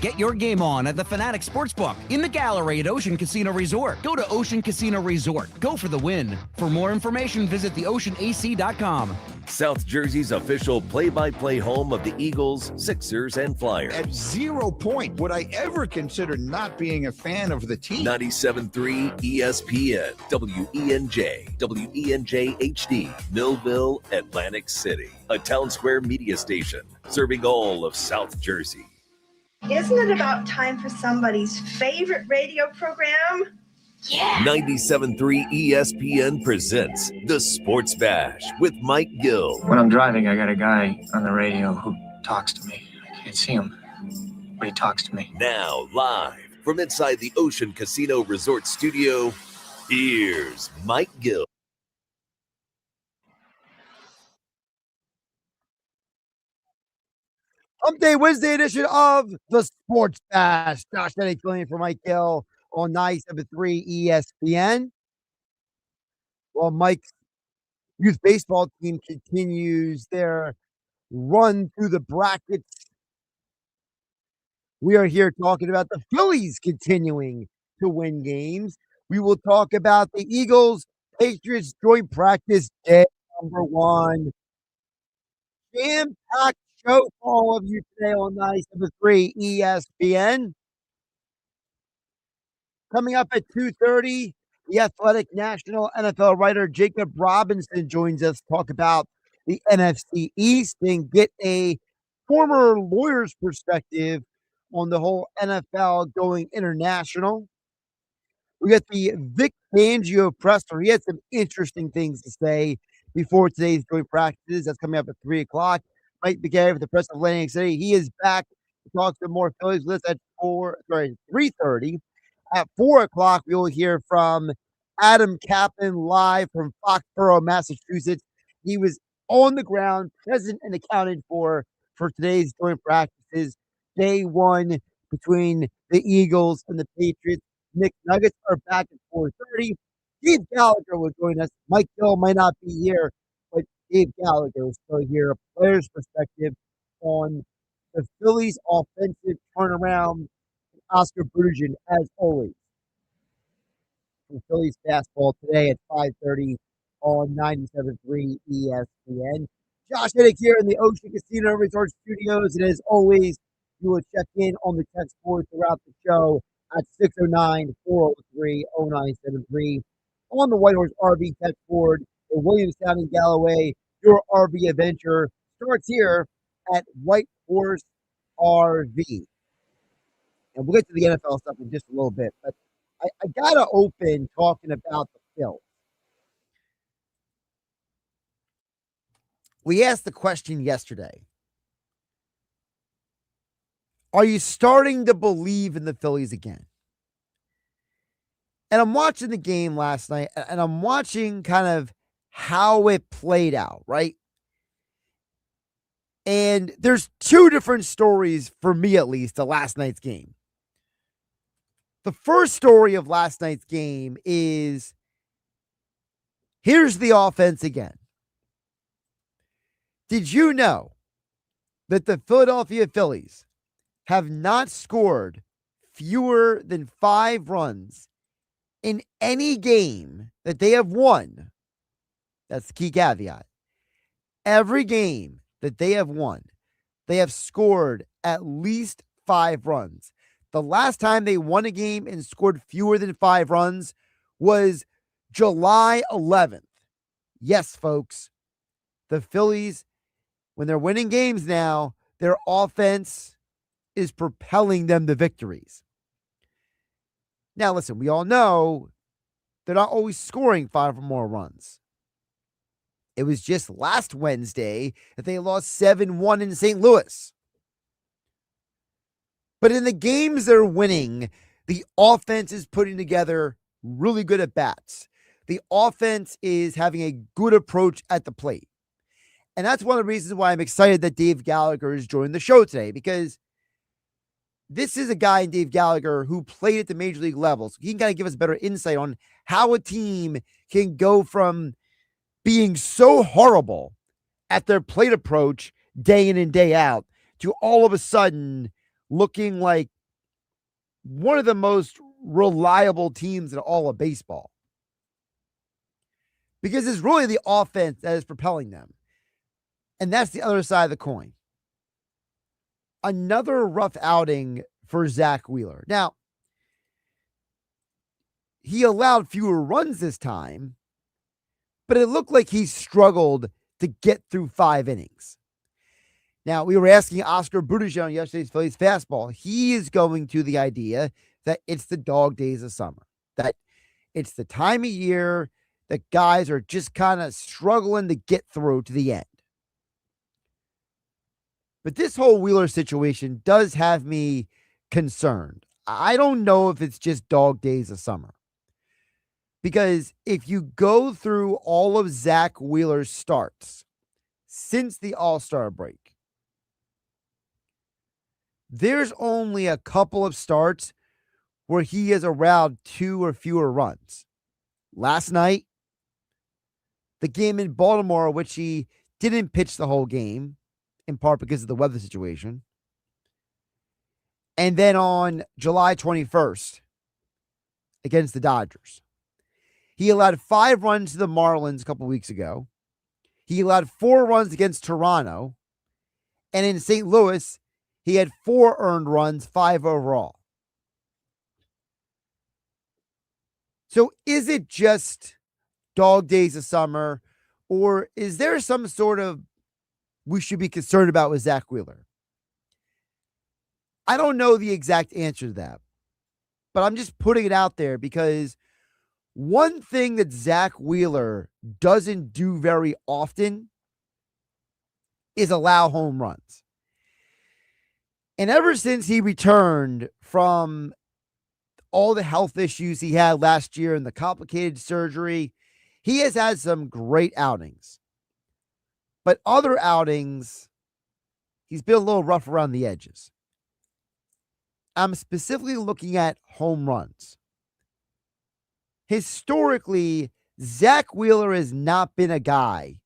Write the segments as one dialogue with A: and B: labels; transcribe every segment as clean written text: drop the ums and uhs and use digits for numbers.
A: Get your game on at the Fanatic Sportsbook in the Gallery at Ocean Casino Resort. Go to Ocean Casino Resort. Go for the win. For more information, visit theoceanac.com.
B: South Jersey's official play-by-play home of the Eagles, Sixers, and Flyers.
C: At 0 point would I ever consider not being a fan of the team.
B: 97.3 ESPN, WENJ, WENJ HD, Millville, Atlantic City. A Town Square media station serving all of South Jersey.
D: Isn't it about time for somebody's favorite radio program? Yeah.
B: 97.3 ESPN presents The Sports Bash with Mike Gill.
E: When I'm driving, I got a guy on the radio who talks to me. I can't see him, but he talks to me.
B: Now, live from inside the Ocean Casino Resort studio, here's Mike Gill.
F: Hump Day Wednesday edition of The Sports Bash. Josh Hennig filling in for Mike Gill on 97.3 ESPN. Well, Mike's youth baseball team continues their run through the brackets. We are here talking about the Phillies continuing to win games. We will talk about the Eagles, Patriots joint practice day number 1. Jam-packed show for all of you today on 97.3 ESPN. Coming up at 2:30, the Athletic National NFL writer Jacob Robinson joins us to talk about the NFC East and get a former lawyer's perspective on the whole NFL going international. We got the Vic Fangio presser. He had some interesting things to say before today's joint practices. That's coming up at 3 o'clock. Mike McGarry with the press of Atlantic City. He is back to talk to more Phillies with us at 3:30. At 4 o'clock, we will hear from Adam Caplan live from Foxborough, Massachusetts. He was on the ground, present and accounted for today's joint practices. Day 1 between the Eagles and the Patriots. Knicks Nuggets are back at 4:30. Dave Gallagher will join us. Mike Gill might not be here, but Dave Gallagher is still here. A player's perspective on the Phillies' offensive turnaround. Oscar Budejen, as always, from Phillies Fastball today at 5:30 on 97.3 ESPN. Josh Hennig here in the Ocean Casino Resort Studios, and as always, you will check in on the text board throughout the show at 609-403-0973. On the Whitehorse RV text board in Williamstown and Galloway, your RV adventure starts here at Whitehorse RV. And we'll get to the NFL stuff in just a little bit, but I got to open talking about the Phils. We asked the question yesterday. Are you starting to believe in the Phillies again? And I'm watching the game last night, and I'm watching kind of how it played out, right? And there's two different stories, for me at least, to last night's game. The first story of last night's game is, here's the offense again. Did you know that the Philadelphia Phillies have not scored fewer than 5 runs in any game that they have won? That's the key caveat. Every game that they have won, they have scored at least 5 runs. The last time they won a game and scored fewer than 5 runs was July 11th. Yes, folks, the Phillies, when they're winning games now, their offense is propelling them to victories. Now, listen, we all know they're not always scoring 5 or more runs. It was just last Wednesday that they lost 7-1 in St. Louis. But in the games they're winning, the offense is putting together really good at bats. The offense is having a good approach at the plate. And that's one of the reasons why I'm excited that Dave Gallagher is joining the show today, because this is a guy, Dave Gallagher, who played at the major league level. So he can kind of give us better insight on how a team can go from being so horrible at their plate approach day in and day out to all of a sudden looking like one of the most reliable teams in all of baseball. Because it's really the offense that is propelling them. And that's the other side of the coin. Another rough outing for Zach Wheeler. Now, he allowed fewer runs this time, but it looked like he struggled to get through 5 innings. Now, we were asking Oscar Budejen on yesterday's Phillies Fastball. He is going to the idea that it's the dog days of summer, that it's the time of year that guys are just kind of struggling to get through to the end. But this whole Wheeler situation does have me concerned. I don't know if it's just dog days of summer. Because if you go through all of Zach Wheeler's starts since the All-Star break, there's only a couple of starts where he has allowed 2 or fewer runs. Last night, the game in Baltimore, which he didn't pitch the whole game, in part because of the weather situation. And then on July 21st, against the Dodgers, he allowed 5 runs to the Marlins a couple weeks ago. He allowed 4 runs against Toronto. And in St. Louis, he had 4 earned runs, 5 overall. So is it just dog days of summer, or is there some sort of we should be concerned about with Zach Wheeler? I don't know the exact answer to that, but I'm just putting it out there because one thing that Zach Wheeler doesn't do very often is allow home runs. And ever since he returned from all the health issues he had last year and the complicated surgery, he has had some great outings. But other outings, he's been a little rough around the edges. I'm specifically looking at home runs. Historically, Zach Wheeler has not been a guy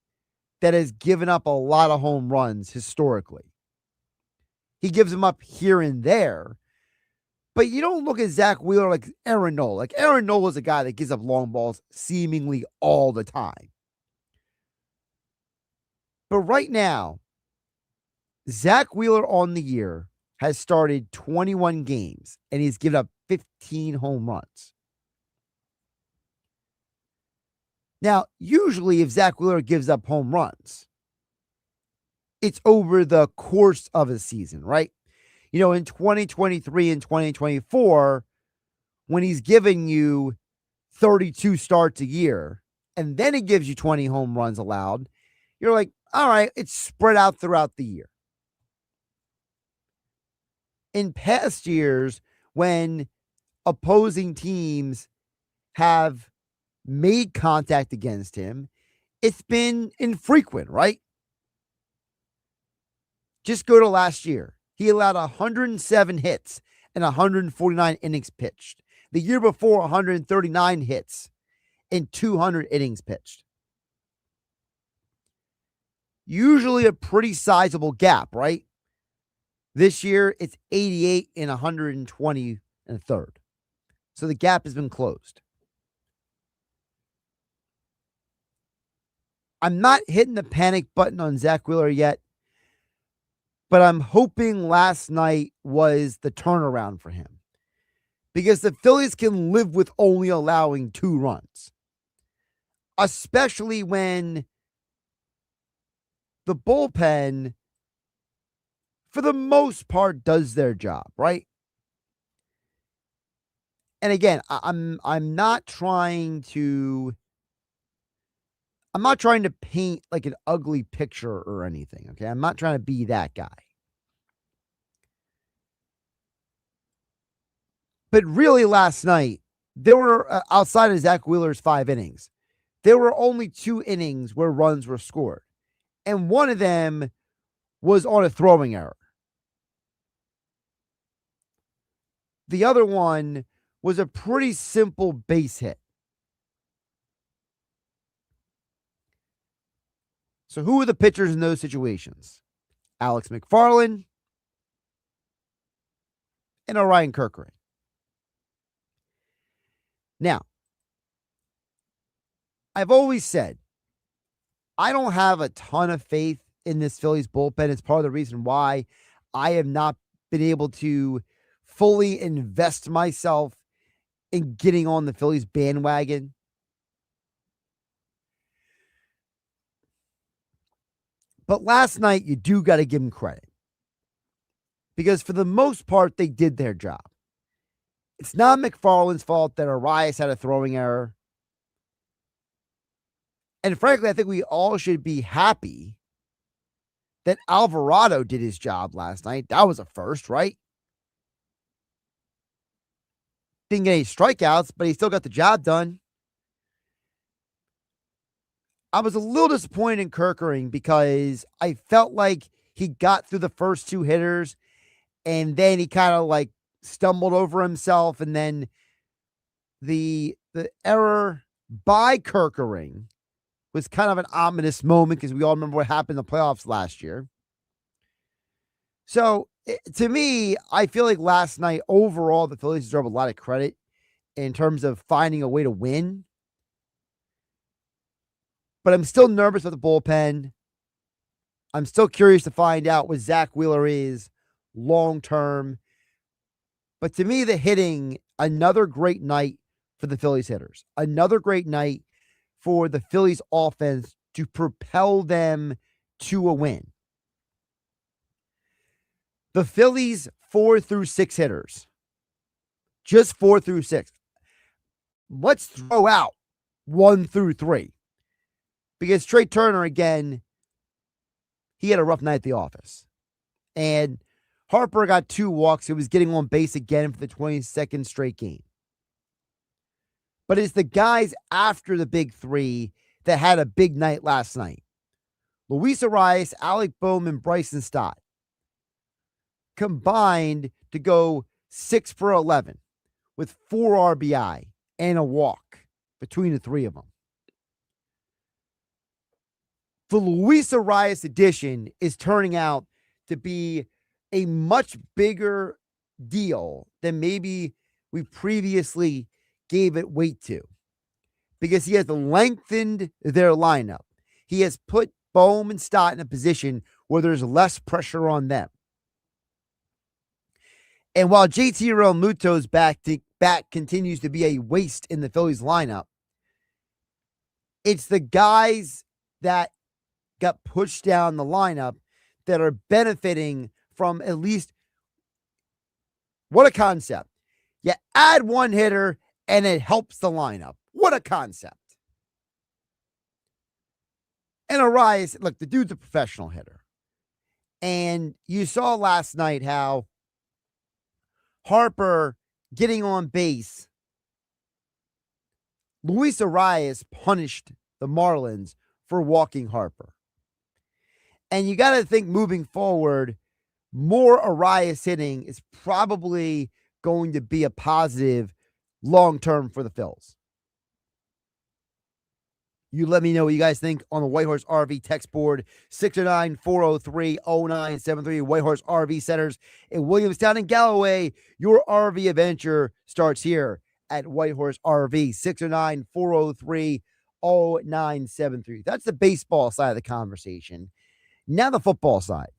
F: that has given up a lot of home runs historically. He gives them up here and there, but you don't look at Zach Wheeler like Aaron Nola. Like Aaron Nola is a guy that gives up long balls seemingly all the time. But right now, Zach Wheeler on the year has started 21 games, and he's given up 15 home runs. Now, usually if Zach Wheeler gives up home runs, it's over the course of a season, right? You know, in 2023 and 2024, when he's giving you 32 starts a year, and then he gives you 20 home runs allowed, you're like, all right, it's spread out throughout the year. In past years, when opposing teams have made contact against him, it's been infrequent, right? Just go to last year. He allowed 107 hits and 149 innings pitched. The year before, 139 hits and 200 innings pitched. Usually a pretty sizable gap, right? This year, it's 88 and 120 and a third. So the gap has been closed. I'm not hitting the panic button on Zach Wheeler yet, but I'm hoping last night was the turnaround for him. Because the Phillies can live with only allowing 2 runs. Especially when the bullpen, for the most part, does their job, right? And again, I'm not trying to paint like an ugly picture or anything, okay? I'm not trying to be that guy. But really last night, there were, outside of Zach Wheeler's 5 innings, there were only 2 innings where runs were scored. And one of them was on a throwing error. The other one was a pretty simple base hit. So who are the pitchers in those situations? Alex McFarland and Orion Kerkering. Now, I've always said I don't have a ton of faith in this Phillies bullpen. It's part of the reason why I have not been able to fully invest myself in getting on the Phillies bandwagon. But last night, you do got to give them credit. Because for the most part, they did their job. It's not McFarland's fault that Arias had a throwing error. And frankly, I think we all should be happy that Alvarado did his job last night. That was a first, right? Didn't get any strikeouts, but he still got the job done. I was a little disappointed in Kerkering because I felt like he got through the first two hitters and then he kind of like stumbled over himself. And then the error by Kerkering was kind of an ominous moment because we all remember what happened in the playoffs last year. So to me, I feel like last night overall, the Phillies deserve a lot of credit in terms of finding a way to win. But I'm still nervous with the bullpen. I'm still curious to find out what Zach Wheeler is long-term. But to me, the hitting, another great night for the Phillies hitters. Another great night for the Phillies offense to propel them to a win. The Phillies 4 through 6 hitters. Just 4 through 6. Let's throw out 1 through 3. Because Trey Turner, again, he had a rough night at the office. And Harper got 2 walks. He was getting on base again for the 22nd straight game. But it's the guys after the big 3 that had a big night last night. Luis Arias, Alec Bohm, and Bryson Stott combined to go 6 for 11 with 4 RBI and a walk between the 3 of them. The Luis Arias edition is turning out to be a much bigger deal than maybe we previously gave it weight to, because he has lengthened their lineup. He has put Bohm and Stott in a position where there's less pressure on them. And while JT Realmuto's back continues to be a waste in the Phillies lineup, it's the guys that got pushed down the lineup that are benefiting from at least, what a concept. You add 1 hitter and it helps the lineup. What a concept. And Arias, look, the dude's a professional hitter. And you saw last night how Harper getting on base, Luis Arias punished the Marlins for walking Harper. And you got to think moving forward, more Arias hitting is probably going to be a positive long-term for the Phils. You let me know what you guys think on the Whitehorse RV text board, 609-403-0973. Whitehorse RV Centers in Williamstown and Galloway. Your RV adventure starts here at Whitehorse RV, 609-403-0973. That's the baseball side of the conversation. Now the football side.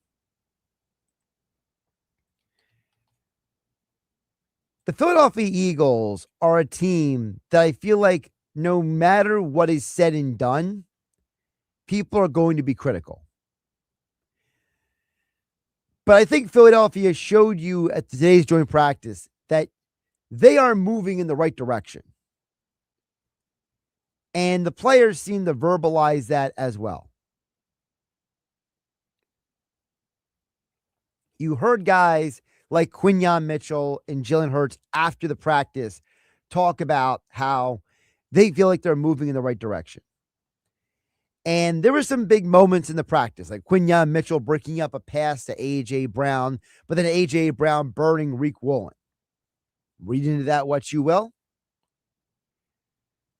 F: The Philadelphia Eagles are a team that I feel like no matter what is said and done, people are going to be critical. But I think Philadelphia showed you at today's joint practice that they are moving in the right direction. And the players seem to verbalize that as well. You heard guys like Quinyon Mitchell and Jalen Hurts after the practice talk about how they feel like they're moving in the right direction. And there were some big moments in the practice, like Quinyon Mitchell breaking up a pass to A.J. Brown, but then A.J. Brown burning Reek Woolen. Read into that what you will.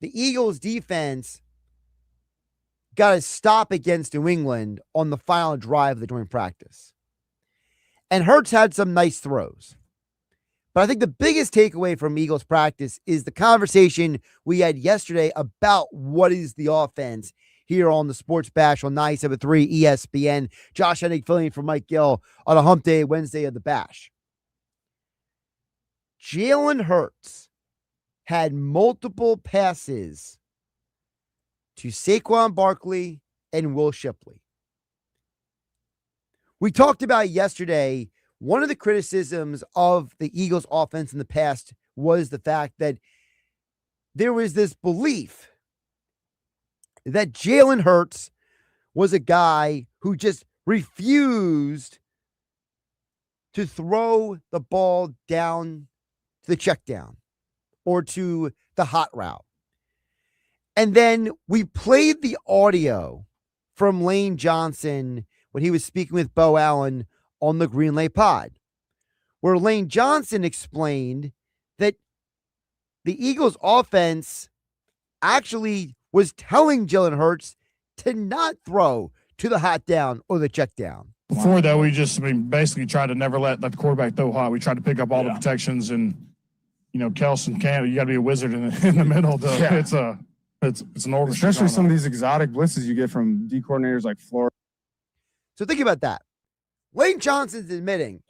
F: The Eagles defense got a stop against New England on the final drive of the joint practice. And Hurts had some nice throws. But I think the biggest takeaway from Eagles practice is the conversation we had yesterday about what is the offense here on the Sports Bash on 97.3 ESPN. Josh Hennig filling in for Mike Gill on a hump day Wednesday of the Bash. Jalen Hurts had multiple passes to Saquon Barkley and Will Shipley. We talked about yesterday, one of the criticisms of the Eagles offense in the past was the fact that there was this belief that Jalen Hurts was a guy who just refused to throw the ball down to the check down or to the hot route. And then we played the audio from Lane Johnson when he was speaking with Bo Allen on the Greenlay Pod, where Lane Johnson explained that the Eagles offense actually was telling Jalen Hurts to not throw to the hot down or the check down.
G: Before that, basically tried to never let the quarterback throw hot. We tried to pick up all the protections, and Kelson can't. You got to be a wizard in the middle. It's an order,
H: especially some of these exotic blitzes you get from D coordinators like Florida.
F: So think about that. Lane Johnson's admitting,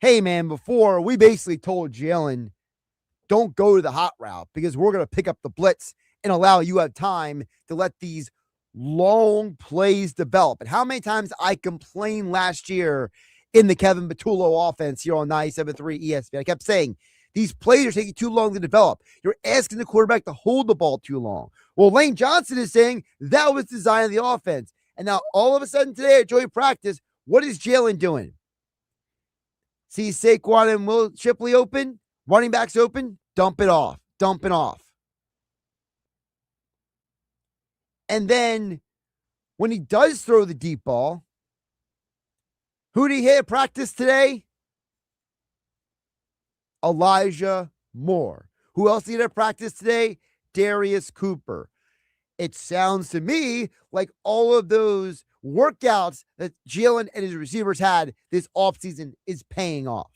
F: hey man, before we basically told Jalen, don't go to the hot route because we're going to pick up the blitz and allow you have time to let these long plays develop. And how many times I complained last year in the Kevin Patullo offense here on 97.3 ESPN. I kept saying, these plays are taking too long to develop. You're asking the quarterback to hold the ball too long. Well, Lane Johnson is saying that was the design of the offense. And now all of a sudden today at joint practice, what is Jalen doing? See Saquon and Will Shipley open, running backs open, dump it off. And then when he does throw the deep ball, who did he hit at practice today? Elijah Moore. Who else did he hit at practice today? Darius Cooper. It sounds to me like all of those workouts that Jalen and his receivers had this offseason is paying off.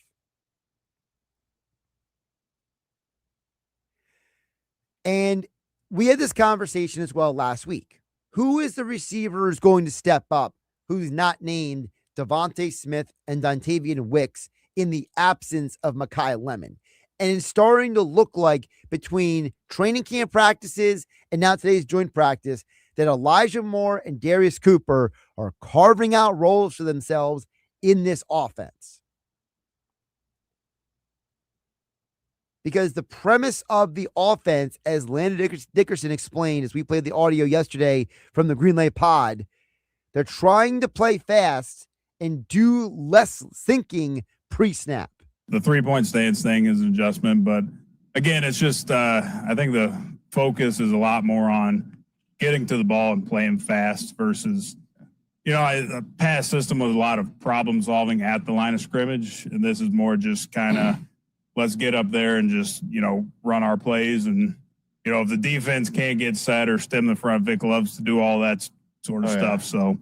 F: And we had this conversation as well last week. Who is the receiver who's going to step up who's not named Devontae Smith and Dontavian Wicks in the absence of Mekhi Lemon? And it's starting to look like between training camp practices and now today's joint practice that Elijah Moore and Darius Cooper are carving out roles for themselves in this offense. Because the premise of the offense, as Landon Dickerson explained as we played the audio yesterday from the Greenlay Pod, they're trying to play fast and do less thinking pre-snap.
G: The 3-point stance thing is an adjustment, but again, it's just I think the focus is a lot more on getting to the ball and playing fast versus, a past system with a lot of problem solving at the line of scrimmage, and this is more just kind of let's get up there and just run our plays, and if the defense can't get set or stem the front, Vic loves to do all that sort of stuff. So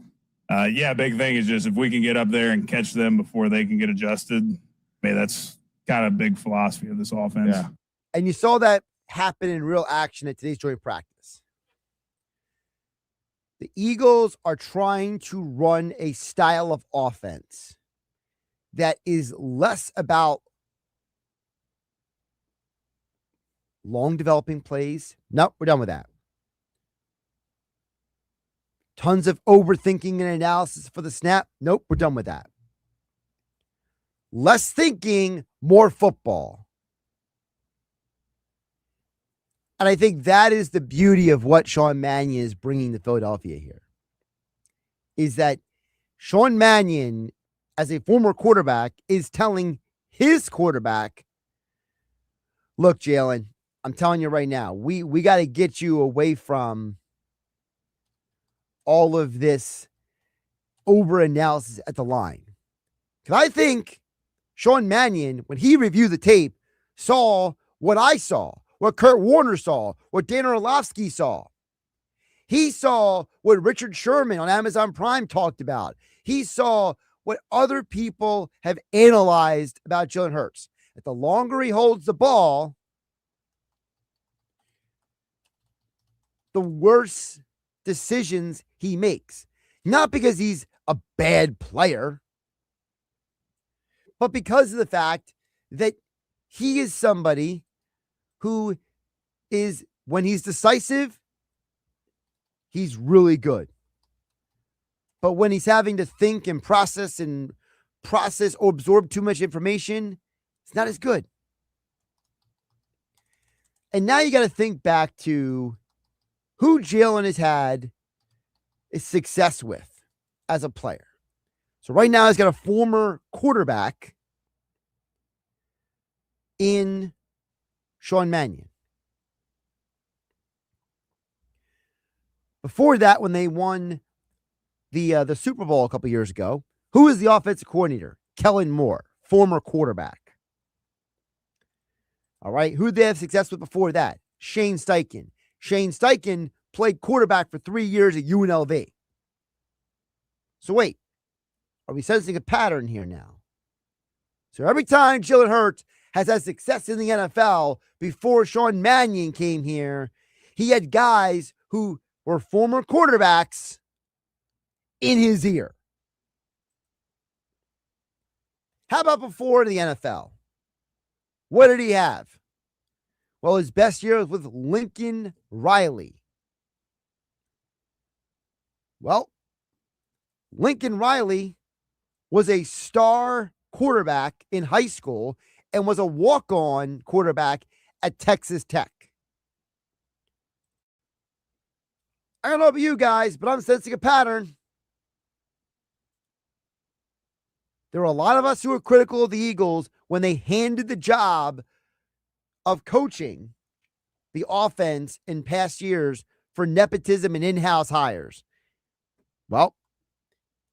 G: big thing is just if we can get up there and catch them before they can get adjusted. That's kind of a big philosophy of this offense.
F: Yeah. And you saw that happen in real action at today's joint practice. The Eagles are trying to run a style of offense that is less about long developing plays. Nope, we're done with that. Tons of overthinking and analysis for the snap. Nope, we're done with that. Less thinking, more football. And I think that is the beauty of what Sean Mannion is bringing to Philadelphia here. Is that Sean Mannion, as a former quarterback, is telling his quarterback, look, Jalen, I'm telling you right now, we got to get you away from all of this over-analysis at the line. Because I think Sean Mannion, when he reviewed the tape, saw what I saw, what Kurt Warner saw, what Dan Orlovsky saw. He saw what Richard Sherman on Amazon Prime talked about. He saw what other people have analyzed about Jalen Hurts. that the longer he holds the ball, the worse decisions he makes. Not because he's a bad player, but because of the fact that he is somebody who is, when he's decisive, he's really good. But when he's having to think and process or absorb too much information, it's not as good. And now you got to think back to who Jalen has had success with as a player. So right now he's got a former quarterback in Sean Mannion. Before that, when they won the Super Bowl a couple years ago, who was the offensive coordinator? Kellen Moore, former quarterback. All right. Who did they have success with before that? Shane Steichen. Shane Steichen played quarterback for 3 years at UNLV. So wait, are we sensing a pattern here now? So every time Jalen Hurts has had success in the NFL before Sean Mannion came here, he had guys who were former quarterbacks in his ear. How about before the NFL? What did he have? Well, his best year was with Lincoln Riley. Well, Lincoln Riley was a star quarterback in high school and was a walk-on quarterback at Texas Tech. I don't know about you guys, but I'm sensing a pattern. There were a lot of us who were critical of the Eagles when they handed the job of coaching the offense in past years for nepotism and in-house hires. Well,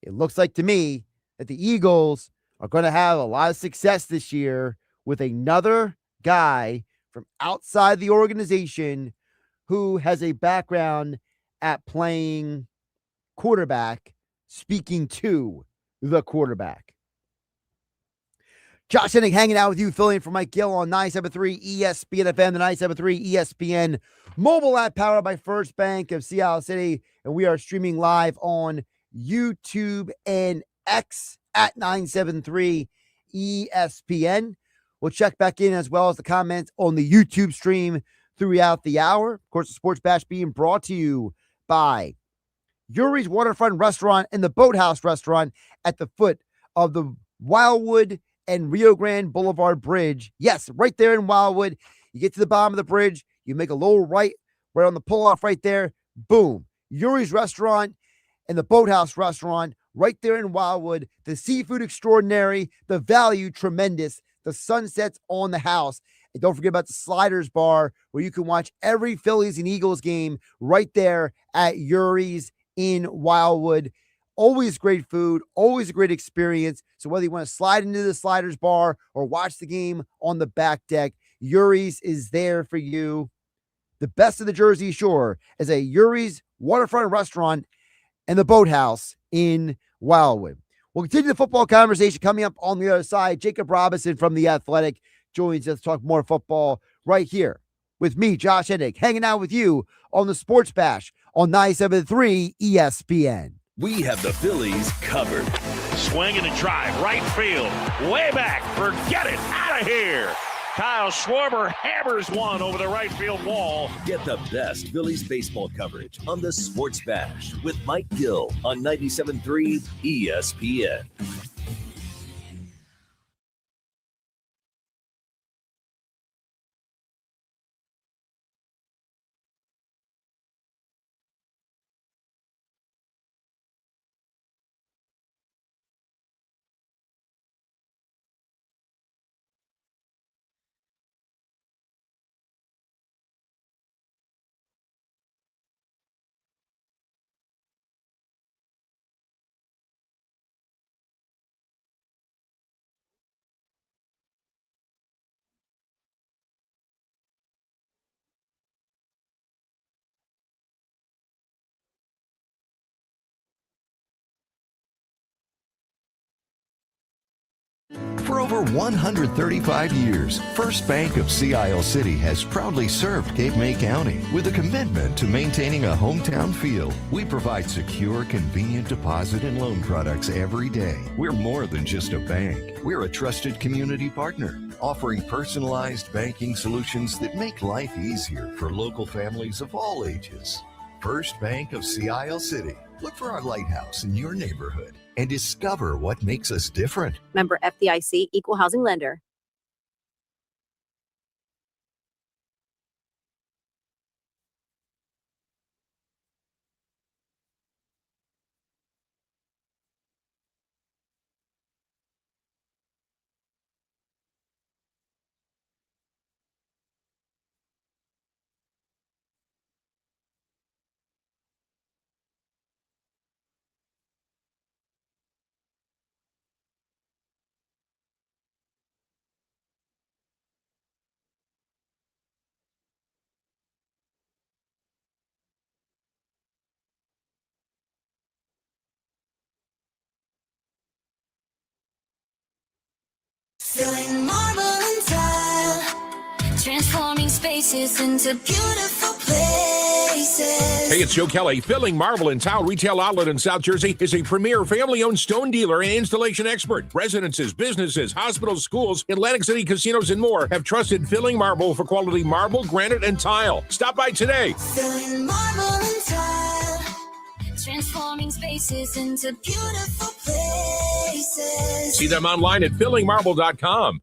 F: it looks like to me that the Eagles are going to have a lot of success this year with another guy from outside the organization who has a background at playing quarterback, speaking to the quarterback. Josh Hennig hanging out with you, filling in for Mike Gill on 973 ESPN FM, the 973 ESPN mobile app powered by First Bank of Seattle City. And we are streaming live on YouTube and X at 973 ESPN. We'll check back in as well as the comments on the YouTube stream throughout the hour. Of course, the Sports Bash being brought to you by Yuri's Waterfront Restaurant and the Boathouse Restaurant at the foot of the Wildwood and Rio Grande Boulevard Bridge. Yes, right there in Wildwood. You get to the bottom of the bridge, you make a little right on the pull-off right there. Boom. Yuri's Restaurant and the Boathouse Restaurant right there in Wildwood. The seafood extraordinary, the value tremendous, the sunsets on the house. And don't forget about the Sliders Bar, where you can watch every Phillies and Eagles game right there at Yuri's in Wildwood. Always great food, always a great experience. So whether you want to slide into the Sliders Bar or watch the game on the back deck, Yuri's is there for you. The best of the Jersey Shore is a Yuri's Waterfront Restaurant and the Boathouse in Wildwood. We'll continue the football conversation coming up on the other side. Jacob Robinson from The Athletic joins us to talk more football right here with me, Josh Hennig, hanging out with you on the Sports Bash on 97.3 ESPN.
B: We have the Phillies covered.
I: Swing and a drive, right field, way back, forget it, out of here. Kyle Schwarber hammers one over the right field wall.
B: Get the best Phillies baseball coverage on the Sports Bash with Mike Gill on 97.3 ESPN.
J: For over 135 years, First Bank of Sea Isle City has proudly served Cape May County with a commitment to maintaining a hometown feel. We provide secure, convenient deposit and loan products every day. We're more than just a bank. We're a trusted community partner, offering personalized banking solutions that make life easier for local families of all ages. First Bank of Sea Isle City. Look for our lighthouse in your neighborhood and discover what makes us different.
K: Member FDIC, Equal Housing Lender.
L: Filling marble and tile, transforming spaces into beautiful places.
M: Hey, it's Joe Kelly. Filling Marble and Tile Retail Outlet in South Jersey is a premier family-owned stone dealer and installation expert. Residences, businesses, hospitals, schools, Atlantic City casinos, and more have trusted Filling Marble for quality marble, granite, and tile. Stop by today.
L: Filling marble and tile, transforming spaces into beautiful places.
M: See them online at fillingmarble.com.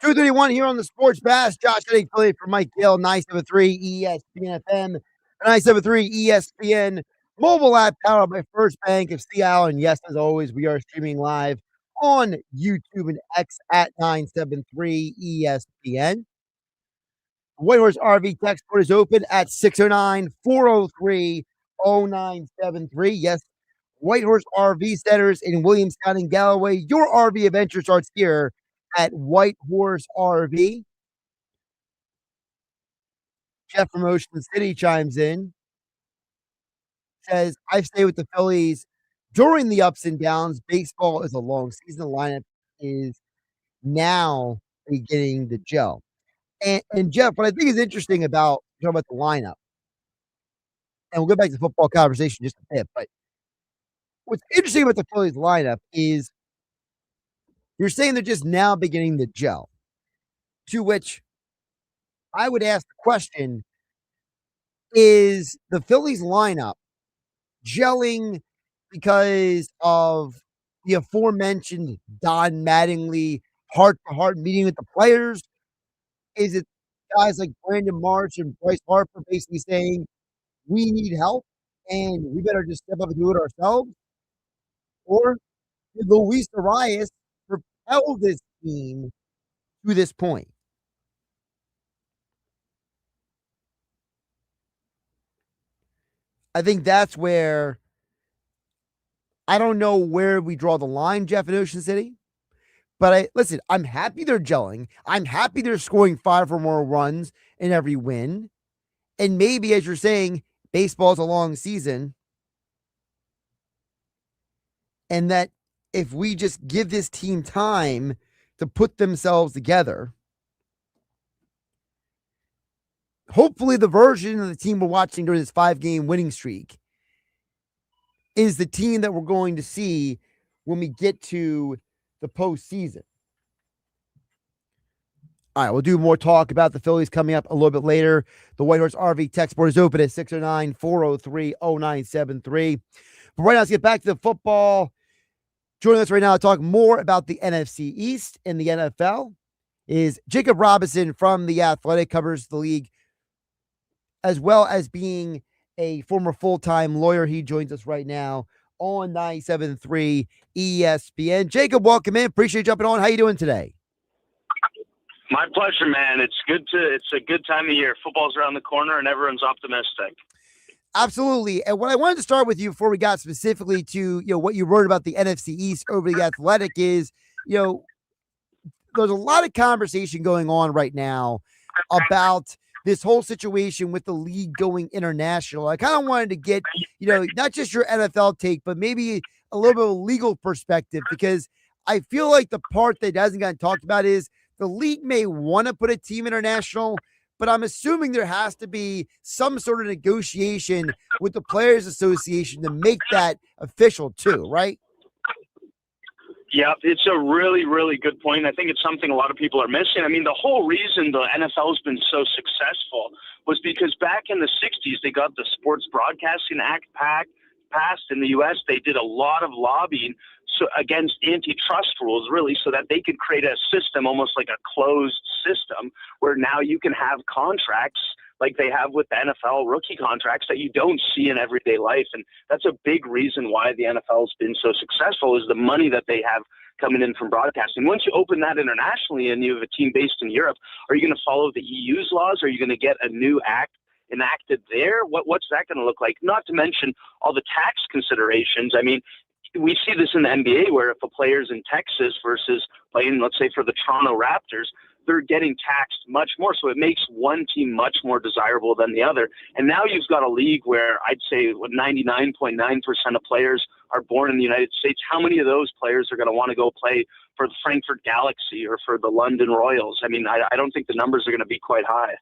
F: 2:31 here on the Sports Bash. Josh Hennig, Philly for Mike Gill, 973 ESPN FM, 973 ESPN mobile app powered by First Bank of Sea Isle. And yes, as always, we are streaming live on YouTube and X at 973 ESPN. Whitehorse RV text board is open at 609-403-0973. Yes, Whitehorse RV Centers in Williamstown and Galloway. Your RV adventure starts here at Whitehorse RV. Jeff from Ocean City chimes in. Says, I've stayed with the Phillies during the ups and downs. Baseball is a long season. The lineup is now beginning to gel. And Jeff, what I think is interesting about talking about the lineup, and we'll go back to the football conversation just a bit, but what's interesting about the Phillies lineup is you're saying they're just now beginning to gel, to which I would ask the question, is the Phillies lineup gelling because of the aforementioned Don Mattingly heart-to-heart meeting with the players? Is it guys like Brandon Marsh and Bryce Harper basically saying, we need help and we better just step up and do it ourselves? Or did Luis Arias propel this team to this point? I think that's where I don't know where we draw the line, Jeff, in Ocean City. But listen, I'm happy they're gelling. I'm happy they're scoring 5 or more runs in every win. And maybe, as you're saying, baseball's a long season. And that if we just give this team time to put themselves together, hopefully the version of the team we're watching during this 5-game winning streak is the team that we're going to see when we get to the postseason. All right, we'll do more talk about the Phillies coming up a little bit later. The Whitehorse RV text board is open at 609-403-0973. But right now, let's get back to the football. Joining us right now to talk more about the NFC East and the NFL is Jacob Robinson from The Athletic, covers the league, as well as being a former full-time lawyer. He joins us right now on 97.3 ESPN. Jacob, welcome in. Appreciate you jumping on. How you doing today?
N: My pleasure, man. It's a good time of year. Football's around the corner and everyone's optimistic.
F: Absolutely. And what I wanted to start with you before we got specifically to, what you wrote about the NFC East over The Athletic is, there's a lot of conversation going on right now about this whole situation with the league going international. I kind of wanted to get, not just your NFL take, but maybe a little bit of a legal perspective, because I feel like the part that hasn't gotten talked about is the league may want to put a team international, but I'm assuming there has to be some sort of negotiation with the Players Association to make that official too, right?
N: Yeah, it's a really, really good point. I think it's something a lot of people are missing. I mean, the whole reason the NFL has been so successful was because back in the 60s, they got the Sports Broadcasting Act passed in the U.S. They did a lot of lobbying against antitrust rules, really, so that they could create a system, almost like a closed system, where now you can have contracts like they have with the NFL rookie contracts that you don't see in everyday life. And that's a big reason why the NFL has been so successful, is the money that they have coming in from broadcasting. Once you open that internationally and you have a team based in Europe, are you going to follow the EU's laws? Are you going to get a new act enacted there? What's that going to look like? Not to mention all the tax considerations. I mean, we see this in the NBA, where if a player's in Texas versus playing, let's say, for the Toronto Raptors, they're getting taxed much more. So it makes one team much more desirable than the other. And now you've got a league where I'd say 99.9% of players are born in the United States. How many of those players are going to want to go play for the Frankfurt Galaxy or for the London Royals? I mean, I don't think the numbers are going to be quite high.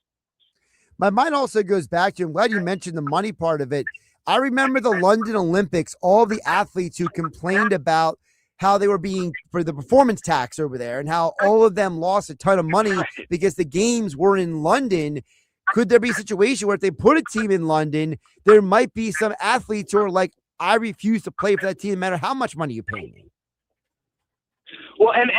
F: My mind also goes back to, I'm glad you mentioned the money part of it. I remember the London Olympics, all the athletes who complained about how they were being for the performance tax over there and how all of them lost a ton of money because the games were in London. Could there be a situation where if they put a team in London, there might be some athletes who are like, I refuse to play for that team no matter how much money you pay me?
N: Well, and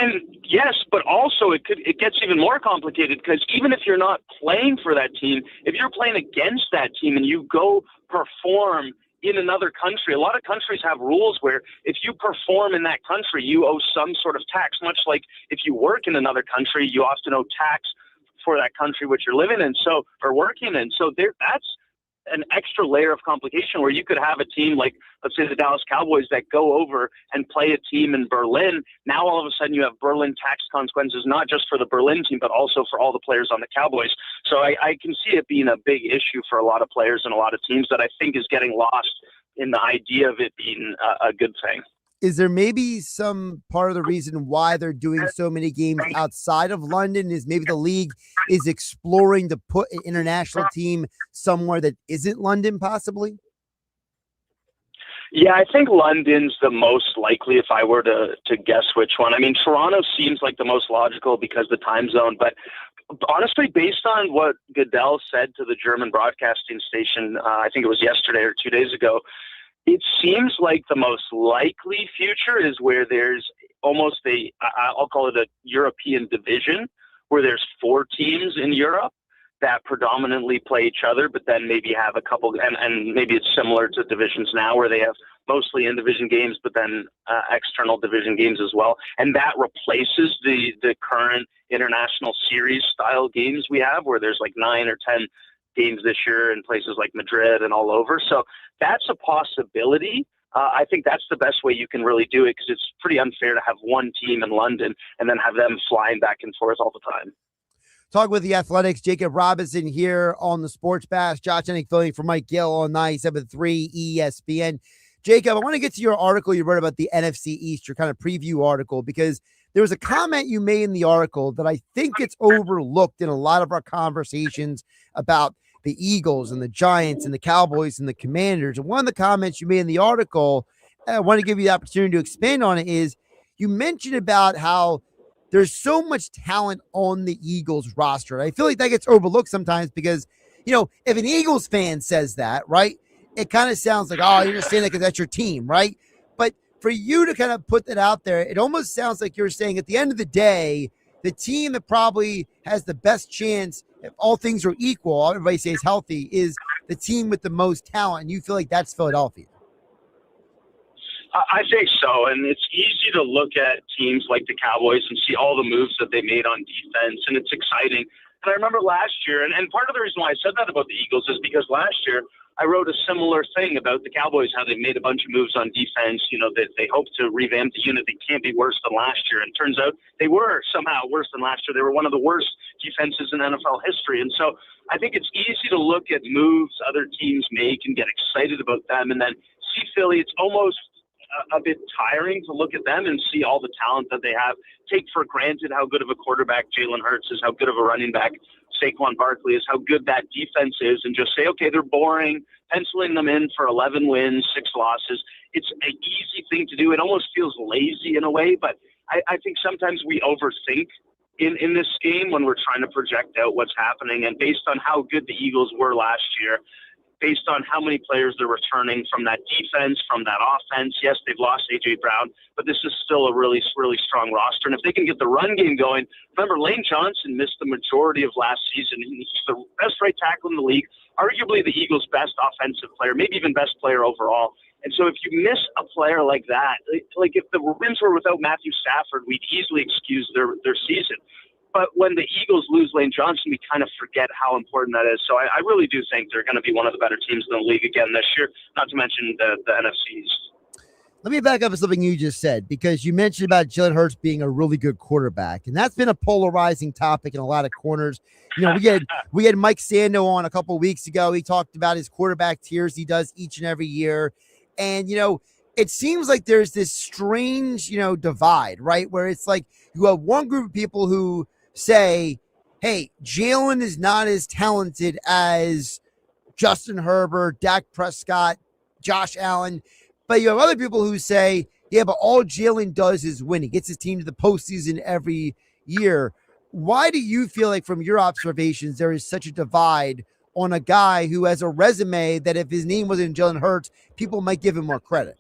N: yes, but also it gets even more complicated because even if you're not playing for that team, if you're playing against that team and you go perform in another country, a lot of countries have rules where if you perform in that country, you owe some sort of tax, much like if you work in another country, you often owe tax for that country which you're living in, or working in. So that's an extra layer of complication where you could have a team like, let's say, the Dallas Cowboys that go over and play a team in Berlin. Now all of a sudden you have Berlin tax consequences, not just for the Berlin team, but also for all the players on the Cowboys. So I can see it being a big issue for a lot of players and a lot of teams that I think is getting lost in the idea of it being a good thing.
F: Is there maybe some part of the reason why they're doing so many games outside of London is maybe the league is exploring to put an international team somewhere that isn't London possibly?
N: Yeah, I think London's the most likely if I were to guess which one. I mean, Toronto seems like the most logical because the time zone, but honestly, based on what Goodell said to the German broadcasting station, I think it was yesterday or 2 days ago, it seems like the most likely future is where there's almost I'll call it a European division, where there's 4 teams in Europe that predominantly play each other, but then maybe have a couple, and maybe it's similar to divisions now where they have mostly in-division games, but then external division games as well. And that replaces the current international series style games we have, where there's like 9 or 10 games this year in places like Madrid and all over. So that's a possibility. I think that's the best way you can really do it because it's pretty unfair to have one team in London and then have them flying back and forth all the time.
F: Talk with the Athletics, Jacob Robinson here on the Sports Bash. Josh Hennig filling for Mike Gill on 97.3 ESPN. Jacob, I want to get to your article you wrote about the NFC East, your kind of preview article, because there was a comment you made in the article that I think gets overlooked in a lot of our conversations about the Eagles and the Giants and the Cowboys and the Commanders. And one of the comments you made in the article, I want to give you the opportunity to expand on it, is you mentioned about how there's so much talent on the Eagles roster. I feel like that gets overlooked sometimes because, if an Eagles fan says that, right, it kind of sounds like, oh, you're just saying that because that's your team, right? But for you to kind of put that out there, it almost sounds like you're saying at the end of the day, the team that probably has the best chance, if all things are equal, everybody stays healthy, is the team with the most talent. And you feel like that's Philadelphia.
N: I think so. And it's easy to look at teams like the Cowboys and see all the moves that they made on defense. And it's exciting. And I remember last year, and part of the reason why I said that about the Eagles is because last year I wrote a similar thing about the Cowboys, how they made a bunch of moves on defense, that they hope to revamp the unit. They can't be worse than last year. And it turns out they were somehow worse than last year. They were one of the worst defenses in NFL history. And so I think it's easy to look at moves other teams make and get excited about them. And then see Philly, it's almost a bit tiring to look at them and see all the talent that they have. Take for granted how good of a quarterback Jalen Hurts is, how good of a running back Saquon Barkley is, how good that defense is, and just say, okay, they're boring, penciling them in for 11 wins, 6 losses. It's an easy thing to do. It almost feels lazy in a way, but I think sometimes we overthink in this game when we're trying to project out what's happening. And based on how good the Eagles were last year, based on how many players they're returning from that defense, from that offense. Yes, they've lost A.J. Brown, but this is still a really, really strong roster. And if they can get the run game going, remember, Lane Johnson missed the majority of last season. He's the best right tackle in the league, arguably the Eagles' best offensive player, maybe even best player overall. And so if you miss a player like that, like if the Rams were without Matthew Stafford, we'd easily excuse their season. But when the Eagles lose Lane Johnson, we kind of forget how important that is. So I really do think they're going to be one of the better teams in the league again this year, not to mention the NFC East.
F: Let me back up to something you just said, because you mentioned about Jalen Hurts being a really good quarterback, and that's been a polarizing topic in a lot of corners. We had Mike Sando on a couple of weeks ago. He talked about his quarterback tiers he does each and every year. And, it seems like there's this strange, divide, right? Where it's like you have one group of people who say, hey, Jalen is not as talented as Justin Herbert, Dak Prescott, Josh Allen. But you have other people who say, yeah, but all Jalen does is win. He gets his team to the postseason every year. Why do you feel like from your observations there is such a divide on a guy who has a resume that if his name wasn't Jalen Hurts, people might give him more credit?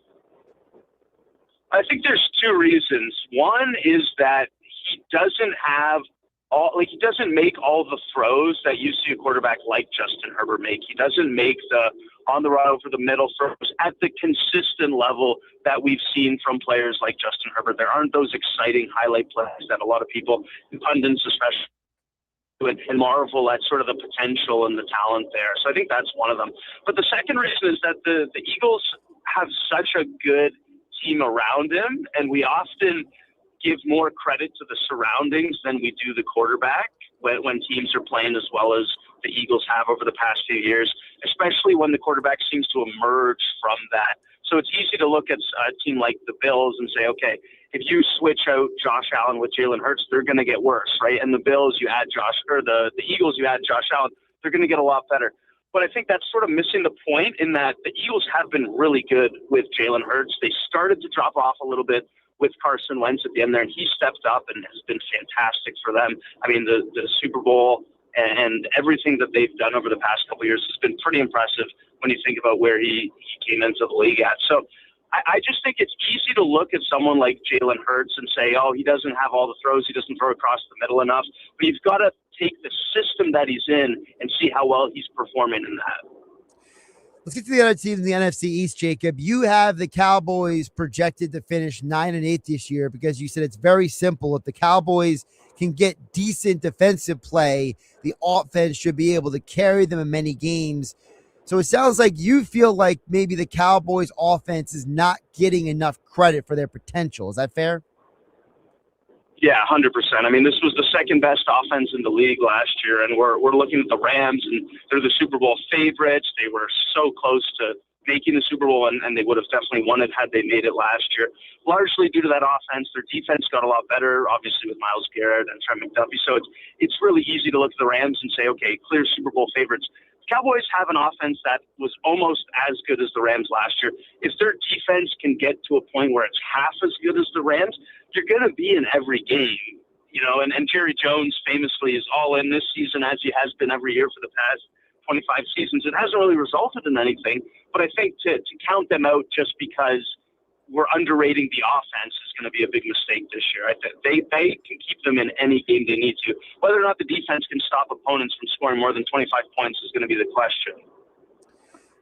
N: I think there's two reasons. One is that he doesn't make all the throws that you see a quarterback like Justin Herbert make. He doesn't make the on the run over the middle throws at the consistent level that we've seen from players like Justin Herbert. There aren't those exciting highlight plays that a lot of people, pundits especially, and marvel at sort of the potential and the talent there. So I think that's one of them. But the second reason is that the Eagles have such a good team around him, and we often give more credit to the surroundings than we do the quarterback when teams are playing as well as the Eagles have over the past few years, especially when the quarterback seems to emerge from that. So it's easy to look at a team like the Bills and say, okay, if you switch out Josh Allen with Jalen Hurts, they're going to get worse, right? And the Bills, you add the Eagles, you add Josh Allen, they're going to get a lot better. But I think that's sort of missing the point in that the Eagles have been really good with Jalen Hurts. They started to drop off a little bit with Carson Wentz at the end there, and he stepped up and has been fantastic for them. I mean, the Super Bowl and everything that they've done over the past couple of years has been pretty impressive when you think about where he came into the league at. So I just think it's easy to look at someone like Jalen Hurts and say, oh, he doesn't have all the throws, he doesn't throw across the middle enough. But you've got to take the system that he's in and see how well he's performing in that.
F: Let's get to the other teams in the NFC East, Jacob. You have the Cowboys projected to finish 9-8 this year because you said it's very simple. If the Cowboys can get decent defensive play, the offense should be able to carry them in many games. So it sounds like you feel like maybe the Cowboys offense is not getting enough credit for their potential. Is that fair?
N: Yeah, 100%. I mean, this was the second best offense in the league last year, and we're looking at the Rams, and they're the Super Bowl favorites. They were so close to making the Super Bowl, and they would have definitely won it had they made it last year, largely due to that offense. Their defense got a lot better, obviously, with Myles Garrett and Trent McDuffie. So it's really easy to look at the Rams and say, okay, clear Super Bowl favorites. Cowboys have an offense that was almost as good as the Rams last year. If their defense can get to a point where it's half as good as the Rams, you're going to be in every game, and Jerry Jones famously is all in this season as he has been every year for the past 25 seasons. It hasn't really resulted in anything, but I think to count them out just because we're underrating the offense is going to be a big mistake this year. I think they can keep them in any game they need to. Whether or not the defense can stop opponents from scoring more than 25 points is going to be the question.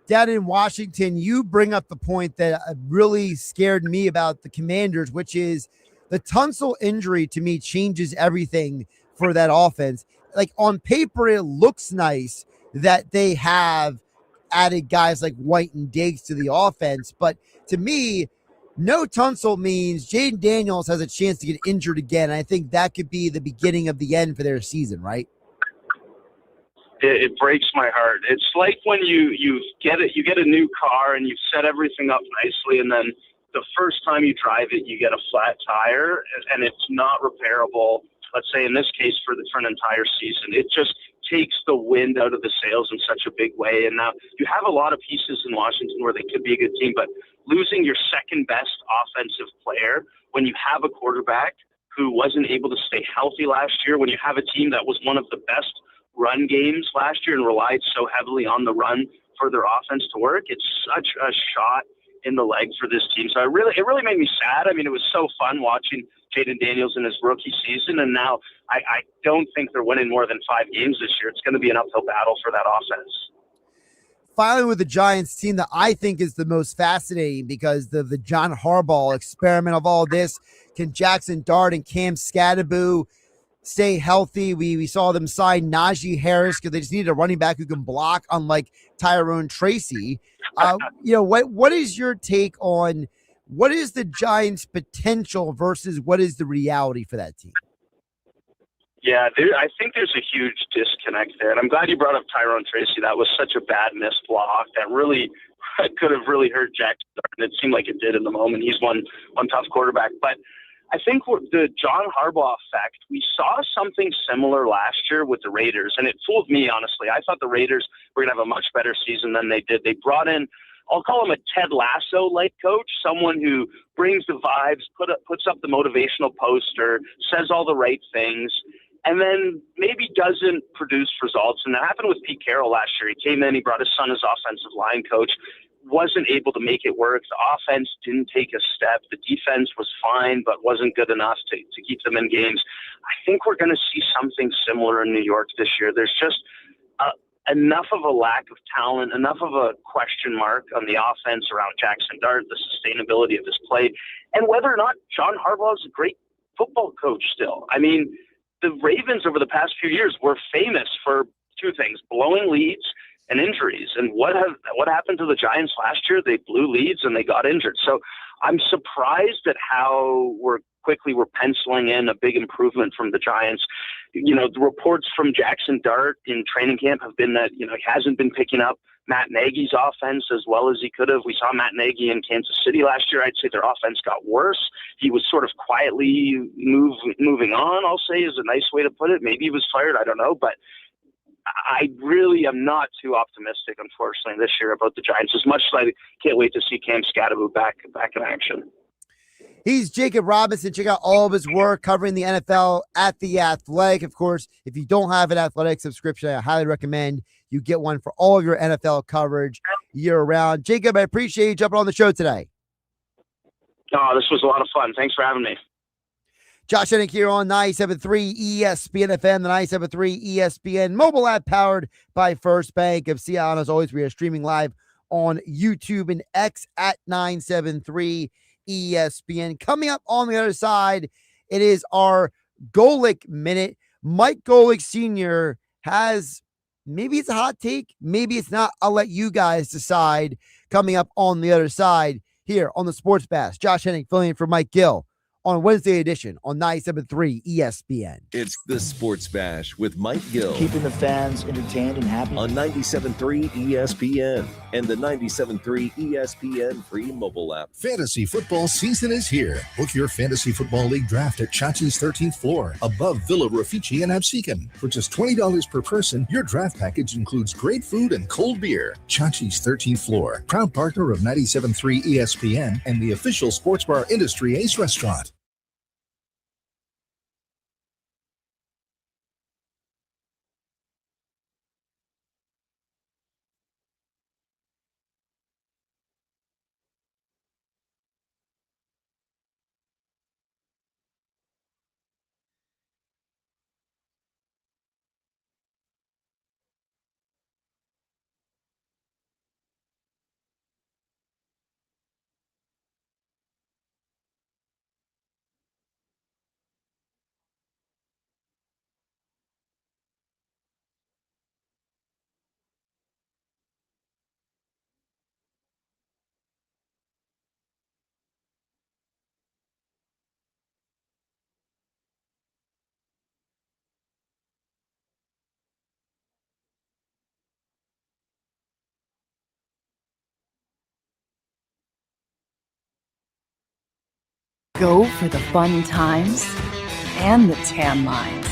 F: Down in Washington, you bring up the point that really scared me about the Commanders, which is the Tunsil injury to me changes everything for that offense. Like on paper, it looks nice that they have added guys like White and Diggs to the offense. But to me, no Tunsil means Jaden Daniels has a chance to get injured again. And I think that could be the beginning of the end for their season, right?
N: It breaks my heart. It's like when you get a new car and you've set everything up nicely, and then the first time you drive it, you get a flat tire, and it's not repairable. Let's say in this case for an entire season, it just takes the wind out of the sails in such a big way. And now you have a lot of pieces in Washington where they could be a good team, but losing your second best offensive player when you have a quarterback who wasn't able to stay healthy last year, when you have a team that was one of the best run games last year and relied so heavily on the run for their offense to work, it's such a shot in the leg for this team. So it really made me sad. I mean, it was so fun watching Jaden Daniels in his rookie season, and now I don't think they're winning more than 5 games this year. It's going to be an uphill battle for that offense.
F: Finally, with the Giants team that I think is the most fascinating because the John Harbaugh experiment of all this. Can Jackson Dart and Cam Scadaboo stay healthy? We saw them sign Najee Harris because they just needed a running back who can block, unlike Tyrone Tracy. What is your take on what is the Giants' potential versus what is the reality for that team?
N: Yeah, I think there's a huge disconnect there. And I'm glad you brought up Tyrone Tracy. That was such a bad missed block that really could have really hurt Jackson Dart. And it seemed like it did in the moment. He's one tough quarterback. But I think the John Harbaugh effect, we saw something similar last year with the Raiders, and it fooled me, honestly. I thought the Raiders were going to have a much better season than they did. They brought in, I'll call him a Ted Lasso-like coach, someone who brings the vibes, puts up the motivational poster, says all the right things, and then maybe doesn't produce results. And that happened with Pete Carroll last year. He came in, he brought his son as offensive line coach. wasn't able to make it work. The offense didn't take a step. The defense was fine, but wasn't good enough to keep them in games. I think we're going to see something similar in New York this year. There's just enough of a lack of talent, enough of a question mark on the offense around Jackson Dart, the sustainability of his play, and whether or not John Harbaugh is a great football coach still. I mean, the Ravens over the past few years were famous for two things: blowing leads and injuries. And what happened to the Giants last year? They blew leads and they got injured. So I'm surprised at how we're penciling in a big improvement from the Giants. You know, the reports from Jackson Dart in training camp have been that, you know, he hasn't been picking up Matt Nagy's offense as well as he could have. We saw Matt Nagy in Kansas City last year. I'd say their offense got worse. He was sort of quietly moving on, I'll say, is a nice way to put it. Maybe he was fired. I don't know. But I really am not too optimistic, unfortunately, this year about the Giants, as much as I can't wait to see Cam Scatterbo back in action.
F: He's Jacob Robinson. Check out all of his work covering the NFL at The Athletic. Of course, if you don't have an Athletic subscription, I highly recommend you get one for all of your NFL coverage year-round. Jacob, I appreciate you jumping on the show today.
N: Oh, this was a lot of fun. Thanks for having me.
F: Josh Hennig here on 97.3 ESPN FM, the 97.3 ESPN mobile app powered by First Bank of Seattle. And as always, we are streaming live on YouTube and X at 973 ESPN. Coming up on the other side, it is our Golic Minute. Mike Golic Sr. has, maybe it's a hot take, maybe it's not. I'll let you guys decide. Coming up on the other side here on the Sports Bash. Josh Hennig filling in for Mike Gill on Wednesday edition on 97.3 ESPN.
B: It's the Sports Bash with Mike Gill.
O: Keeping the fans entertained and happy.
B: On 97.3 ESPN and the 97.3 ESPN free mobile app.
P: Fantasy football season is here. Book your fantasy football league draft at Chachi's 13th floor, above Villa Raffici and Absecon. For just $20 per person, your draft package includes great food and cold beer. Chachi's 13th floor, proud partner of 97.3 ESPN and the official sports bar industry Ace Restaurant.
Q: Go for the fun times and the tan lines.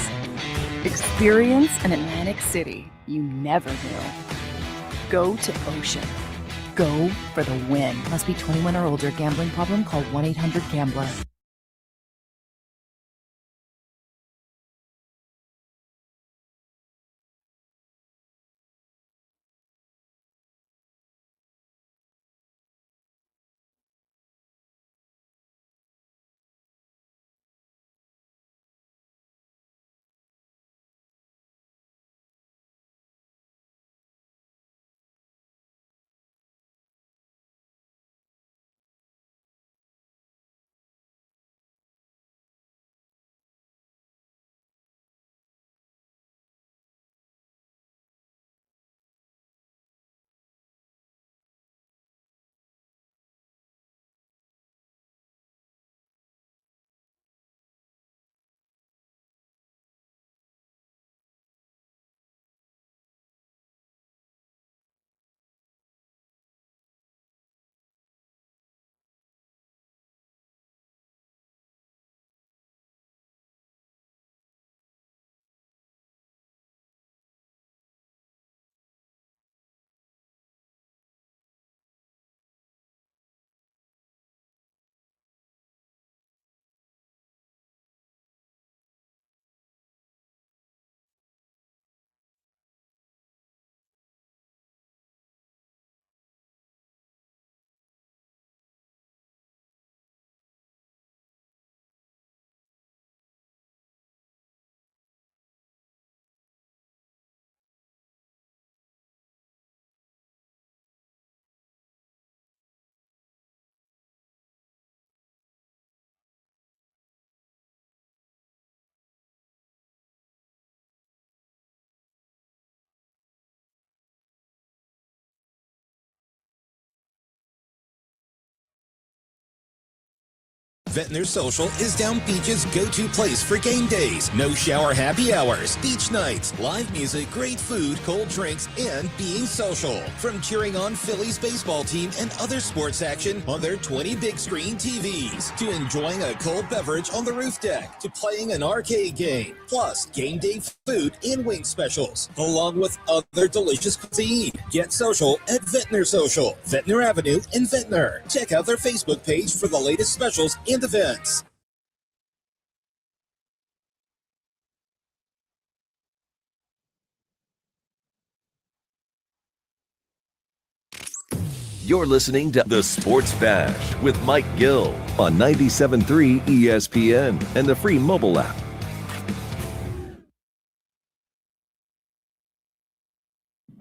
Q: Experience an Atlantic City you never knew. Go to Ocean. Go for the win. Must be 21 or older. Gambling problem? Call 1-800-GAMBLER.
R: Ventnor Social is Down Beach's go-to place for game days. No shower happy hours, beach nights, live music, great food, cold drinks, and being social. From cheering on Phillies baseball team and other sports action on their 20 big screen TVs, to enjoying a cold beverage on the roof deck, to playing an arcade game, plus game day food and wing specials, along with other delicious cuisine. Get social at Ventnor Social, Ventnor Avenue in Ventnor. Check out their Facebook page for the latest specials and events.
B: You're listening to The Sports Bash with Mike Gill on 97.3 ESPN and the free mobile app.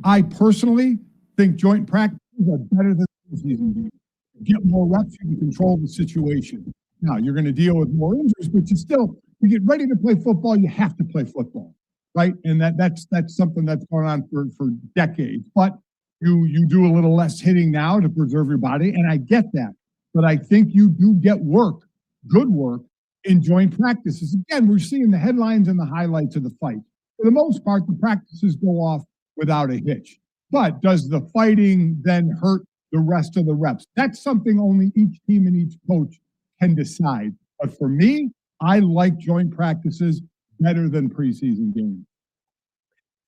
S: I personally think joint practices are better than preseason games. You get more reps, you can control the situation. Now, you're going to deal with more injuries, but you get ready to play football, you have to play football, right? And that's something that's going on for decades. But you do a little less hitting now to preserve your body, and I get that. But I think you do get good work, in joint practices. Again, we're seeing the headlines and the highlights of the fight. For the most part, the practices go off without a hitch. But does the fighting then hurt the rest of the reps? That's something only each team and each coach can decide. But for me, I like joint practices better than preseason games.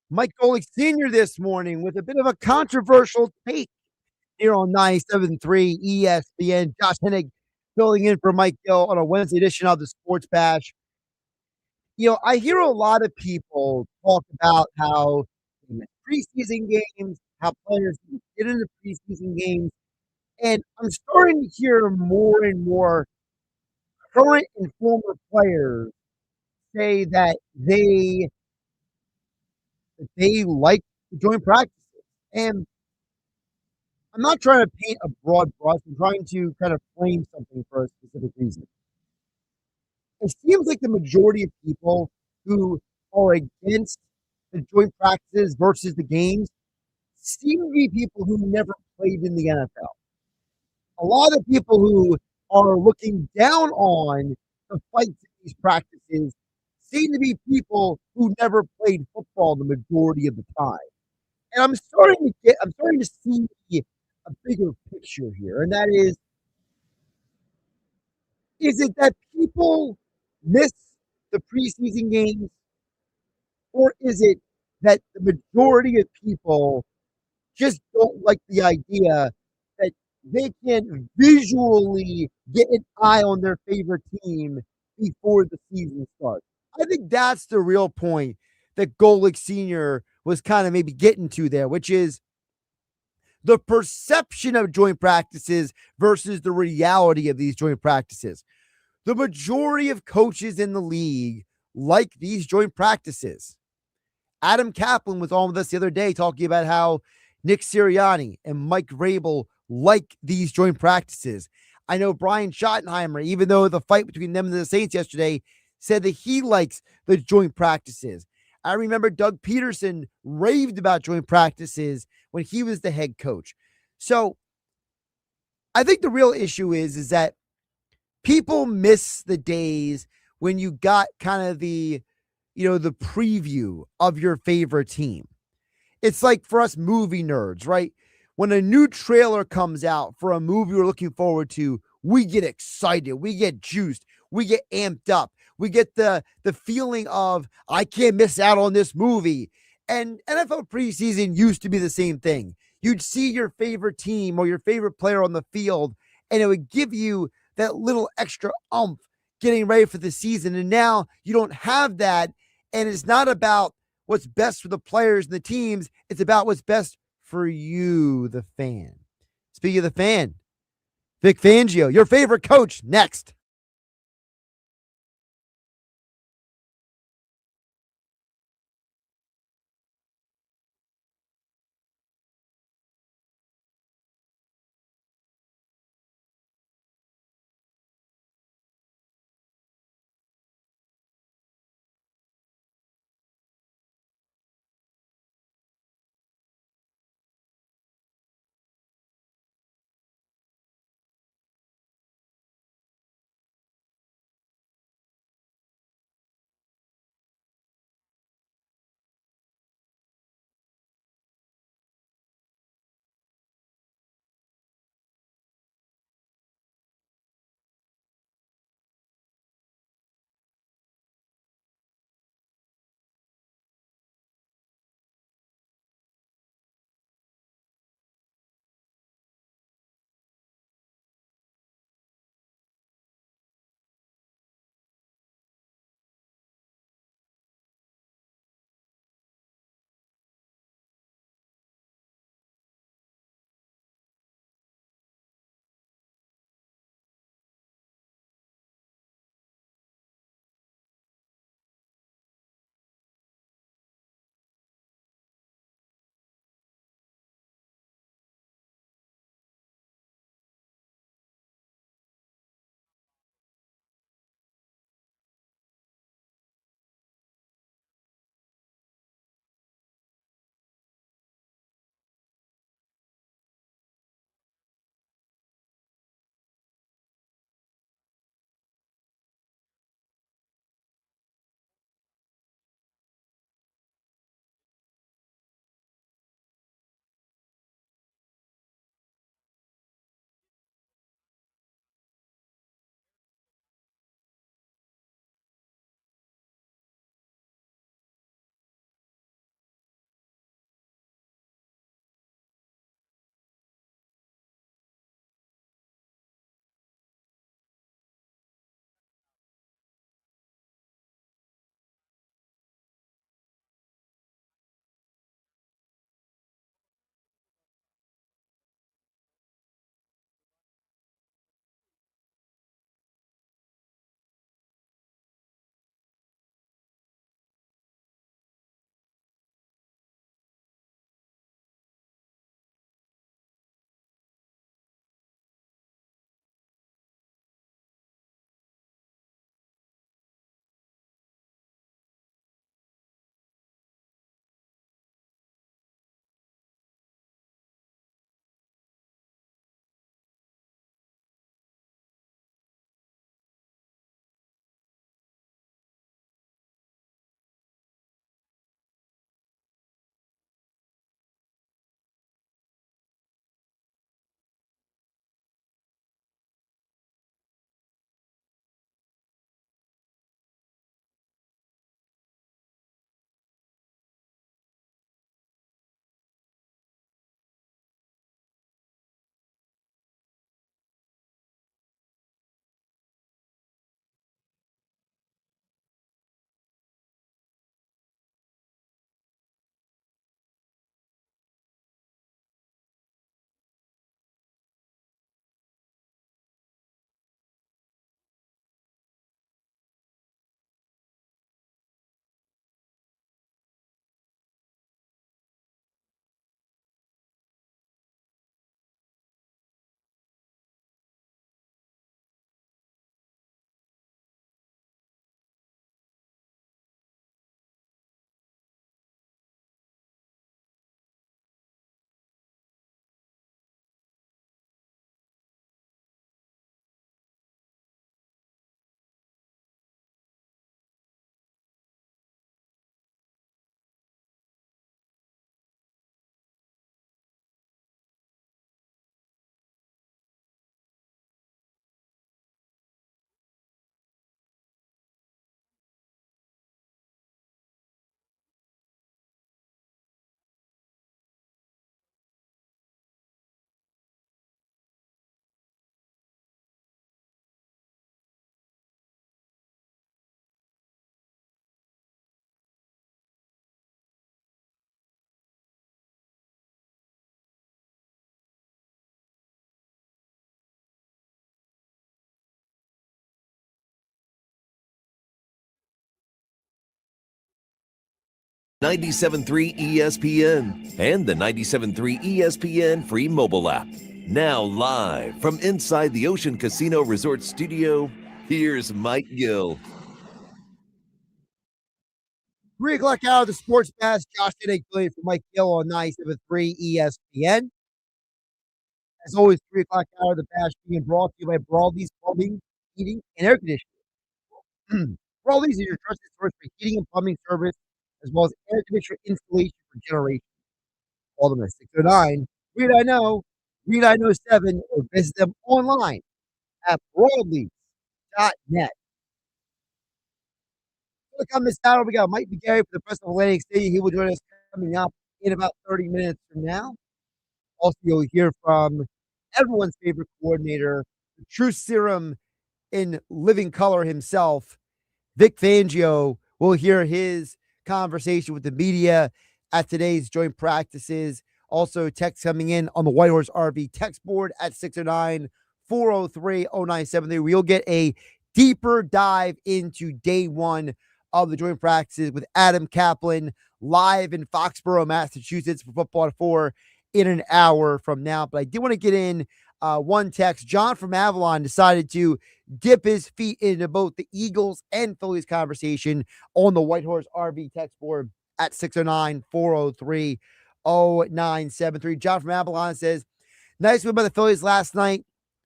F: Mike Golick Sr. this morning with a bit of a controversial take here on 97.3 ESPN. Josh Hennig filling in for Mike Gill on a Wednesday edition of the Sports Bash. I hear a lot of people talk about how in the preseason games, how players get into preseason games, and I'm starting to hear more and more current and former players say that they like to join practices. And I'm not trying to paint a broad brush. I'm trying to kind of frame something for a specific reason. It seems like the majority of people who are against the joint practices versus the games seem to be people who never played in the NFL. A lot of people who are looking down on the fights in these practices seem to be people who never played football the majority of the time. And I'm starting to see a bigger picture here, and that is it that people miss the preseason games, or is it that the majority of people just don't like the idea that they can visually get an eye on their favorite team before the season starts? I think that's the real point that Golick Sr. was kind of maybe getting to there, which is the perception of joint practices versus the reality of these joint practices. The majority of coaches in the league like these joint practices. Adam Caplan was on with us the other day talking about how Nick Sirianni and Mike Vrabel like these joint practices. I know Brian Schottenheimer, even though the fight between them and the Saints yesterday, said that he likes the joint practices. I remember Doug Peterson raved about joint practices when he was the head coach. So I think the real issue is that people miss the days when you got kind of the preview of your favorite team. It's like for us movie nerds, right? When a new trailer comes out for a movie we're looking forward to, we get excited, we get juiced, we get amped up. We get the feeling of, I can't miss out on this movie. And NFL preseason used to be the same thing. You'd see your favorite team or your favorite player on the field, and it would give you that little extra oomph getting ready for the season. And now you don't have that. And it's not about what's best for the players and the teams. It's about what's best for you, the fan. Speaking of the fan, Vic Fangio, your favorite coach, next.
B: 97.3 ESPN and the 97.3 ESPN free mobile app. Now live from inside the Ocean Casino Resort studio, here's Mike Gill.
F: 3 o'clock hour of the Sports Pass. Josh Hennig playing for Mike Gill on 97.3 ESPN. As always, 3 o'clock hour of the Bash being brought to you by Brawley's Plumbing, Heating, and Air Conditioning. Brawley's is your trusted source for heating and plumbing service, as well as air conditioner installation for generations. Call them at 609 Read I Know, Read I Know 7, or visit them online at broadleaf.net. Look on this hour, we got Mike McGarry for the Press of Atlantic City. He will join us coming up in about 30 minutes from now. Also, you'll hear from everyone's favorite coordinator, the true serum in living color himself, Vic Fangio. We'll hear his conversation with the media at today's joint practices. Also, text coming in on the White Horse RV text board at 609-403-0973. We'll get a deeper dive into day one of the joint practices with Adam Caplan live in Foxborough, Massachusetts for Football at 4 in an hour from now. But I did want to get in one text. John from Avalon decided to dip his feet into both the Eagles and Phillies conversation on the White Horse RV text board at 609-403-0973. John from Avalon says, nice win by the Phillies last night.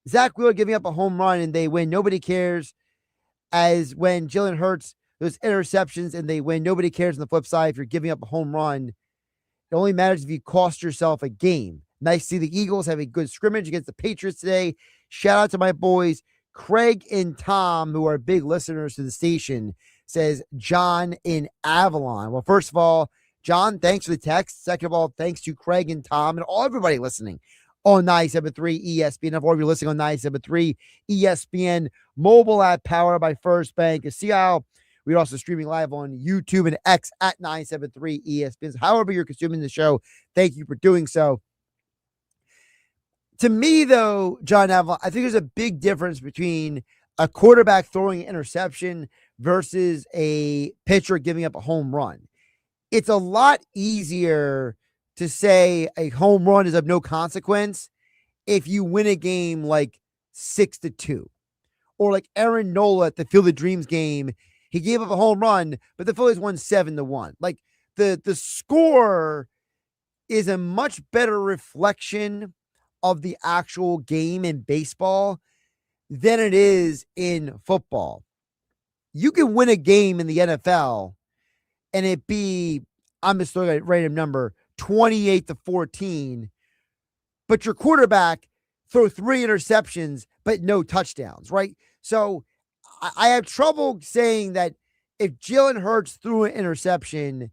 F: Zach Wheeler giving up a home run and they win. Nobody cares. As when Jalen Hurts, those interceptions and they win. Nobody cares on the flip side if you're giving up a home run. It only matters if you cost yourself a game. Nice to see the Eagles have a good scrimmage against the Patriots today. Shout out to my boys, Craig and Tom, who are big listeners to the station, says John in Avalon. Well, first of all, John, thanks for the text. Second of all, thanks to Craig and Tom and everybody listening on 97.3 ESPN. If all of you listening on 97.3 ESPN mobile app powered by First Bank. You see how we're also streaming live on YouTube and X at 973 ESPN. However you're consuming the show, thank you for doing so. To me, though, John Avalon, I think there's a big difference between a quarterback throwing an interception versus a pitcher giving up a home run. It's a lot easier to say a home run is of no consequence if you win a game like 6-2. Or like Aaron Nola at the Field of Dreams game. He gave up a home run, but the Phillies won 7-1. Like the score is a much better reflection of the actual game in baseball than it is in football. You can win a game in the NFL and it be, I'm just looking at a random number, 28-14, but your quarterback throw 3 interceptions, but no touchdowns, right? So I have trouble saying that if Jalen Hurts threw an interception,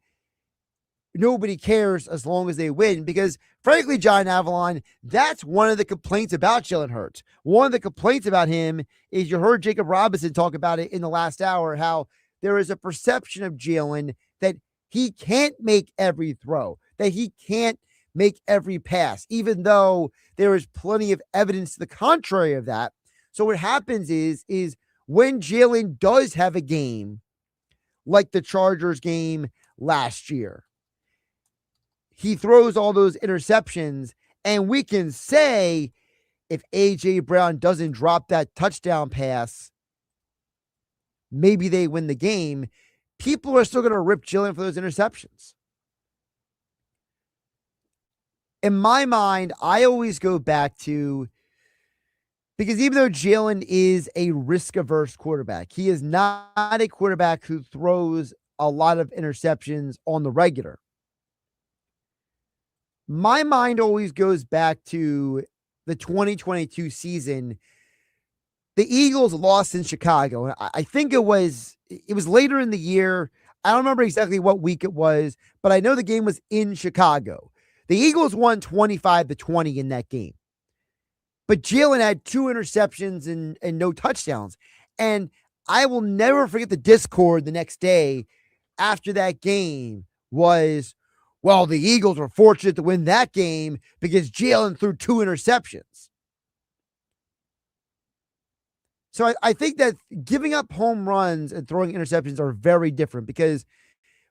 F: nobody cares as long as they win, because frankly, John Avalon, that's one of the complaints about Jalen Hurts. One of the complaints about him is you heard Jacob Robinson talk about it in the last hour, how there is a perception of Jalen that he can't make every throw, that he can't make every pass, even though there is plenty of evidence to the contrary of that. So what happens is when Jalen does have a game like the Chargers game last year, he throws all those interceptions, and we can say if A.J. Brown doesn't drop that touchdown pass, maybe they win the game. People are still going to rip Jalen for those interceptions. In my mind, I always go back to, because even though Jalen is a risk-averse quarterback, he is not a quarterback who throws a lot of interceptions on the regular. My mind always goes back to the 2022 season. The Eagles lost in Chicago. I think it was later in the year. I don't remember exactly what week it was, but I know the game was in Chicago. The Eagles won 25-20 in that game. But Jalen had 2 interceptions and no touchdowns. And I will never forget the discord the next day after that game was, well, the Eagles were fortunate to win that game because Jalen threw 2 interceptions. So I think that giving up home runs and throwing interceptions are very different, because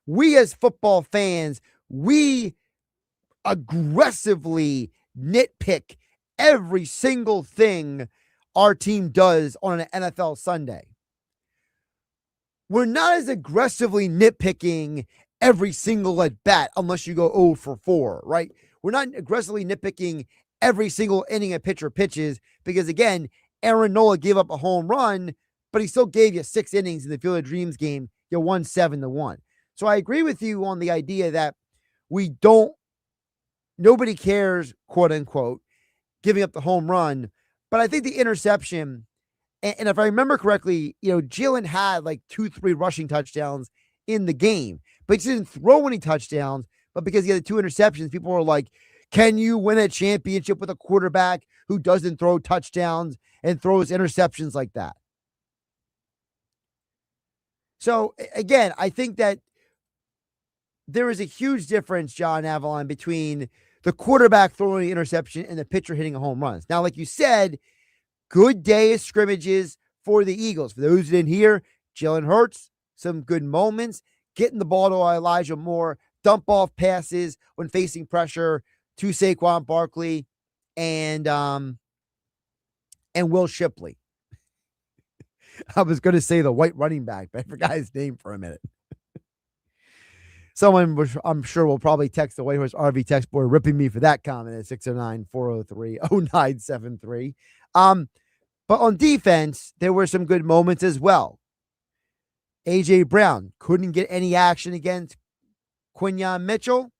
F: we as football fans, we aggressively nitpick every single thing our team does on an NFL Sunday. We're not as aggressively nitpicking every single at bat unless you go 0 for 4, right? We're not aggressively nitpicking every single inning a pitcher pitches because, again, Aaron Nola gave up a home run, but he still gave you 6 innings in the Field of Dreams game. You won 7-1. So I agree with you on the idea that nobody cares, quote unquote, giving up the home run. But I think the interception, and if I remember correctly, Jalen had like 2-3 rushing touchdowns in the game, but he didn't throw any touchdowns. But because he had 2 interceptions, people were like, can you win a championship with a quarterback who doesn't throw touchdowns and throws interceptions like that? So again, I think that there is a huge difference, John Avalon, between the quarterback throwing an interception and the pitcher hitting a home run. Now, like you said, good day of scrimmages for the Eagles. For those who didn't hear, Jalen Hurts, some good moments, getting the ball to Elijah Moore, dump off passes when facing pressure to Saquon Barkley and Will Shipley. I was going to say the white running back, but I forgot his name for a minute. Someone, I'm sure, will probably text the White Horse RV text board ripping me for that comment at 609-403-0973. But on defense, there were some good moments as well. A.J. Brown couldn't get any action against Quinyon Mitchell.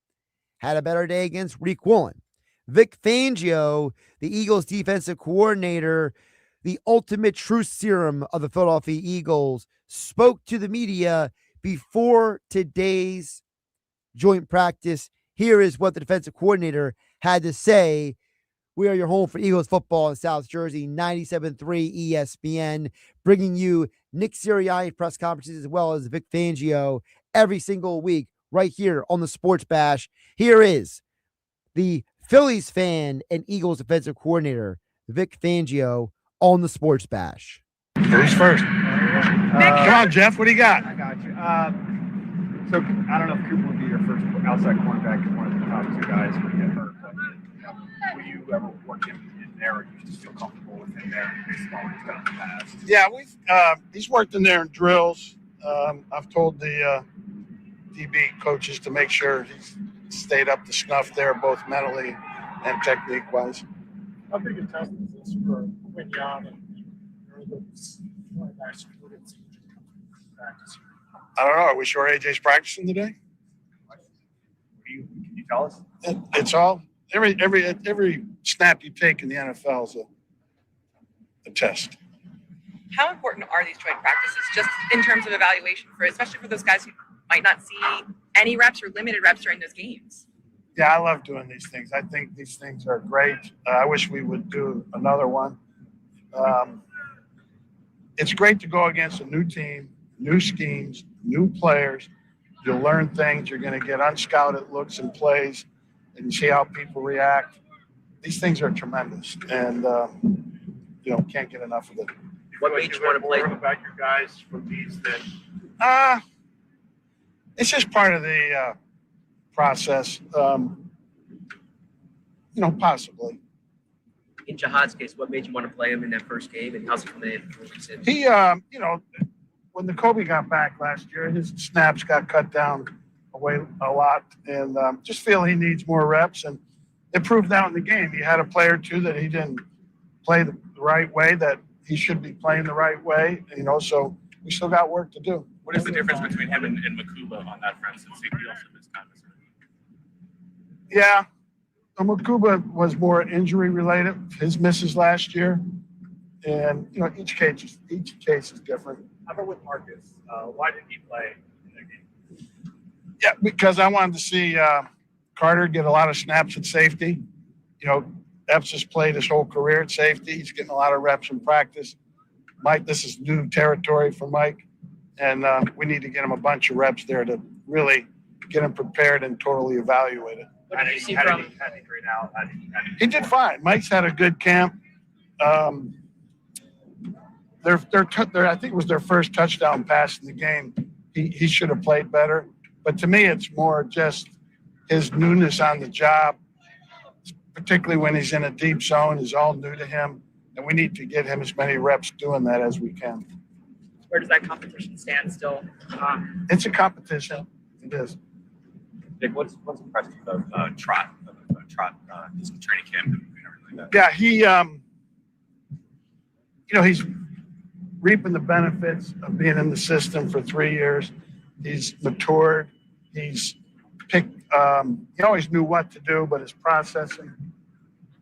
F: Had a better day against Reek Woolen. Vic Fangio, the Eagles defensive coordinator, the ultimate truth serum of the Philadelphia Eagles, spoke to the media before today's joint practice. Here is what the defensive coordinator had to say. We are your home for Eagles football in South Jersey, 97.3 ESPN, bringing you Nick Sirianni press conferences as well as Vic Fangio every single week right here on the Sports Bash. Here is the Phillies fan and Eagles defensive coordinator, Vic Fangio, on the Sports Bash.
T: Who's first? Come on, Jeff. What do you got?
U: I got you. So I don't know if Cooper would be your first outside cornerback if one of the top 2 guys would get hurt. But will you ever work him in there, or do you just feel comfortable with him there based on what he's done in the past?
T: Yeah, he's worked in there in drills. I've told the DB coaches to make sure he's stayed up to snuff there, both mentally and technique-wise.
E: How big a test is this for Quinyon and those cornerbacks who wouldn't see practice?
T: I don't know. Are we sure AJ's practicing today?
U: Can you tell us?
T: It's all every snap you take in the NFL is a test.
V: How important are these joint practices just in terms of evaluation especially for those guys who might not see any reps or limited reps during those games?
T: Yeah, I love doing these things. I think these things are great. I wish we would do another one. It's great to go against a new team, new schemes, new players. You'll learn things. You're going to get unscouted looks and plays, and you see how people react. These things are tremendous, and can't get enough of it.
U: What made you want to play about your guys from these that?
T: It's just part of the process. Possibly.
U: In Jihad's case, what made you want to play him in that first game, and how's he coming in?
T: He, when the Kobe got back last year, his snaps got cut down away a lot, and just feel he needs more reps. And it proved out in the game. He had a play or two that he didn't play the right way, that he should be playing the right way. So we still got work to do.
U: What is the difference between him and Makuba on that front, since he also missed time?
T: Yeah. Makuba was more injury related, his misses last year. And, each case is different.
U: How about with Marcus? Why didn't he play in that game?
T: Yeah, because I wanted to see Carter get a lot of snaps at safety. Epps has played his whole career at safety. He's getting a lot of reps in practice. Mike, this is new territory for Mike. And we need to get him a bunch of reps there to really get him prepared and totally evaluated.
U: How did he grade out?
T: He did fine. Mike's had a good camp. I think it was their first touchdown pass in the game. He should have played better. But to me, it's more just his newness on the job, particularly when he's in a deep zone, is all new to him. And we need to get him as many reps doing that as we can.
A: Where does that competition stand still?
T: It's a competition. It is.
U: Nick, what's impressive about Trot, his training camp and everything like that?
T: Yeah, he, he's reaping the benefits of being in the system for 3 years. He's matured. He's picked, he always knew what to do, but his processing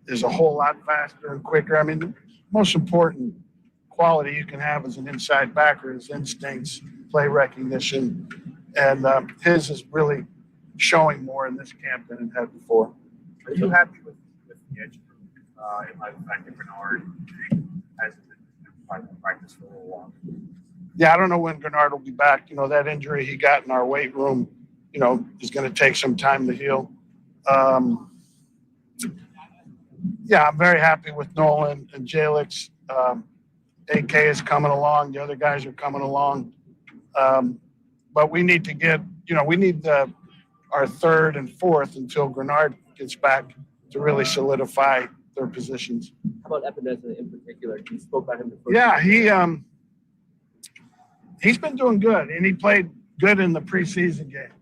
T: is a whole lot faster and quicker. I mean, the most important quality you can have as an inside backer is instincts, play recognition, and his is really showing more in this camp than it had before.
U: Are you happy with the edge group in light of the fact that Bernard hasn't been part of practice for a little while?
T: Yeah, I don't know when Bernard will be back. That injury he got in our weight room, is going to take some time to heal. Yeah, I'm very happy with Nolan and Jalix. AK is coming along. The other guys are coming along. But we need to get, we need our third and fourth until Bernard gets back to really solidify their positions.
A: How about Epinesa in particular? You spoke about him before.
T: Yeah, he's been doing good, and he played good in the preseason game.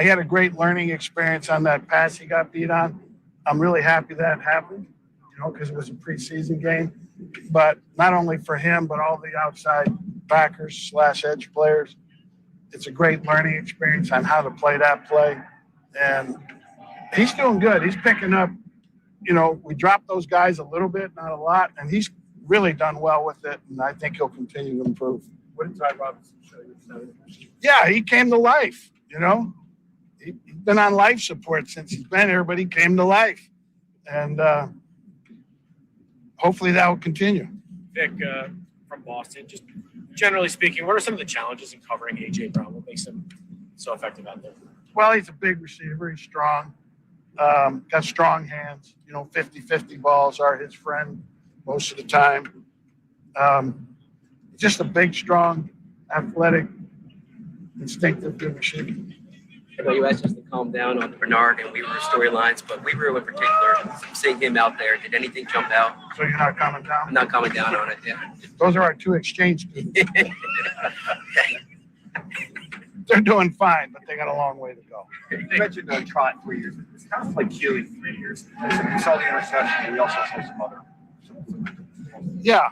T: He had a great learning experience on that pass he got beat on. I'm really happy that happened, because it was a preseason game. But not only for him, but all the outside backers / edge players. It's a great learning experience on how to play that play. And he's doing good. He's picking up, we dropped those guys a little bit, not a lot, and he's really done well with it, and I think he'll continue to improve.
U: What did Ty Robinson show you?
T: Yeah, he came to life, He's been on life support since he's been here, but he came to life. And hopefully that will continue.
A: Vic, from Boston, just generally speaking, what are some of the challenges in covering A.J. Brown? What makes him so effective out there?
T: Well, he's a big receiver. He's strong. Got strong hands. 50-50 balls are his friend most of the time. Just a big, strong, athletic, instinctive good receiver.
A: I know you asked us to calm down on Bernard and Weaver storylines, but Weaver in particular, seeing him out there, did anything jump out?
T: So you're not calming down?
A: I'm not calming down on it, yeah.
T: Those are our two exchange students. They're doing fine, but they got a long way to go.
U: You mentioned Trot 3 years. It's kind of like Keely 3 years. We saw the interception, and we also saw some other.
T: Yeah.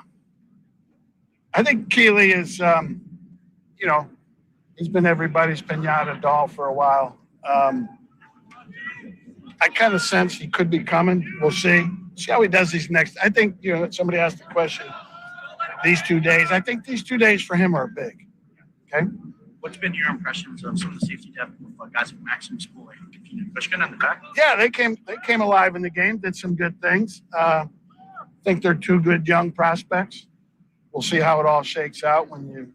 T: I think Keely is, he's been everybody's pinata doll for a while. I kind of sense he could be coming. We'll see. See how he does these next. I think, somebody asked the question, these 2 days. I think these 2 days for him are big. Okay?
A: What's been your impressions of some of the safety depth with guys like Maxim School and Bushkin on the back?
T: Yeah, they came alive in the game, did some good things. I think they're two good young prospects. We'll see how it all shakes out when you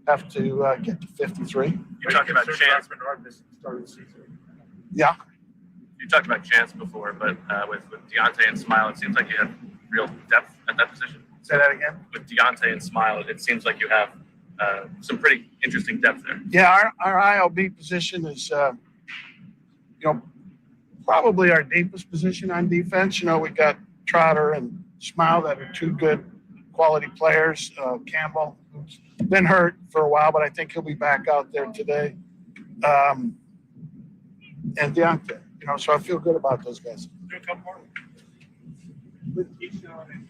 T: have to get to 53.
U: You talked about Chance.
T: Yeah.
U: You talked about Chance before, but with Deontay and Smile, it seems like you have real depth at that position.
T: Say that again?
U: With Deontay and Smile, it seems like you have some pretty interesting depth there.
T: Yeah, our ILB position is, probably our deepest position on defense. We got Trotter and Smile that are two good quality players. Campbell, who's been hurt for a while, but I think he'll be back out there today. And Deontay, so I feel good about those guys.
A: Do a couple more.
U: With Keyshawn and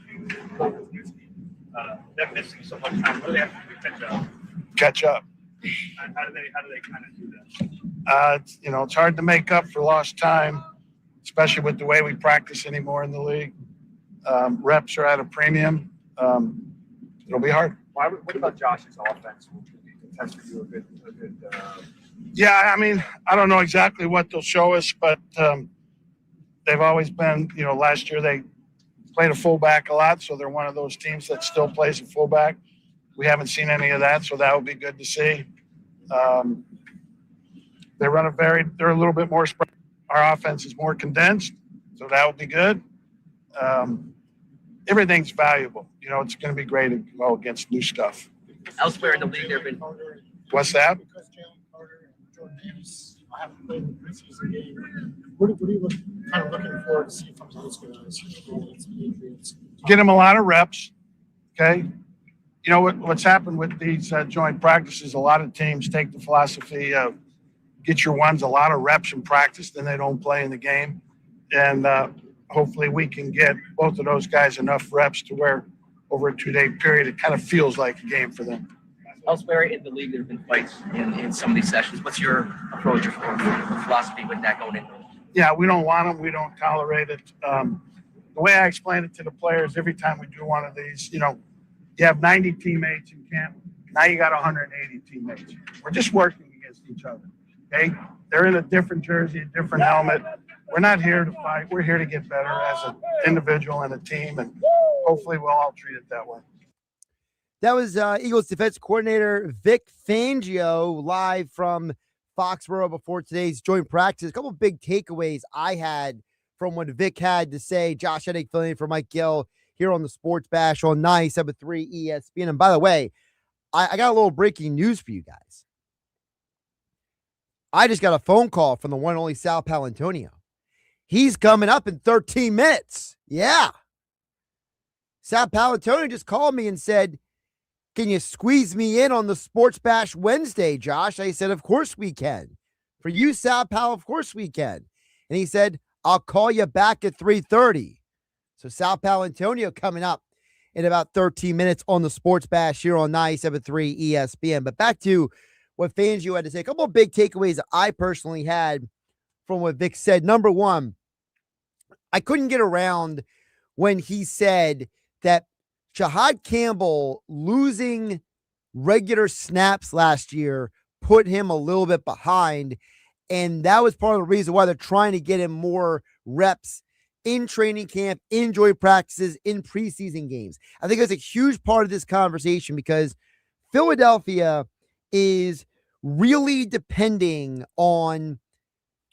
U: them missing so much time, what do they have to do to catch up?
T: Catch up.
U: And how do they kind of do that?
T: It's hard to make up for lost time, especially with the way we practice anymore in the league. Reps are at a premium. It'll be hard.
U: What about Josh's offense? Test for you a good
T: Yeah, I don't know exactly what they'll show us, but they've always been, last year they played a fullback a lot, so they're one of those teams that still plays a fullback. We haven't seen any of that, so that would be good to see. They're a little bit more spread. Our offense is more condensed, so that would be good. Everything's valuable. It's going to be great to go against new stuff.
A: Elsewhere in the league, there have been.
T: What's that?
E: names haven't played in the preseason game. What are you kind of looking for to see from those guys? Patriots?
T: Get him a lot of reps. Okay. You know what's happened with these joint practices? A lot of teams take the philosophy of get your ones a lot of reps in practice, then they don't play in the game. And hopefully we can get both of those guys enough reps to where over a 2-day period, it kind of feels like a game for them.
A: Elsewhere in the league, there have been fights in some of these sessions. What's your approach or philosophy with that going in?
T: Yeah, we don't want them. We don't tolerate it. The way I explain it to the players every time we do one of these, you have 90 teammates in camp. Now you got 180 teammates. We're just working against each other. Okay? They're in a different jersey, a different helmet. We're not here to fight. We're here to get better as an individual and a team, and hopefully we'll all treat it that way.
F: That was Eagles defense coordinator Vic Fangio live from Foxborough before today's joint practice. A couple of big takeaways I had from what Vic had to say. Josh Hennig filling in for Mike Gill here on the Sports Bash on 97.3 ESPN. And by the way, I got a little breaking news for you guys. I just got a phone call from the one and only Sal Palantonio. He's coming up in 13 minutes. Yeah. Sal Palantonio just called me and said, can you squeeze me in on the Sports Bash Wednesday, Josh? I said, of course we can. For you, Sal Pal, of course we can. And he said, I'll call you back at 3:30. So Sal Palantonio coming up in about 13 minutes on the Sports Bash here on 97.3 ESPN. But back to what Fangio had to say. A couple of big takeaways that I personally had from what Vic said. Number one, I couldn't get around when he said that Shahad Campbell losing regular snaps last year put him a little bit behind. And that was part of the reason why they're trying to get him more reps in training camp, in joint practices, in preseason games. I think that's a huge part of this conversation because Philadelphia is really depending on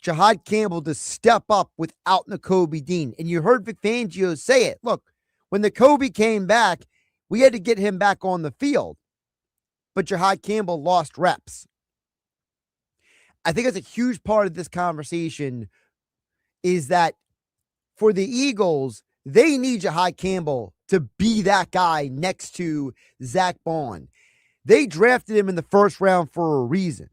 F: Shahad Campbell to step up without Nakobe Dean. And you heard Vic Fangio say it. Look, when Nakobe came back, we had to get him back on the field. But Shahad Campbell lost reps. I think that's a huge part of this conversation is that for the Eagles, they need Shahad Campbell to be that guy next to Zach Bond. They drafted him in the first round for a reason.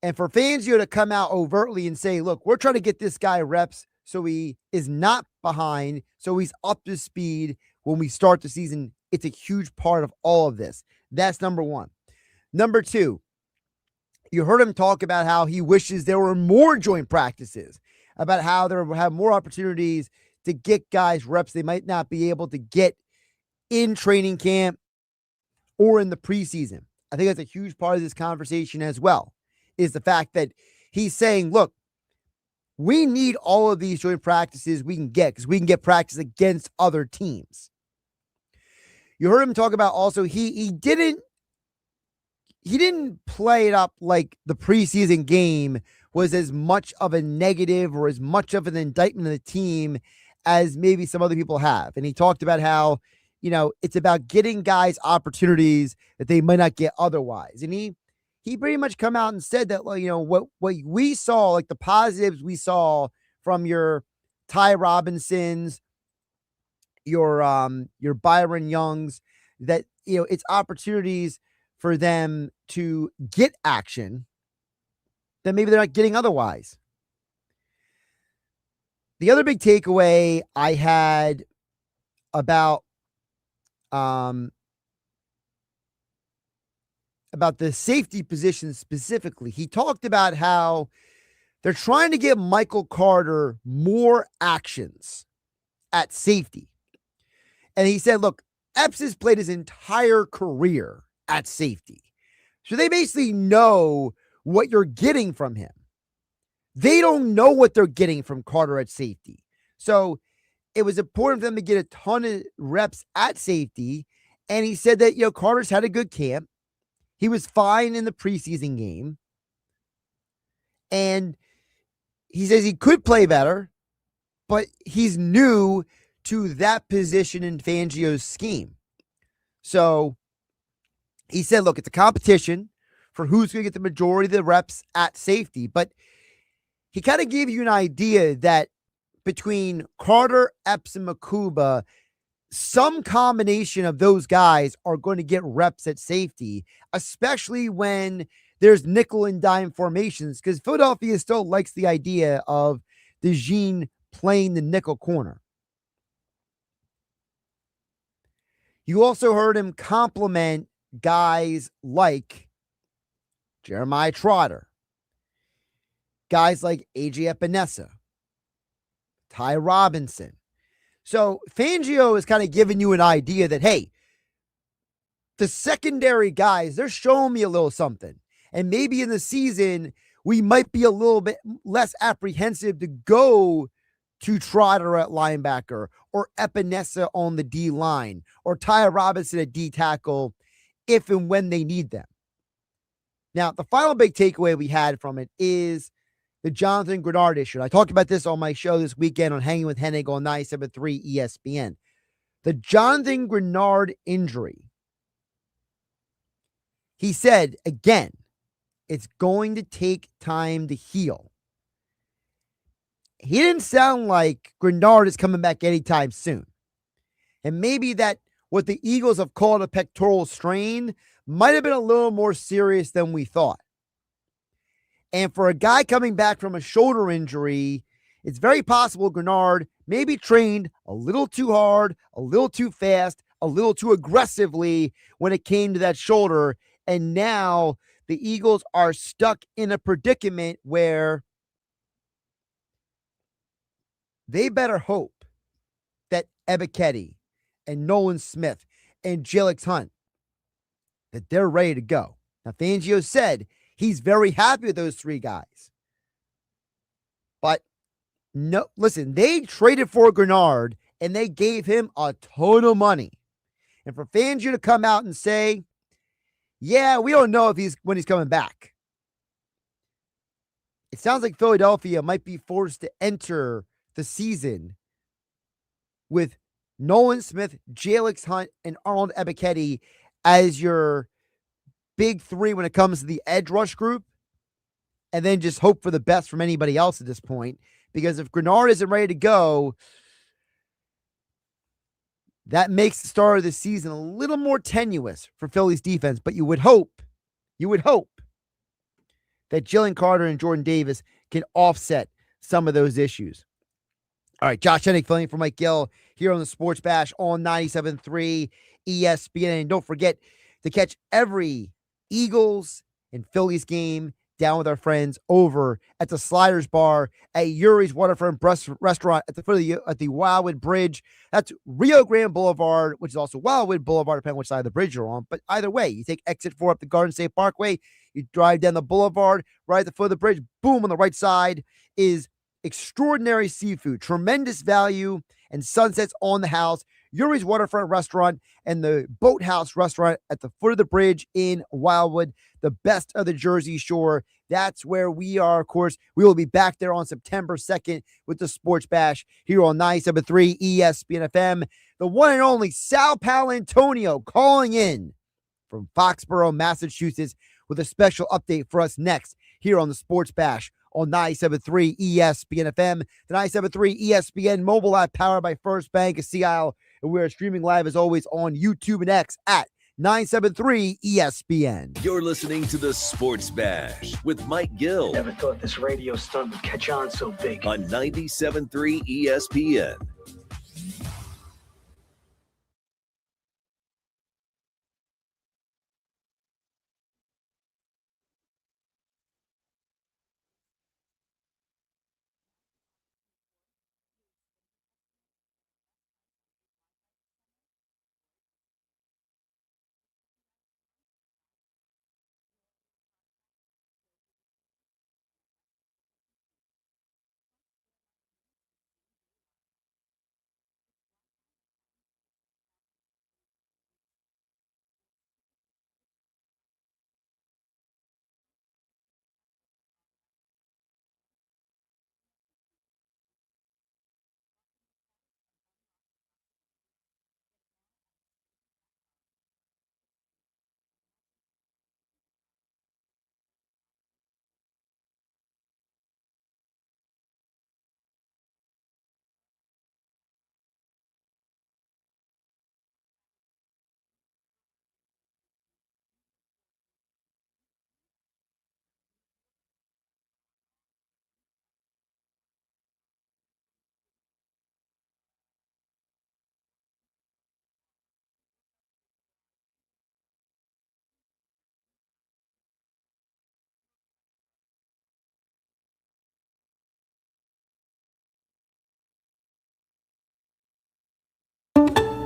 F: And for Fangio to come out overtly and say, look, we're trying to get this guy reps so he is not behind, so he's up to speed when we start the season, it's a huge part of all of this. That's number one. Number two, you heard him talk about how he wishes there were more joint practices, about how there will have more opportunities to get guys reps they might not be able to get in training camp or in the preseason. I think that's a huge part of this conversation as well, is the fact that he's saying, look, we need all of these joint practices we can get because we can get practice against other teams. You heard him talk about also he didn't play it up like the preseason game was as much of a negative or as much of an indictment of the team as maybe some other people have. And he talked about how, it's about getting guys opportunities that they might not get otherwise. And he pretty much come out and said that, what we saw, like the positives we saw from your Ty Robinsons, your Byron Youngs, that, it's opportunities for them to get action that maybe they're not getting otherwise. The other big takeaway I had about the safety position specifically, he talked about how they're trying to get Michael Carter more actions at safety. And he said, look, Epps has played his entire career at safety. So they basically know what you're getting from him. They don't know what they're getting from Carter at safety. So it was important for them to get a ton of reps at safety. And he said that, Carter's had a good camp. He was fine in the preseason game. And he says he could play better, but he's new to that position in Fangio's scheme. So he said, look, it's a competition for who's going to get the majority of the reps at safety. But he kind of gave you an idea that between Carter, Epps, and Makuba, some combination of those guys are going to get reps at safety, especially when there's nickel and dime formations, because Philadelphia still likes the idea of Budejen playing the nickel corner. You also heard him compliment guys like Jeremiah Trotter, guys like AJ Epinesa, Ty Robinson. So Fangio is kind of giving you an idea that, hey, the secondary guys, they're showing me a little something. And maybe in the season, we might be a little bit less apprehensive to go to Trotter at linebacker or Epinesa on the D line or Ty Robinson at D tackle if and when they need them. Now, the final big takeaway we had from it is the Jonathan Grenard issue. I talked about this on my show this weekend on Hanging with Hennig on 97.3 ESPN. The Jonathan Grenard injury. He said, again, it's going to take time to heal. He didn't sound like Grenard is coming back anytime soon. And maybe that what the Eagles have called a pectoral strain might have been a little more serious than we thought. And for a guy coming back from a shoulder injury, it's very possible Grenard maybe trained a little too hard, a little too fast, a little too aggressively when it came to that shoulder. And now the Eagles are stuck in a predicament where they better hope that Ebiketie and Nolan Smith and Jalix Hunt, that they're ready to go. Now, Fangio said he's very happy with those three guys. But no, listen, they traded for Grenard and they gave him a ton of money. And for Fangio to come out and say, yeah, we don't know if when he's coming back. It sounds like Philadelphia might be forced to enter the season with Nolan Smith, Jalix Hunt, and Arnold Ebiketie as your big three when it comes to the edge rush group, and then just hope for the best from anybody else at this point. Because if Grenard isn't ready to go, that makes the start of the season a little more tenuous for Phillies defense. But you would hope that Jalen Carter and Jordan Davis can offset some of those issues. All right, Josh Hennig filling for Mike Gill here on the Sports Bash on 97.3 ESPN. And don't forget to catch every Eagles and Phillies game down with our friends over at the Sliders Bar at Yuri's Waterfront Restaurant at the foot of the Wildwood Bridge. That's Rio Grande Boulevard, which is also Wildwood Boulevard, depending on which side of the bridge you're on. But either way, you take exit 4 up the Garden State Parkway, you drive down the boulevard, right at the foot of the bridge, boom, on the right side is extraordinary seafood, tremendous value, and sunsets on the house. Yuri's Waterfront Restaurant and the Boathouse Restaurant at the foot of the bridge in Wildwood, the best of the Jersey Shore. That's where we are, of course. We will be back there on September 2nd with the Sports Bash here on 97.3 ESPN FM. The one and only Sal Paolantonio calling in from Foxborough, Massachusetts, with a special update for us next here on the Sports Bash on 97.3 ESPN FM, the 97.3 ESPN mobile app powered by First Bank of Sea Isle. And we are streaming live as always on YouTube and X at 97.3 ESPN.
B: You're listening to the Sports Bash with Mike Gill.
C: Never thought this radio stunt would catch on so big.
B: On 97.3 ESPN.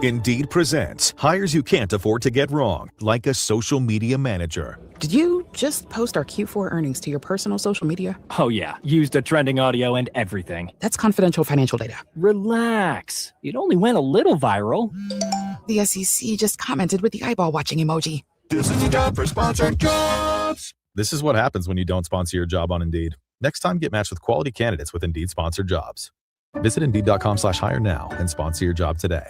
D: Indeed presents hires you can't afford to get wrong, like a social media manager.
H: Did you just post our Q4 earnings to your personal social media?
W: Oh yeah, used a trending audio and everything.
H: That's confidential financial data.
W: Relax. It only went a little viral.
H: The SEC just commented with the eyeball watching emoji.
D: This is a job for sponsored jobs. This is what happens when you don't sponsor your job on Indeed. Next time, get matched with quality candidates with Indeed sponsored jobs. Visit Indeed.com/hire now and sponsor your job today.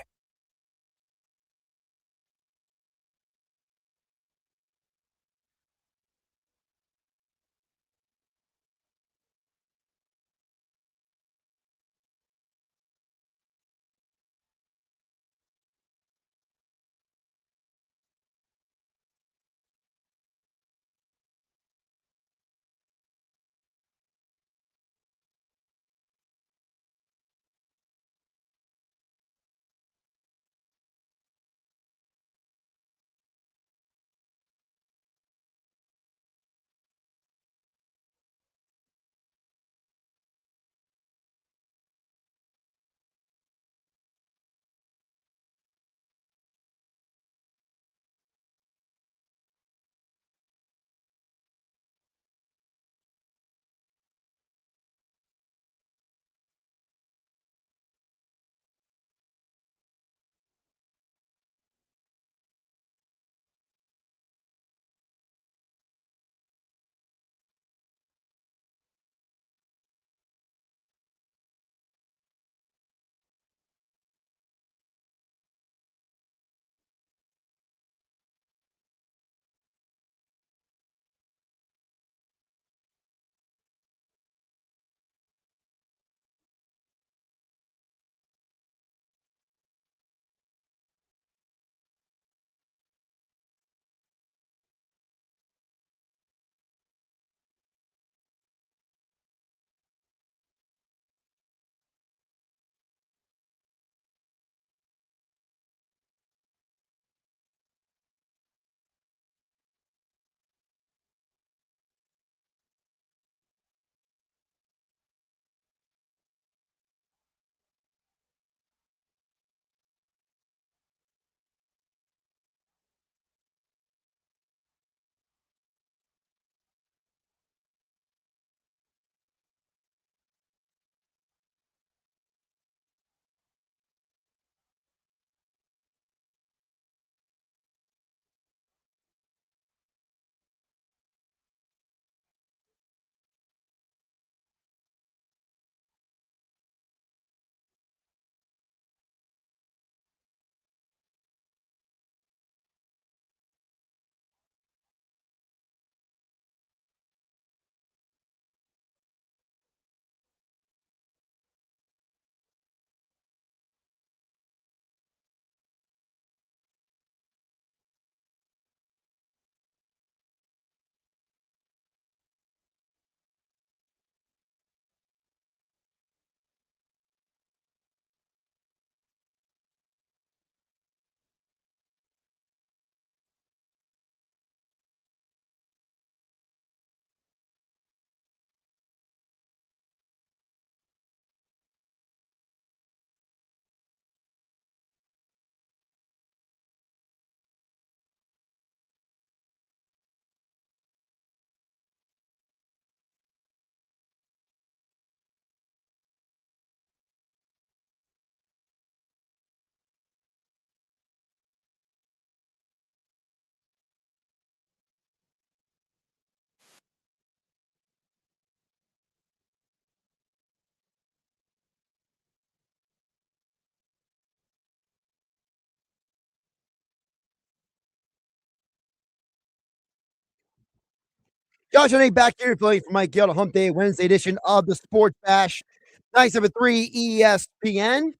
F: Josh Hennig back here filling for Mike Gill, Hump Day Wednesday edition of the Sports Bash. 97.3 ESPN. Of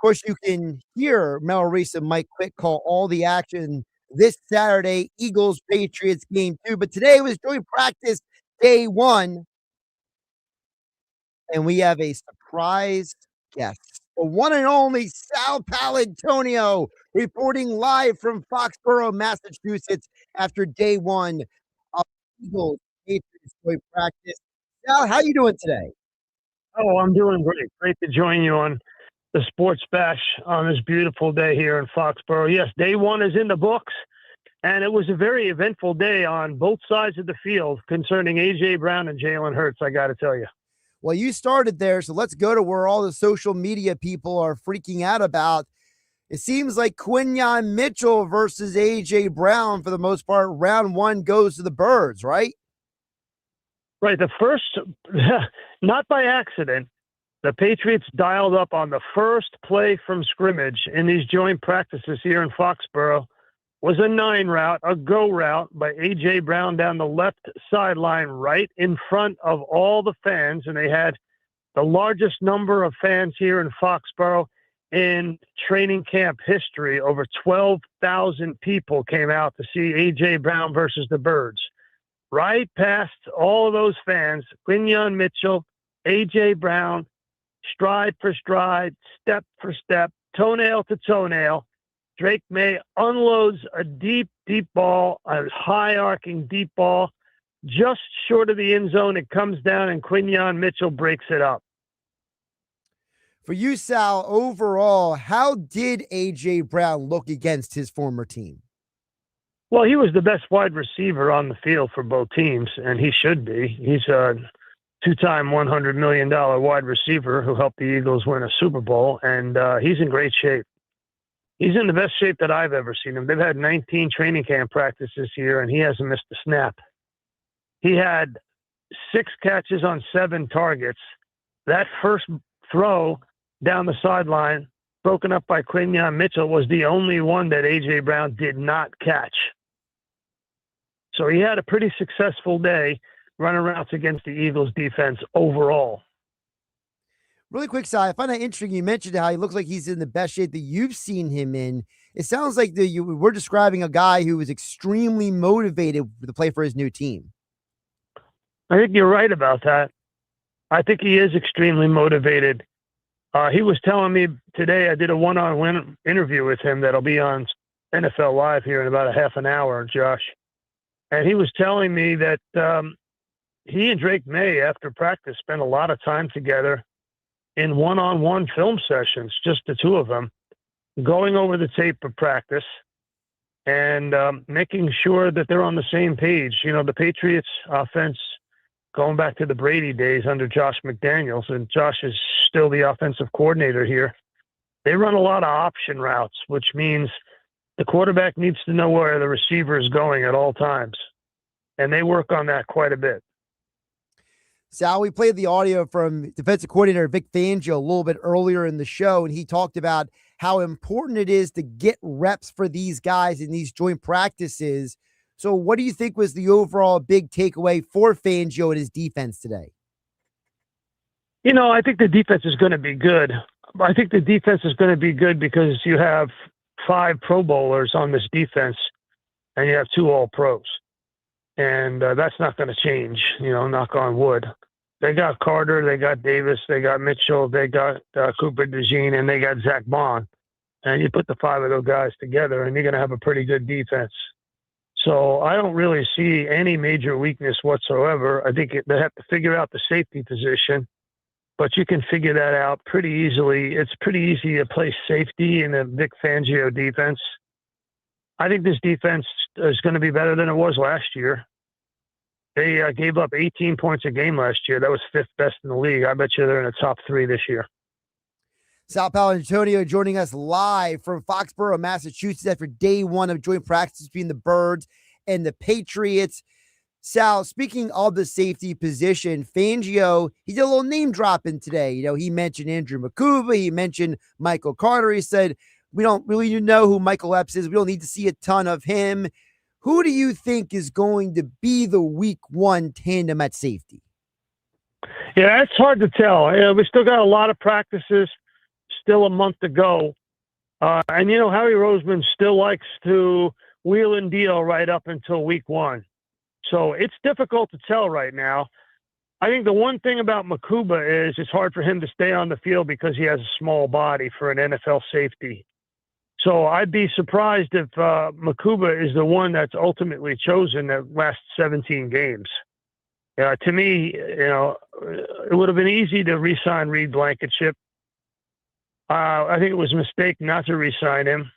F: course, you can hear Mel Reese and Mike Quick call all the action this Saturday, Eagles Patriots game 2. But today was joint practice day 1, and we have a surprise guest. The one and only Sal Palantonio reporting live from Foxborough, Massachusetts after day 1 of Eagles Patriots joint practice. Sal, how you doing today?
X: Oh, I'm doing great. Great to join you on
G: the Sports Bash on this beautiful day here in Foxborough. Yes, day one is in the books, and it was a very eventful day on both sides of the field concerning A.J. Brown and Jalen Hurts, I got to tell you.
F: Well, you started there, so let's go to where all the social media people are freaking out about. It seems like Quinyon Mitchell versus A.J. Brown, for the most part, round one goes to the Birds, right?
G: Right. The first, not by accident, the Patriots dialed up on the first play from scrimmage in these joint practices here in Foxborough was a 9 route, a go route by A.J. Brown down the left sideline right in front of all the fans. And they had the largest number of fans here in Foxborough in training camp history. Over 12,000 people came out to see A.J. Brown versus the Birds. Right past all of those fans, Quinyon Mitchell, A.J. Brown, stride for stride, step for step, toenail to toenail. Drake May unloads a deep ball, a high-arcing deep ball, just short of the end zone. It comes down, and Quinyon Mitchell breaks it up.
F: For you, Sal, overall, how did A.J. Brown look against his former team?
G: Well, he was the best wide receiver on the field for both teams, and he should be. He's a two-time $100 million wide receiver who helped the Eagles win a Super Bowl, and he's in great shape. He's in the best shape that I've ever seen him. They've had 19 training camp practices here, and he hasn't missed a snap. He had 6 catches on 7 targets. That first throw down the sideline, broken up by Quinyon Mitchell, was the only one that A.J. Brown did not catch. So he had a pretty successful day running routes against the Eagles defense overall.
F: Really quick, Sal, I find that interesting. You mentioned how he looks like he's in the best shape that you've seen him in. It sounds like we're describing a guy who was extremely motivated to play for his new team.
G: I think you're right about that. I think he is extremely motivated. He was telling me today, I did a one-on-one interview with him that'll be on NFL Live here in about a half an hour, Josh. And he was telling me that he and Drake May, after practice, spent a lot of time together in one-on-one film sessions, just the two of them, going over the tape of practice and making sure that they're on the same page. You know, the Patriots offense, going back to the Brady days under Josh McDaniels, and Josh is still the offensive coordinator here, they run a lot of option routes, which means the quarterback needs to know where the receiver is going at all times. And they work on that quite a bit.
F: Sal, we played the audio from defensive coordinator Vic Fangio a little bit earlier in the show, and he talked about how important it is to get reps for these guys in these joint practices. So what do you think was the overall big takeaway for Fangio and his defense today?
G: You know, I think the defense is going to be good. I think the defense is going to be good because you have 5 Pro Bowlers on this defense, and you have 2 All-Pros. And that's not going to change, you know, knock on wood. They got Carter, they got Davis, they got Mitchell, they got Cooper DeJean, and they got Zach Bond. And you put the 5 of those guys together, and you're going to have a pretty good defense. So I don't really see any major weakness whatsoever. I think they have to figure out the safety position, but you can figure that out pretty easily. It's pretty easy to play safety in a Vic Fangio defense. I think this defense is going to be better than it was last year. They gave up 18 points a game last year. That was 5th best in the league. I bet you they're in the top 3 this year.
F: Sal Paolantonio joining us live from Foxborough, Massachusetts after day 1 of joint practice between the Birds and the Patriots. Sal, speaking of the safety position, Fangio, he did a little name dropping today. You know, he mentioned Andrew McCuba. He mentioned Michael Carter. He said, we don't really know who Michael Epps is. We don't need to see a ton of him. Who do you think is going to be the week 1 tandem at safety?
G: Yeah, it's hard to tell. You know, we still got a lot of practices, still a month to go. And, you know, Howie Roseman still likes to wheel and deal right up until week 1. So it's difficult to tell right now. I think the one thing about Makuba is it's hard for him to stay on the field because he has a small body for an NFL safety. So I'd be surprised if Makuba is the one that's ultimately chosen that last 17 games. To me, you know, it would have been easy to re-sign Reed Blankenship. I think it was a mistake not to re-sign him.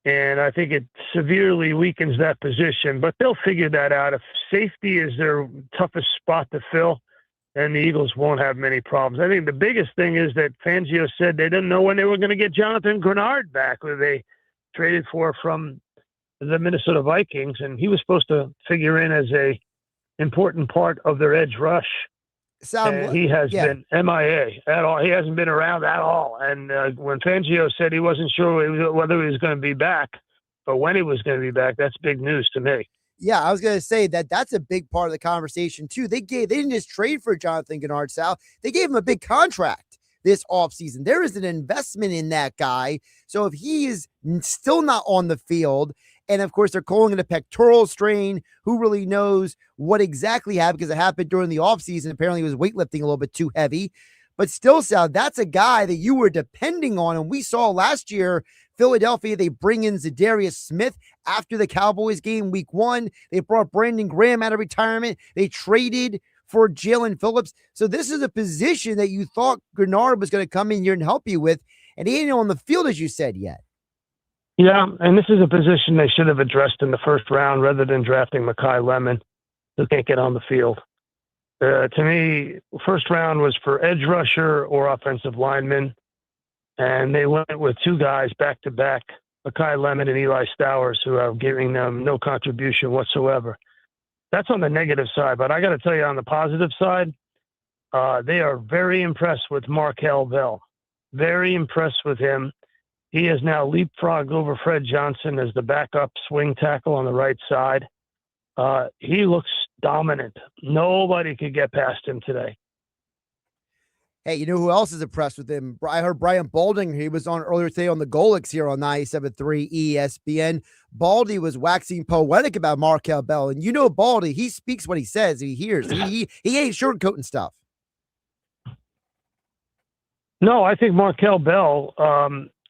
G: And I think it severely weakens that position. But they'll figure that out. If safety is their toughest spot to fill, then the Eagles won't have many problems. I think the biggest thing is that Fangio said they didn't know when they were going to get Jonathan Grenard back, who they traded for from the Minnesota Vikings. And he was supposed to figure in as a important part of their edge rush. And he has been MIA at all. He hasn't been around at all. And when Fangio said he wasn't sure whether he was going to be back or when he was going to be back, that's big news to me.
F: Yeah, I was going to say that's a big part of the conversation too. They didn't just trade for Jonathan Gennard, Sal. They gave him a big contract this offseason. There is an investment in that guy. So if he is still not on the field, and of course they're calling it a pectoral strain, who really knows what exactly happened, because it happened during the offseason. Apparently he was weightlifting a little bit too heavy. But still, Sal, that's a guy that you were depending on. And we saw last year, Philadelphia, they bring in Zadarius Smith after the Cowboys game week 1. They brought Brandon Graham out of retirement. They traded for Jalen Phillips. So this is a position that you thought Grenard was going to come in here and help you with. And he ain't on the field, as you said, yet.
G: Yeah, and this is a position they should have addressed in the first round rather than drafting Mekhi Lemon, who can't get on the field. To me, first round was for edge rusher or offensive lineman, and they went with two guys back-to-back, Mekhi Lemon and Eli Stowers, who are giving them no contribution whatsoever. That's on the negative side, but I got to tell you, on the positive side, they are very impressed with Markel Bell. Very impressed with him. He has now leapfrogged over Fred Johnson as the backup swing tackle on the right side. He looks dominant. Nobody could get past him today.
F: Hey, you know who else is impressed with him? I heard Brian Balding. He was on earlier today on the Golix here on 97.3 ESPN. Baldy was waxing poetic about Markel Bell. And you know Baldy, he speaks what he says. He hears. He ain't sugarcoating stuff.
G: No, I think Markel Bell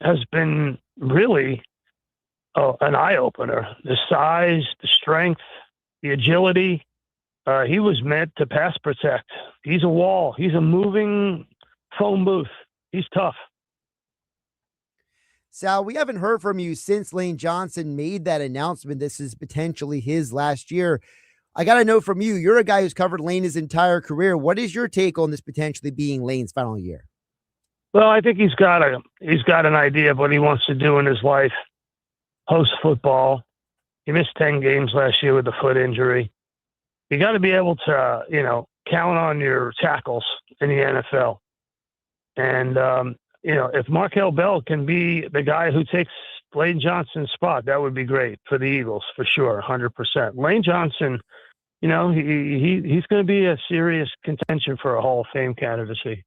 G: has been really an eye-opener. The size, the strength, the agility. He was meant to pass protect. He's a wall. He's a moving phone booth. He's tough.
F: Sal, we haven't heard from you since Lane Johnson made that announcement. This is potentially his last year. I got to know from you, you're a guy who's covered Lane his entire career. What is your take on this potentially being Lane's final year?
G: Well, I think he's got an idea of what he wants to do in his life. Host football. He missed 10 games last year with a foot injury. You got to be able to, count on your tackles in the NFL. And, if Markel Bell can be the guy who takes Lane Johnson's spot, that would be great for the Eagles, for sure, 100%. Lane Johnson, he's going to be a serious contention for a Hall of Fame candidacy.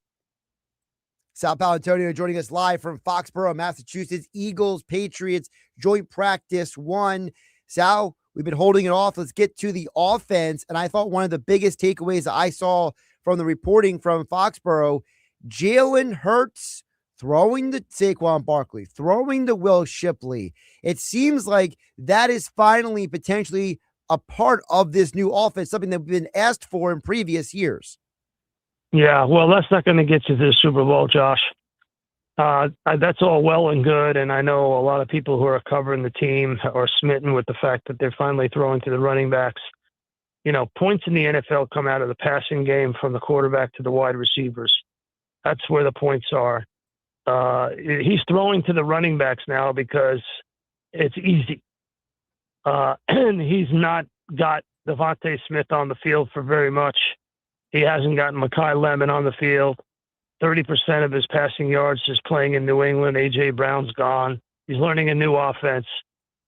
F: Sal Paolantonio joining us live from Foxborough, Massachusetts. Eagles, Patriots, joint practice 1. Sal, we've been holding it off. Let's get to the offense. And I thought one of the biggest takeaways that I saw from the reporting from Foxborough, Jalen Hurts throwing to Saquon Barkley, throwing to Will Shipley. It seems like that is finally potentially a part of this new offense, something that we've been asked for in previous years.
G: Yeah, well, that's not going to get you to the Super Bowl, Josh. That's all well and good, and I know a lot of people who are covering the team are smitten with the fact that they're finally throwing to the running backs. Points in the NFL come out of the passing game from the quarterback to the wide receivers. That's where the points are. He's throwing to the running backs now because it's easy. And he's not got Devontae Smith on the field for very much. He hasn't gotten Mekhi Lemon on the field. 30% of his passing yards is playing in New England. A.J. Brown's gone. He's learning a new offense.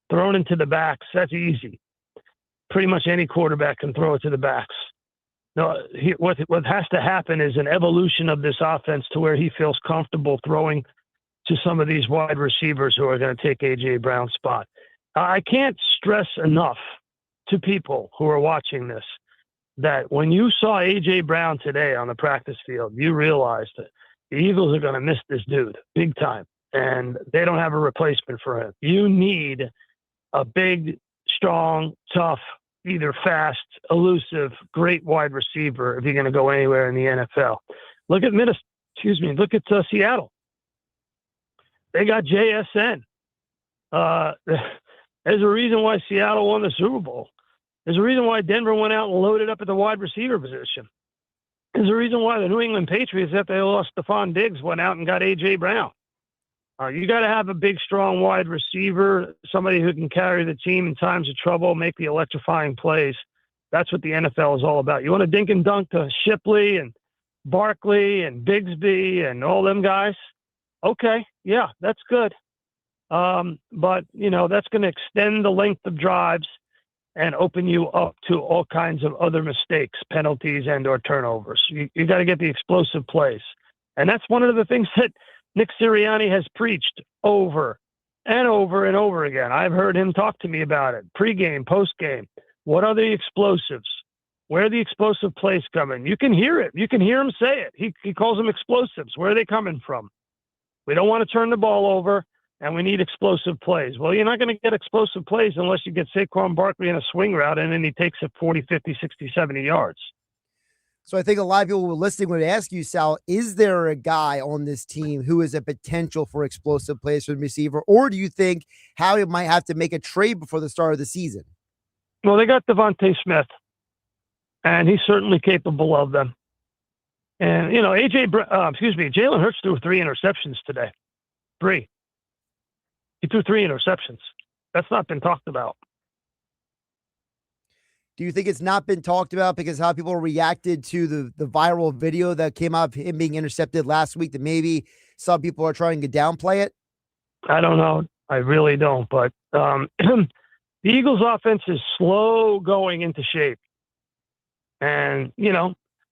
G: Thrown into the backs, that's easy. Pretty much any quarterback can throw it to the backs. No, what has to happen is an evolution of this offense to where he feels comfortable throwing to some of these wide receivers who are going to take A.J. Brown's spot. I can't stress enough to people who are watching this that when you saw A.J. Brown today on the practice field, you realized that the Eagles are going to miss this dude big time, and they don't have a replacement for him. You need a big, strong, tough, either fast, elusive, great wide receiver if you're going to go anywhere in the NFL. Look at Seattle. They got JSN. There's a reason why Seattle won the Super Bowl. There's a reason why Denver went out and loaded up at the wide receiver position. There's a reason why the New England Patriots, after they lost Stephon Diggs, went out and got A.J. Brown. You got to have a big, strong wide receiver, somebody who can carry the team in times of trouble, make the electrifying plays. That's what the NFL is all about. You want to dink and dunk to Shipley and Barkley and Bigsby and all them guys? Okay, yeah, that's good. But, that's going to extend the length of drives and open you up to all kinds of other mistakes, penalties, and or turnovers. You got to get the explosive plays. And that's one of the things that Nick Sirianni has preached over and over and over again. I've heard him talk to me about it, pregame, postgame. What are the explosives? Where are the explosive plays coming? You can hear it. You can hear him say it. He calls them explosives. Where are they coming from? We don't want to turn the ball over, and we need explosive plays. Well, you're not going to get explosive plays unless you get Saquon Barkley in a swing route, and then he takes it 40, 50, 60, 70 yards.
F: So I think a lot of people listening would ask you, Sal, is there a guy on this team who is a potential for explosive plays for the receiver? Or do you think Howie might have to make a trade before the start of the season?
G: Well, they got Devontae Smith, and he's certainly capable of them. And, Jalen Hurts threw 3 interceptions today. 3. He threw 3 interceptions. That's not been talked about.
F: Do you think it's not been talked about because how people reacted to the viral video that came out of him being intercepted last week, that maybe some people are trying to downplay it?
G: I don't know. I really don't. But the Eagles' offense is slow going into shape. And,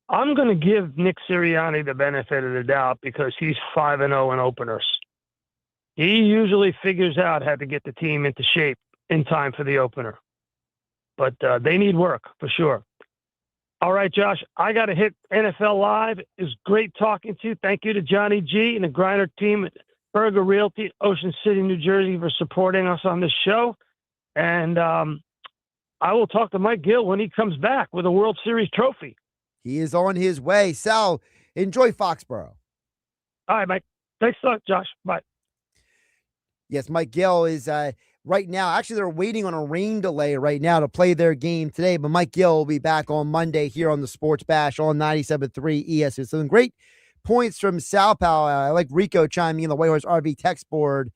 G: I'm going to give Nick Sirianni the benefit of the doubt because he's 5-0 in openers. He usually figures out how to get the team into shape in time for the opener. But they need work for sure. All right, Josh, I got to hit NFL Live. It was great talking to you. Thank you to Johnny G and the Griner team at Berger Realty, Ocean City, New Jersey, for supporting us on this show. And I will talk to Mike Gill when he comes back with a World Series trophy.
F: He is on his way. Sal, enjoy Foxborough.
G: All right, Mike. Thanks a lot, Josh. Bye.
F: Yes, Mike Gill is right now. Actually, they're waiting on a rain delay right now to play their game today. But Mike Gill will be back on Monday here on the Sports Bash on 97.3 ESPN. So great points from Sal Powell. I like Rico chiming in the Whitehorse RV text board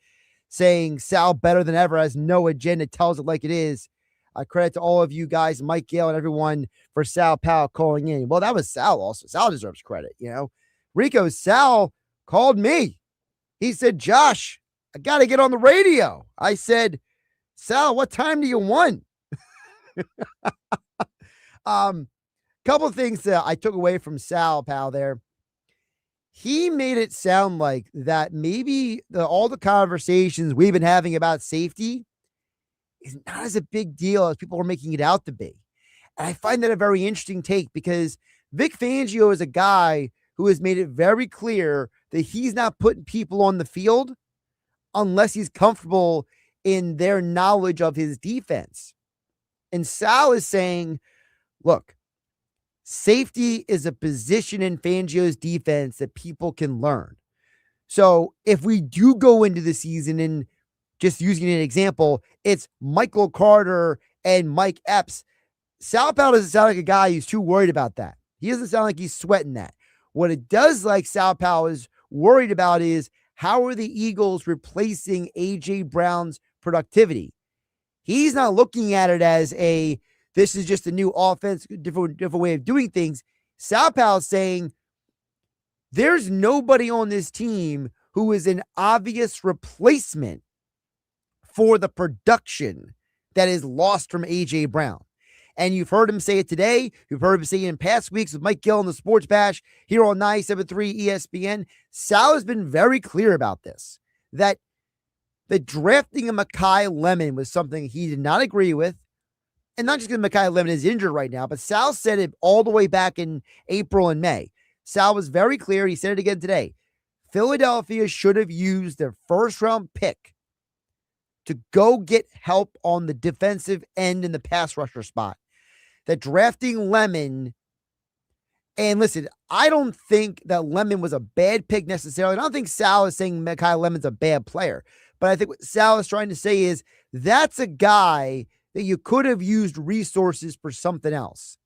F: saying Sal better than ever, has no agenda, tells it like it is. Credit to all of you guys, Mike Gill and everyone, for Sal Powell calling in. Well, that was Sal also. Sal deserves credit, Rico, Sal called me. He said, Josh, I got to get on the radio. I said, Sal, what time do you want? Couple of things that I took away from Sal Powell there. He made it sound like that maybe all the conversations we've been having about safety is not as a big deal as people are making it out to be. And I find that a very interesting take because Vic Fangio is a guy who has made it very clear that he's not putting people on the field unless he's comfortable in their knowledge of his defense. And Sal is saying, look, safety is a position in Fangio's defense that people can learn. So if we do go into the season, and just using an example, it's Michael Carter and Mike Epps, Sal Powell doesn't sound like a guy who's too worried about that. He doesn't sound like he's sweating that. What it does like Sal Powell is worried about is how are the Eagles replacing A.J. Brown's productivity? He's not looking at it as this is just a new offense, different way of doing things. Sal Powell's saying there's nobody on this team who is an obvious replacement for the production that is lost from A.J. Brown. And you've heard him say it today. You've heard him say it in past weeks with Mike Gill in the Sports Bash here on 97.3 ESPN. Sal has been very clear about this, that the drafting of Mekhi Lemon was something he did not agree with. And not just because Mekhi Lemon is injured right now, but Sal said it all the way back in April and May. Sal was very clear. He said it again today. Philadelphia should have used their first-round pick to go get help on the defensive end in the pass rusher spot. That drafting Lemon And listen, I don't think that Lemon was a bad pick necessarily. I don't think Sal is saying Kyle Lemon's a bad player. But I think what Sal is trying to say is that's a guy that you could have used resources for something else.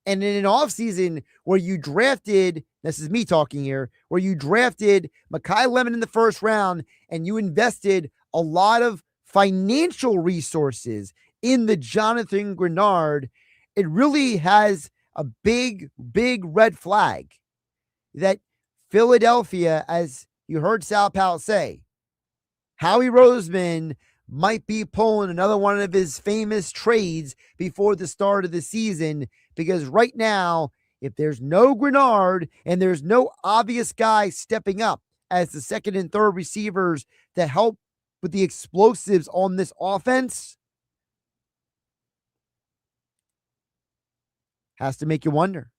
F: And in an offseason where you drafted, this is me talking here, where you drafted Mekhi Lemon in the first round and you invested a lot of financial resources in the Jonathan Grenard, it really has a big, big red flag that Philadelphia, as you heard Sal Powell say, Howie Roseman might be pulling another one of his famous trades before the start of the season, because right now, if there's no Grenard and there's no obvious guy stepping up as the second and third receivers to help with the explosives on this offense, has to make you wonder.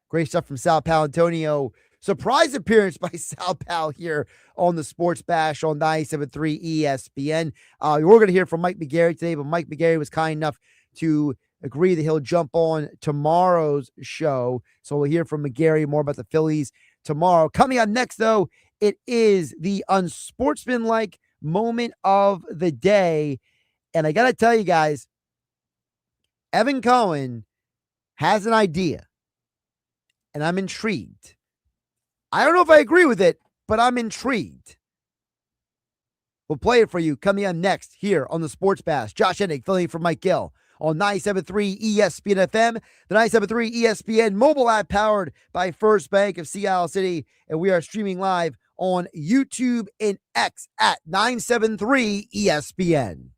F: Great stuff from Sal Palantonio. Surprise appearance by Sal Pal here on the Sports Bash on 97.3 ESPN. We're going to hear from Mike McGarry today, but Mike McGarry was kind enough to agree that he'll jump on tomorrow's show. So we'll hear from McGarry more about the Phillies tomorrow. Coming up next, though, it is the unsportsmanlike moment of the day. And I got to tell you guys, Evan Cohen has an idea, and I'm intrigued. I don't know if I agree with it, but I'm intrigued. We'll play it for you coming up next here on the Sports Bash. Josh Hennig filling in for Mike Gill on 97.3 ESPN FM, the 97.3 ESPN mobile app powered by First Bank of Seattle City. And we are streaming live on YouTube and X at 973 ESPN.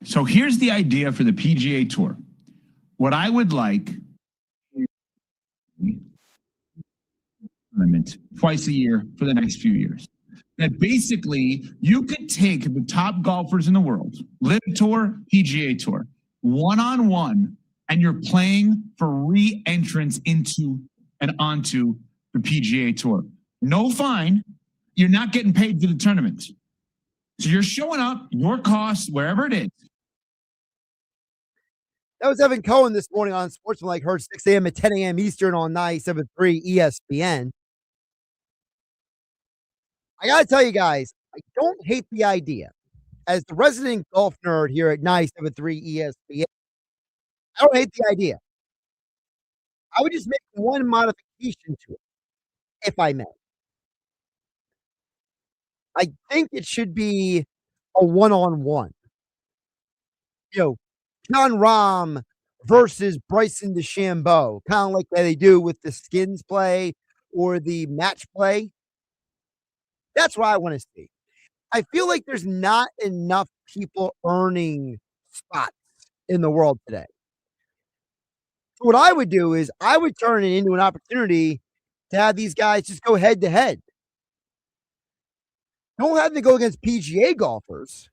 I: So here's the idea for the PGA Tour. What I would like tournament twice a year for the next few years. That basically you could take the top golfers in the world, LIV Tour, PGA Tour, one-on-one, and you're playing for re-entrance into and onto the PGA Tour. No fine. You're not getting paid for the tournament. So you're showing up, your cost, wherever it is.
F: That was Evan Cohen this morning on Sportsmanlike, heard 6 a.m. at 10 a.m. Eastern on 97.3 ESPN. I got to tell you guys, I don't hate the idea. As the resident golf nerd here at 97.3 ESPN, I don't hate the idea. I would just make one modification to it, if I may. I think it should be a one-on-one. John Rahm versus Bryson DeChambeau, kind of like they do with the skins play or the match play. That's what I want to see. I feel like there's not enough people earning spots in the world today. So what I would do is I would turn it into an opportunity to have these guys just go head to head. Don't have them go against PGA golfers.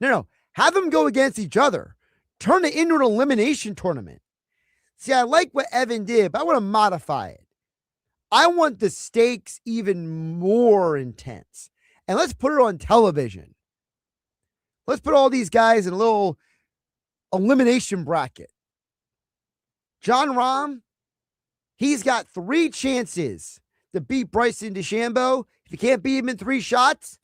F: No. Have them go against each other. Turn it into an elimination tournament. See, I like what Evan did, but I want to modify it. I want the stakes even more intense. And let's put it on television. Let's put all these guys in a little elimination bracket. John Rahm, he's got 3 chances to beat Bryson DeChambeau. If you can't beat him in 3 shots,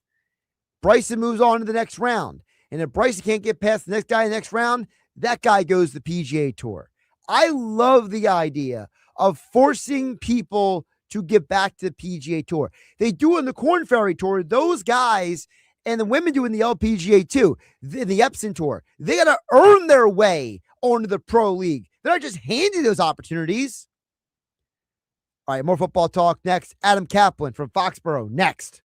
F: Bryson moves on to the next round. And if Bryson can't get past the next guy in the next round, that guy goes to the PGA Tour. I love the idea of forcing people to get back to the PGA Tour. They do it in the Corn Ferry Tour. Those guys and the women do in the LPGA too, in the Epson Tour. They got to earn their way onto the Pro League. They're not just handing those opportunities. All right, more football talk next. Adam Caplan from Foxborough next.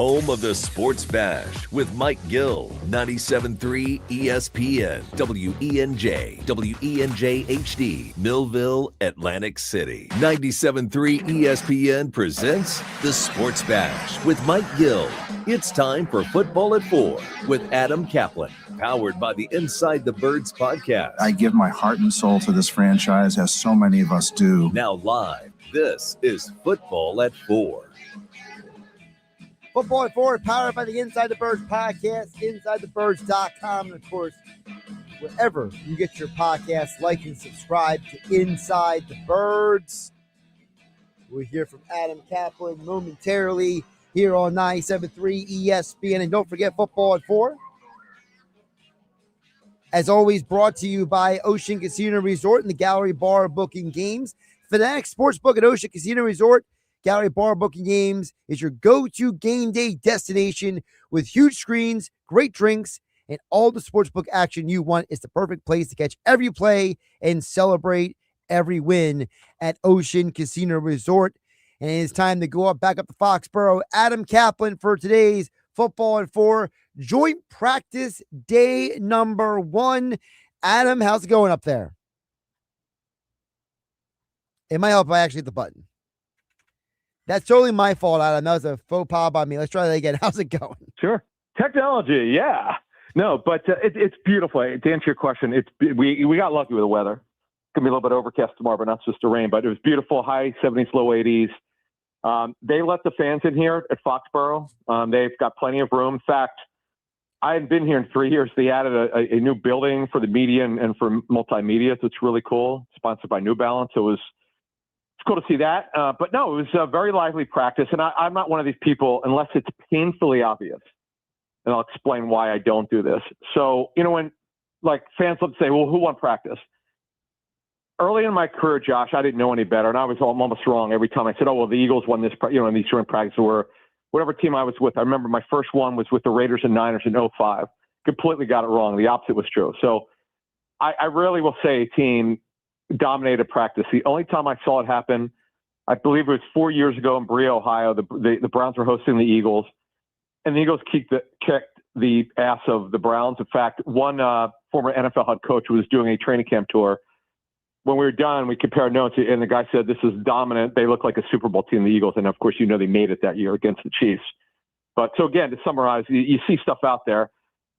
B: home of the Sports Bash with Mike Gill, 97.3 ESPN, WENJ, WENJ HD, Millville, Atlantic City. 97.3 ESPN presents the Sports Bash with Mike Gill. It's time for Football at 4 with Adam Caplan, powered by the Inside the Birds podcast.
J: I give my heart and soul to this franchise, as so many of us do.
B: Now live, this is Football at 4.
F: Football at 4, powered by the Inside the Birds podcast, InsideTheBirds.com, and of course, wherever you get your podcasts, like and subscribe to Inside the Birds. We'll hear from Adam Caplan momentarily here on 97.3 ESPN. And don't forget Football at 4. As always, brought to you by Ocean Casino Resort and the Gallery Bar Booking Games. Fanatics Sportsbook at Ocean Casino Resort. Gallery Bar Booking Games is your go-to game day destination with huge screens, great drinks, and all the sportsbook action you want. It's the perfect place to catch every play and celebrate every win at Ocean Casino Resort. And it's time to go back up to Foxborough. Adam Caplan for today's Football at 4 joint practice day number 1. Adam, how's it going up there? It might help if I actually hit the button. That's totally my fault, Adam. That was a faux pas by me. Let's try that again. How's it going?
K: Sure. Technology, yeah. No, but it's beautiful. To answer your question, we got lucky with the weather. It's going to be a little bit overcast tomorrow, but not just to rain. But it was beautiful, high 70s, low 80s. They let the fans in here at Foxborough. They've got plenty of room. In fact, I hadn't been here in 3 years. They added a new building for the media and for multimedia, so it's really cool. Sponsored by New Balance. It's cool to see that. But no, it was a very lively practice. And I'm not one of these people, unless it's painfully obvious. And I'll explain why I don't do this. So, when like fans would say, well, who won practice? Early in my career, Josh, I didn't know any better. And I'm almost wrong every time I said, oh, well, the Eagles won this, in these joint practices, or whatever team I was with. I remember my first one was with the Raiders and Niners in 2005. Completely got it wrong. The opposite was true. So I rarely will say a team dominated practice. The only time I saw it happen, I believe it was 4 years ago in Brea, Ohio. The Browns were hosting the Eagles, and the Eagles kicked the ass of the Browns. In fact, one former NFL head coach was doing a training camp tour. When we were done, we compared notes, and the guy said, this is dominant. They look like a Super Bowl team, the Eagles. And, of course, they made it that year against the Chiefs. But so, again, to summarize, you see stuff out there.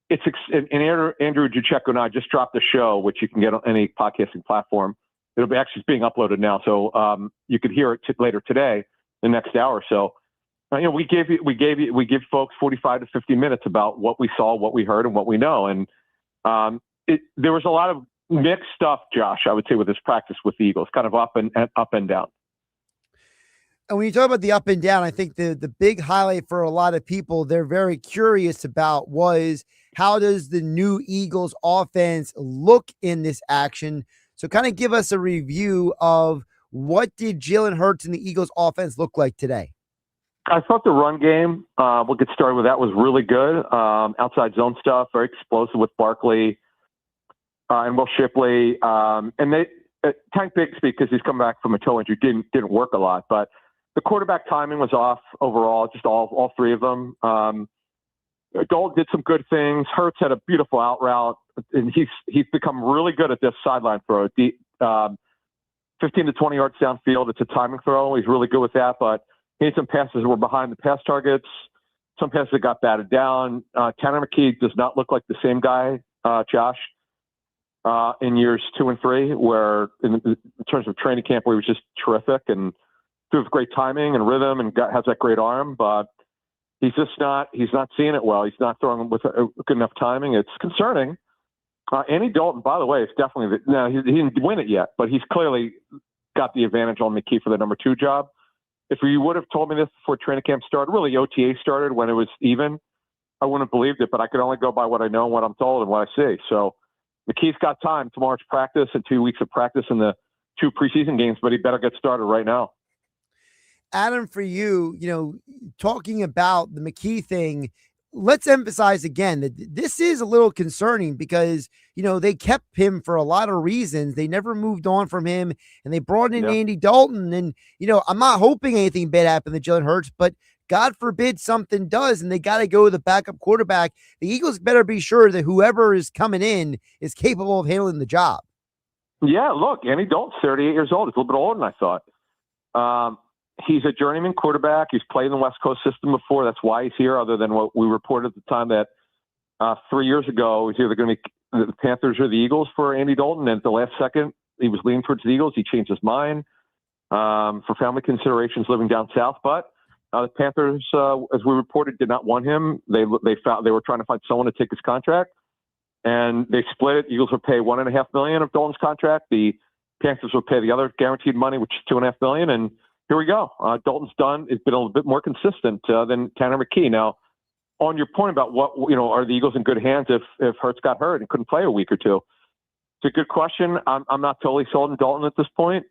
K: And Andrew Juchecko and I just dropped a show, which you can get on any podcasting platform. It'll be actually being uploaded now. So you could hear it later today, the next hour or so. We give folks 45 to 50 minutes about what we saw, what we heard, and what we know. And there was a lot of mixed stuff, Josh, I would say, with this practice with the Eagles, kind of up and down.
F: And when you talk about the up and down, I think the big highlight for a lot of people they're very curious about was how does the new Eagles offense look in this action? So kind of give us a review of what did Jalen Hurts and the Eagles offense look like today?
K: I thought the run game, we'll get started with that, was really good. Outside zone stuff, very explosive with Barkley and Will Shipley. And Tank Bigsby, because he's come back from a toe injury, didn't work a lot. But the quarterback timing was off overall, just all three of them. Gold did some good things. Hurts had a beautiful out route, and he's become really good at this sideline throw. 15 to 20 yards downfield, it's a timing throw. He's really good with that, but he had some passes that were behind the pass targets. Some passes that got batted down. Tanner McKee does not look like the same guy, Josh, in years 2 and 3, where in terms of training camp, where he was just terrific and threw with great timing and rhythm and has that great arm, but he's not seeing it well. He's not throwing with a good enough timing. It's concerning. Andy Dalton, by the way, is definitely he didn't win it yet, but he's clearly got the advantage on McKee for the number 2 job. If you would have told me this before training camp started, really OTA started when it was even, I wouldn't have believed it, but I could only go by what I know and what I'm told and what I see. So McKee's got time. Tomorrow's practice and 2 weeks of practice in the 2 preseason games, but he better get started right now.
F: Adam, for you, talking about the McKee thing, let's emphasize again that this is a little concerning because, they kept him for a lot of reasons. They never moved on from him, and they brought in Andy Dalton. And, I'm not hoping anything bad happened to Jalen Hurts, but God forbid something does, and they got to go with a backup quarterback. The Eagles better be sure that whoever is coming in is capable of handling the job.
K: Yeah, look, Andy Dalton's 38 years old. He's a little bit older than I thought. He's a journeyman quarterback. He's played in the West Coast system before. That's why he's here, other than what we reported at the time that 3 years ago, it was either going to be the Panthers or the Eagles for Andy Dalton. And at the last second, he was leaning towards the Eagles. He changed his mind for family considerations living down south. But the Panthers, as we reported, did not want him. They were trying to find someone to take his contract, and they split it. The Eagles would pay $1.5 million of Dalton's contract. The Panthers would pay the other guaranteed money, which is $2.5 million. And here we go. Dalton's done. It's been a little bit more consistent than Tanner McKee. Now, on your point about are the Eagles in good hands if Hurts got hurt and couldn't play a week or two? It's a good question. I'm not totally sold on Dalton at this point.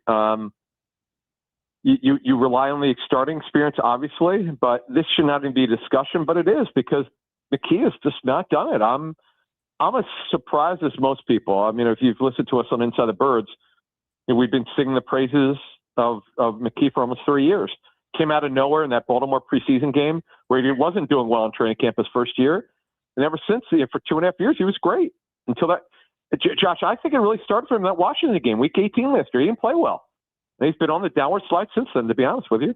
K: You rely on the starting experience, obviously, but this should not even be a discussion, but it is because McKee has just not done it. I'm as surprised as most people. I mean, if you've listened to us on Inside the Birds, we've been singing the praises of McKee for almost 3 years. Came out of nowhere in that Baltimore preseason game where he wasn't doing well in training camp his first year. And ever since, for 2.5 years, he was great until that. Josh, I think it really started for him in that Washington game, week 18 last year. He didn't play well. And he's been on the downward slide since then, to be honest with you.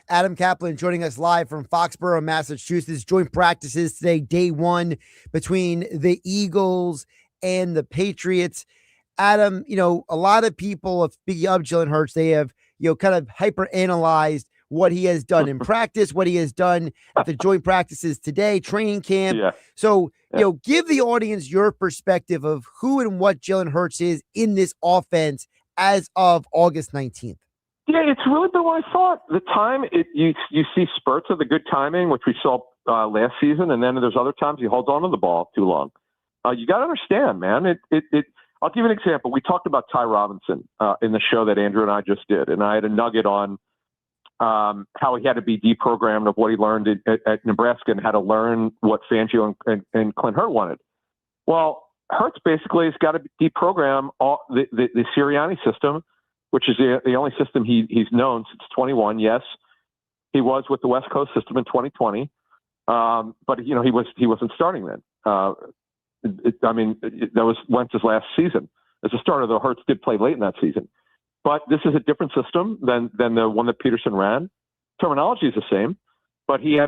F: Adam Caplan joining us live from Foxborough, Massachusetts. Joint practices today, day one between the Eagles and the Patriots. Adam, a lot of people, speaking of Jalen Hurts, they have, kind of hyper-analyzed what he has done in practice, what he has done at the joint practices today, training camp.
K: Yeah.
F: So, give the audience your perspective of who and what Jalen Hurts is in this offense as of August 19th.
K: Yeah, it's really been what I thought. The time, you see spurts of the good timing, which we saw last season, and then there's other times he holds on to the ball too long. You got to understand, man. I'll give you an example. We talked about Ty Robinson in the show that Andrew and I just did, and I had a nugget on how he had to be deprogrammed of what he learned at Nebraska and how to learn what Fangio and Clint Hurt wanted. Well, Hurts basically has got to deprogram the Sirianni system, which is the only system he's known since 21. Yes, he was with the West Coast system in 2020, but he wasn't starting then. That was Wentz's last season as a starter, though Hurts did play late in that season. But this is a different system than the one that Peterson ran. Terminology is the same, but he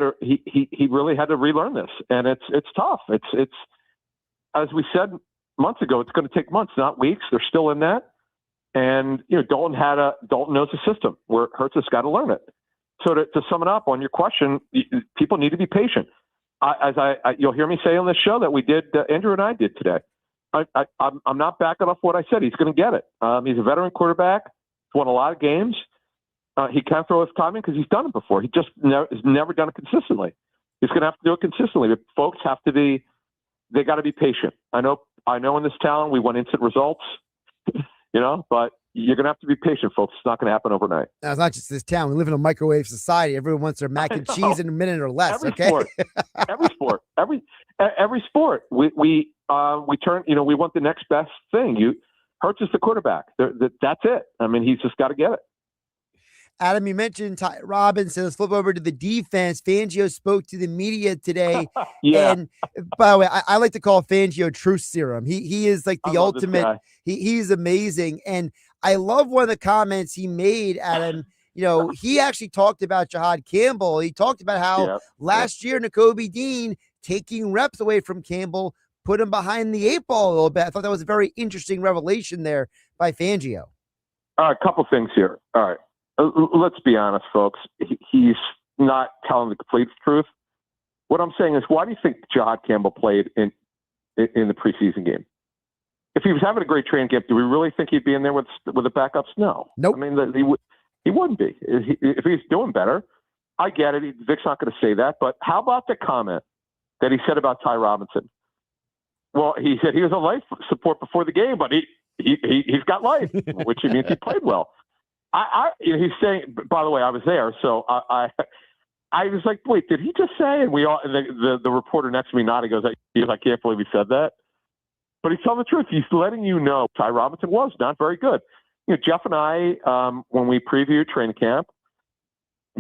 K: really had to relearn this, and it's tough. It's as we said months ago, it's going to take months, not weeks. They're still in that, and Dalton knows the system where Hurts has got to learn it. So to sum it up on your question, people need to be patient. You'll hear me say on this show that we did, Andrew and I did today. I'm not backing off what I said. He's going to get it. He's a veteran quarterback. He's won a lot of games. He can throw his timing because he's done it before. He just has never done it consistently. He's going to have to do it consistently. But folks they got to be patient. I know in this town we want instant results, but you're going to have to be patient, folks. It's not going to happen overnight.
F: Now, it's not just this town. We live in a microwave society. Everyone wants their mac and cheese in a minute or less.
K: Every sport. Every sport. We turn. We want the next best thing. Hurts is the quarterback. That's it. I mean, he's just got to get it.
F: Adam, you mentioned Ty Robinson. Let's flip over to the defense. Fangio spoke to the media today.
K: Yeah.
F: And by the way, I like to call Fangio truth serum. He is like the ultimate. He's amazing. And I love one of the comments he made, Adam. He actually talked about Jahad Campbell. He talked about how last year Nakobe Dean taking reps away from Campbell put him behind the 8 ball a little bit. I thought that was a very interesting revelation there by Fangio.
K: A couple things here. All right. Let's be honest, folks. He's not telling the complete truth. What I'm saying is, why do you think Jahad Campbell played in the preseason game? If he was having a great training camp, do we really think he'd be in there with the backups? No.
F: Nope.
K: I mean, he wouldn't be. If he's doing better, I get it. Vic's not going to say that. But how about the comment that he said about Ty Robinson? Well, he said he was on life support before the game, but he's got life, which means he played well. He's saying, by the way, I was there, so I was like, wait, did he just say? And we all, and the reporter next to me nodded, goes, I can't believe he said that. But he's telling the truth. He's letting you know Ty Robinson was not very good. Jeff and I, when we previewed training camp,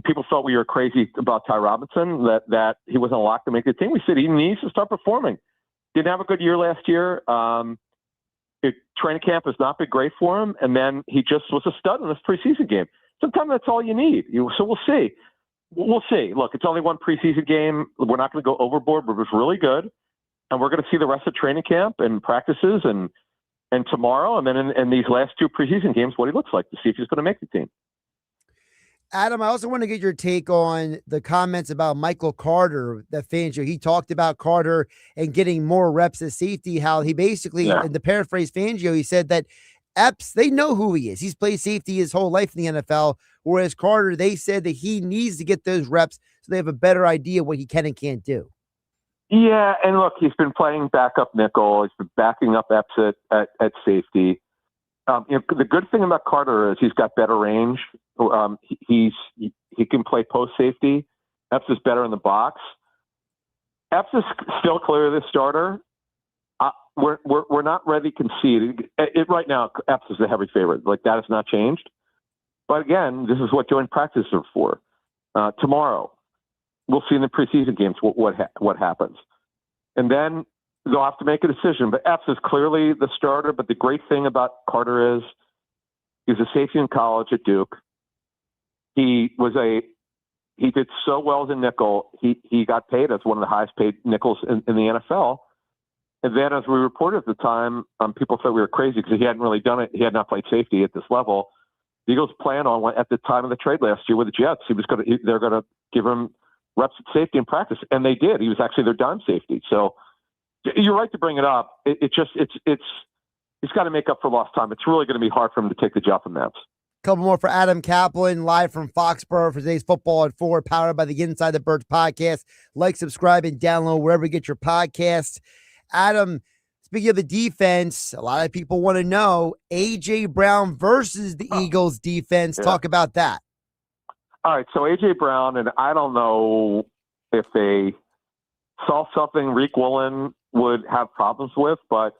K: people thought we were crazy about Ty Robinson, that he wasn't locked to make the team. We said he needs to start performing. Didn't have a good year last year. Training camp has not been great for him, and then he just was a stud in this preseason game. Sometimes that's all you need. So we'll see. We'll see. Look, it's only one preseason game. We're not going to go overboard, but it was really good. And we're going to see the rest of training camp and practices and tomorrow, and then in these last two preseason games, what he looks like to see if he's going to make the team.
F: Adam, I also want to get your take on the comments about Michael Carter that Fangio. He talked about Carter and getting more reps at safety, how he basically, in the paraphrase Fangio, he said that Epps, they know who he is. He's played safety his whole life in the NFL, whereas Carter, they said that he needs to get those reps so they have a better idea what he can and can't do.
K: Yeah, and look, he's been playing backup nickel. He's been backing up Epps at safety. The good thing about Carter is he's got better range. He can play post safety. Epps is better in the box. Epps is still clearly the starter. We're not ready to concede. Right now, Epps is the heavy favorite. Like, that has not changed. But again, this is what joint practices are for. Tomorrow, we'll see in the preseason games what happens, and then they'll have to make a decision. But Epps is clearly the starter. But the great thing about Carter is he's a safety in college at Duke. He did so well as a nickel. He got paid as one of the highest paid nickels in the NFL. And then, as we reported at the time, people thought we were crazy because he hadn't really done it. He had not played safety at this level. The Eagles planned on, at the time of the trade last year with the Jets, they're going to give him reps at safety in practice, and they did. He was actually their dime safety. So you're right to bring it up. He's got to make up for lost time. It's really going to be hard for him to take the job from Mets.
F: Couple more for Adam Caplan, live from Foxborough for today's Football at 4, powered by the Inside the Birds podcast. Like, subscribe, and download wherever you get your podcasts. Adam, speaking of the defense, a lot of people want to know A.J. Brown versus the Eagles defense.
K: Yeah.
F: Talk about that.
K: All right, so A.J. Brown, and I don't know if they saw something Reek Woolen would have problems with, but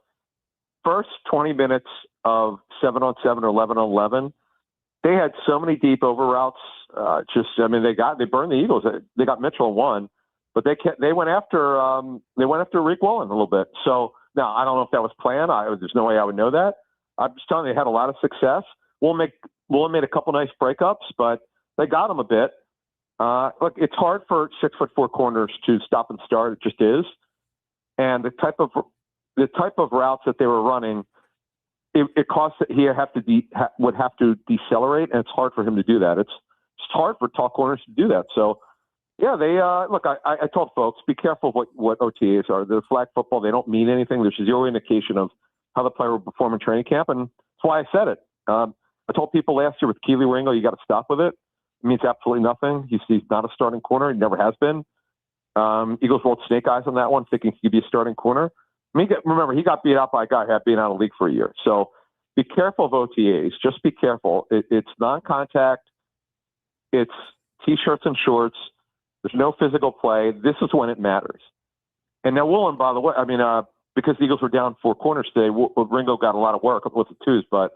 K: first 20 minutes of 7-on-7 or 11-on-11, they had so many deep over routes. They burned the Eagles. They got Mitchell and one, but they went after Reek Woolen a little bit. So now I don't know if that was planned. There's no way I would know that. I'm just telling you, they had a lot of success. Woolen made a couple nice breakups, but they got him a bit. Look, it's hard for 6'4" corners to stop and start. It just is. And the type of routes that they were running, it caused he would have to decelerate, and it's hard for him to do that. It's just hard for tall corners to do that. So, yeah, they look. I told folks, be careful what OTAs are. They're flag football. They don't mean anything. There's zero indication of how the player will perform in training camp, and that's why I said it. I told people last year with Keely Ringo, you got to stop with it. It means absolutely nothing. He's not a starting corner. He never has been. Eagles rolled snake eyes on that one, thinking he could be a starting corner. Remember, he got beat out by a guy who had been out of the league for a year. So be careful of OTAs. Just be careful. It's non-contact. It's T-shirts and shorts. There's no physical play. This is when it matters. And now Woolen, by the way, because the Eagles were down 4 corners today, Ringo got a lot of work with the twos, but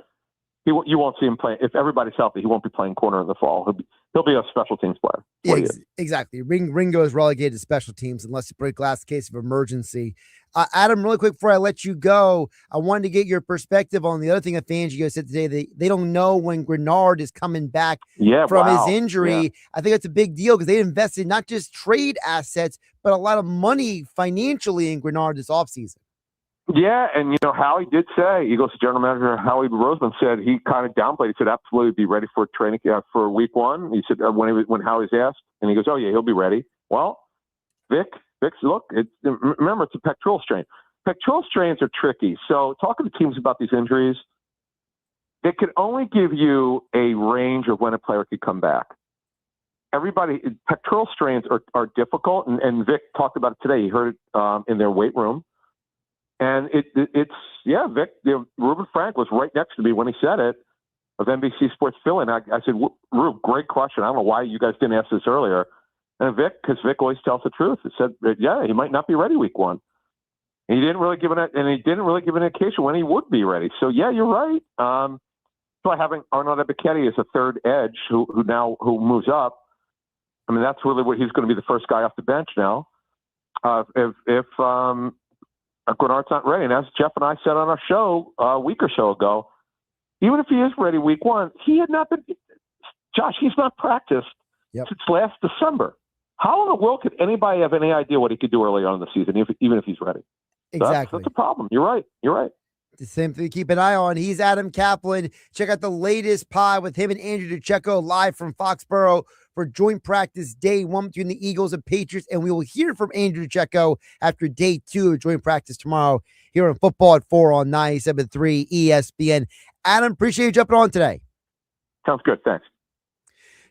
K: you won't see him play. If everybody's healthy, he won't be playing corner in the fall. He'll be a special teams player.
F: Yeah, exactly. Ringo is relegated to special teams unless you break glass case of emergency. Adam, really quick before I let you go, I wanted to get your perspective on the other thing that Fangio said today. They don't know when Grenard is coming back from his injury. Yeah. I think that's a big deal because they invested not just trade assets, but a lot of money financially in Grenard this offseason.
K: Yeah, and Howie did say, Eagles general manager Howie Roseman said he kind of downplayed. He said absolutely be ready for training for week 1. He said when Howie's asked, and he goes, oh yeah, he'll be ready. Well, Vic's look. Remember, it's a pectoral strain. Pectoral strains are tricky. So talking to teams about these injuries, they can only give you a range of when a player could come back. Pectoral strains are difficult, and Vic talked about it today. He heard it in their weight room. And Vic, Reuben Frank was right next to me when he said it, of NBC Sports Philly. And I said, Rube, great question. I don't know why you guys didn't ask this earlier. And because Vic always tells the truth. He said, yeah, he might not be ready week 1. And he didn't really give an indication when he would be ready. So yeah, you're right. So having Arnold Ebiketie as a third edge who moves up, I mean, that's really what he's going to be the first guy off the bench now. If Grenard's not ready, and as Jeff and I said on our show a week or so ago, even if he is ready week one, he had not been. Josh, he's not practiced since last December. How in the world could anybody have any idea what he could do early on in the season, even if he's ready?
F: Exactly.
K: That's a problem. You're right.
F: The same thing to keep an eye on. He's Adam Caplan. Check out the latest pod with him and Andrew DeCecco live from Foxborough for joint practice day 1 between the Eagles and Patriots. And we will hear from Andrew DeCecco after day 2 of joint practice tomorrow here on Football at 4 on 97.3 ESPN. Adam, appreciate you jumping on today.
K: Sounds good. Thanks.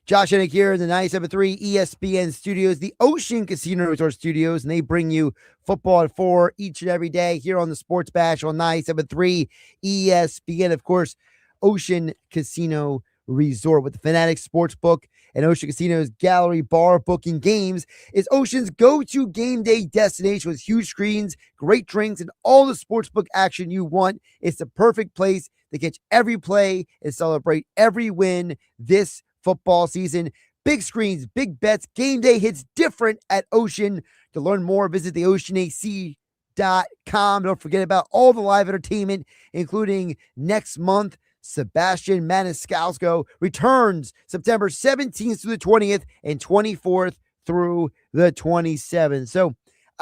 F: Josh Hennig here in the 97.3 ESPN studios, the Ocean Casino Resort studios, and they bring you Football at 4 each and every day here on the Sports Bash on 97.3 ESPN. Of course, Ocean Casino Resort with the Fanatics Sportsbook and Ocean Casino's Gallery Bar Booking Games is Ocean's go-to game day destination with huge screens, great drinks, and all the sportsbook action you want. It's the perfect place to catch every play and celebrate every win this football season. Big screens, big bets, game day hits different at Ocean. To learn more, visit theoceanac.com. Don't forget about all the live entertainment, including next month. Sebastian Maniscalco returns September 17th through the 20th and 24th through the 27th. So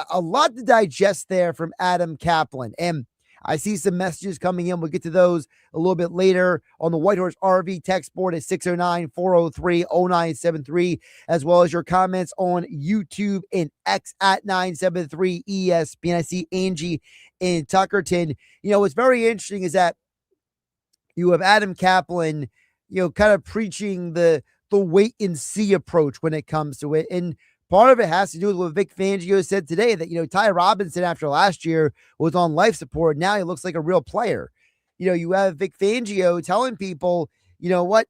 F: a lot to digest there from Adam Caplan. And I see some messages coming in. We'll get to those a little bit later on the Whitehorse RV text board at 609-403-0973, as well as your comments on YouTube and X at 973 ESPN. I see Angie in Tuckerton. You know, what's very interesting is that you have Adam Caplan, you know, kind of preaching the wait and see approach when it comes to it. And part of it has to do with what Vic Fangio said today, that, you know, Ty Robinson after last year was on life support. Now he looks like a real player. You know, you have Vic Fangio telling people, you know what,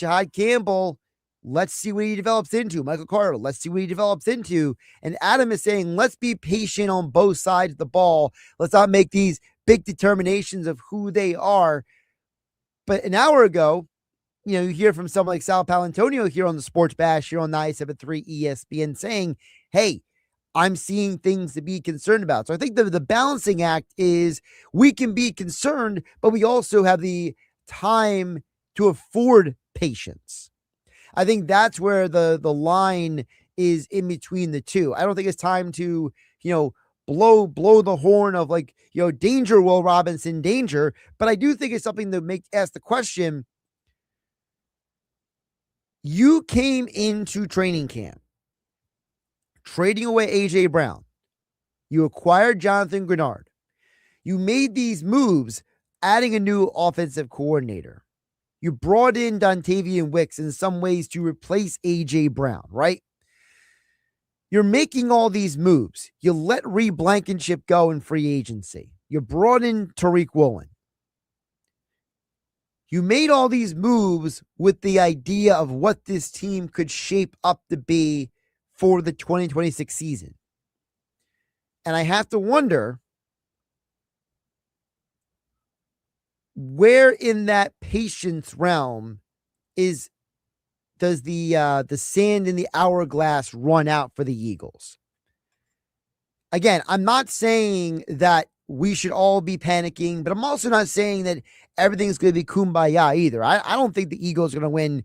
F: Jahad Campbell, let's see what he develops into. Michael Carter, let's see what he develops into. And Adam is saying, let's be patient on both sides of the ball. Let's not make these big determinations of who they are. But an hour ago, you know, you hear from someone like Sal Palantonio here on the Sports Bash here on 97.3 ESPN saying, hey, I'm seeing things to be concerned about. So I think the balancing act is we can be concerned, but we also have the time to afford patience. I think that's where the line is in between the two. I don't think it's time to, you know, blow the horn of, like, you know, danger, Will Robinson, danger. But I do think it's something to ask the question. You came into training camp trading away A.J. Brown. You acquired Jonathan Grenard. You made these moves, adding a new offensive coordinator. You brought in Dontavian Wicks in some ways to replace A.J. Brown, right? You're making all these moves. You let Reed Blankenship go in free agency. You brought in Tariq Woolen. You made all these moves with the idea of what this team could shape up to be for the 2026 season. And I have to wonder, where in that patience realm does the sand in the hourglass run out for the Eagles? Again, I'm not saying that we should all be panicking, but I'm also not saying that everything's going to be kumbaya either. I don't think the Eagles are going to win,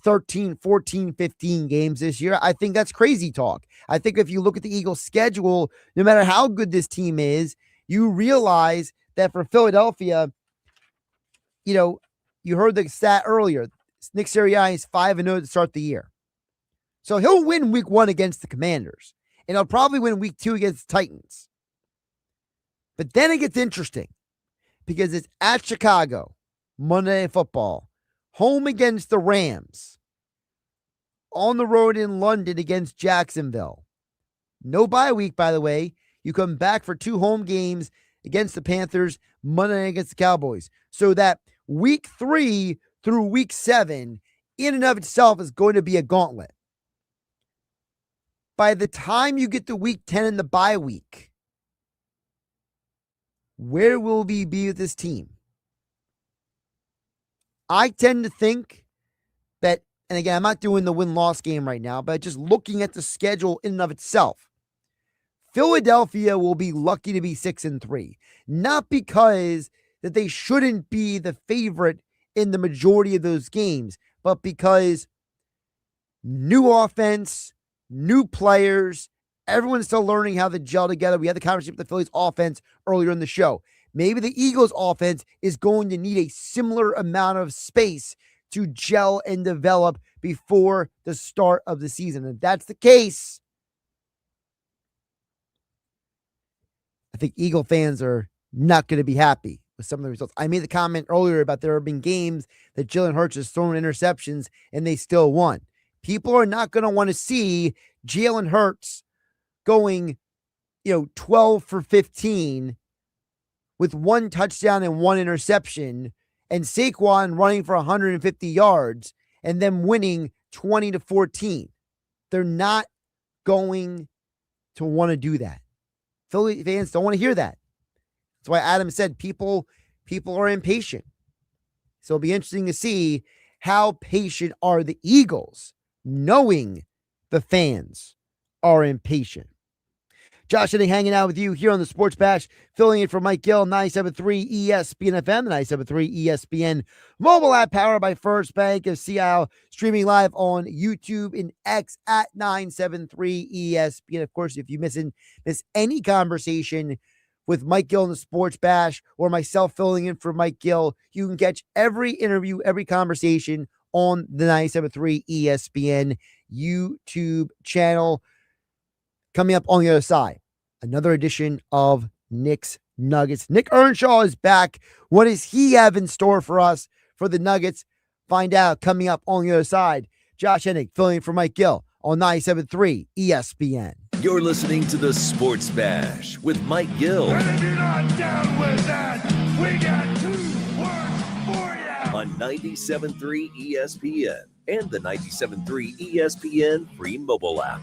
F: 13, 14, 15 games this year. I think that's crazy talk. I think if you look at the Eagles schedule, no matter how good this team is, you realize that for Philadelphia, you heard the stat earlier. Nick Sirianni is 5-0 to start the year. So he'll win week 1 against the Commanders, and he'll probably win week 2 against the Titans. But then it gets interesting because it's at Chicago, Monday Night Football, home against the Rams, on the road in London against Jacksonville. No bye week, by the way. You come back for 2 home games against the Panthers, Monday night against the Cowboys. So that week 3 through week 7 in and of itself is going to be a gauntlet. By the time you get to week 10 in the bye week, where will we be with this team? I tend to think that and again, I'm not doing the win-loss game right now, but just looking at the schedule in and of itself, Philadelphia will be lucky to be 6-3, not because that they shouldn't be the favorite in the majority of those games, but because new offense, new players, everyone's still learning how to gel together. We had the conversation with the Phillies offense earlier in the show. Maybe the Eagles offense is going to need a similar amount of space to gel and develop before the start of the season. If that's the case, I think Eagle fans are not going to be happy with some of the results. I made the comment earlier about there have been games that Jalen Hurts has thrown interceptions and they still won. People are not going to want to see Jalen Hurts going, 12 for 15 with one touchdown and one interception, and Saquon running for 150 yards and them winning 20-14. They're not going to want to do that. Philly fans don't want to hear that. That's why Adam said people are impatient. So it'll be interesting to see how patient are the Eagles, knowing the fans are impatient. Josh Hennig hanging out with you here on the Sports Bash, filling in for Mike Gill, 97.3 ESPN FM, the 97.3 ESPN mobile app powered by First Bank of Seattle, streaming live on YouTube and X at 973 ESPN. Of course, if you miss any conversation with Mike Gill in the Sports Bash or myself filling in for Mike Gill, you can catch every interview, every conversation on the 97.3 ESPN YouTube channel. Coming up on the other side, another edition of Nick's Nuggets. Nick Earnshaw is back. What does he have in store for us for the Nuggets? Find out coming up on the other side. Josh Hennig filling in for Mike Gill on 97.3 ESPN.
B: You're listening to the Sports Bash with Mike Gill.
L: And if you're not down with that, we got 2 words for you.
B: On 97.3 ESPN and the 97.3 ESPN free mobile app.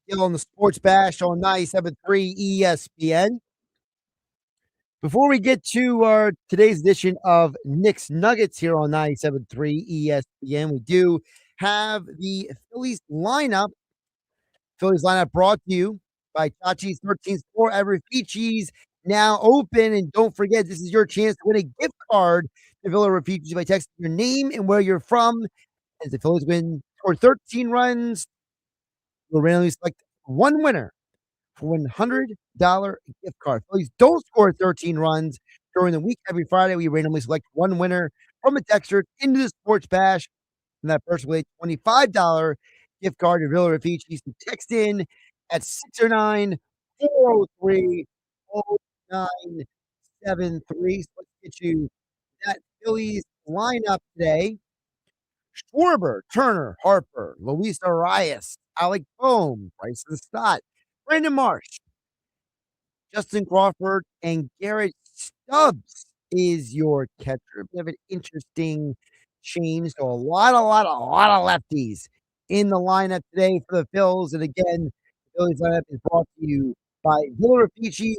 F: Gill on the Sports Bash on 97.3 ESPN. Before we get to our today's edition of Knicks Nuggets here on 97.3 ESPN, we do have the Phillies lineup. Phillies lineup brought to you by Chachi's 13th Floor at Rafici's, now open. And don't forget, this is your chance to win a gift card to Villa Rafici's by texting your name and where you're from. As the Phillies score 13 runs, we'll randomly select one winner for $100 gift card. Phillies don't score 13 runs during the week. Every Friday, we randomly select one winner from a texter into the Sports Bash, and that person will get $25 gift card to Villa Rafici's. To text in at 609-403-0973. So let's get you that Phillies lineup today. Schwarber, Turner, Harper, Luis Arias, Alec Bohm, Bryson Stott, Brandon Marsh, Justin Crawford, and Garrett Stubbs is your catcher. We have an interesting change. So a lot of lefties in the lineup today for the Phils. And again, the Phillies lineup is brought to you by Villa Rafici,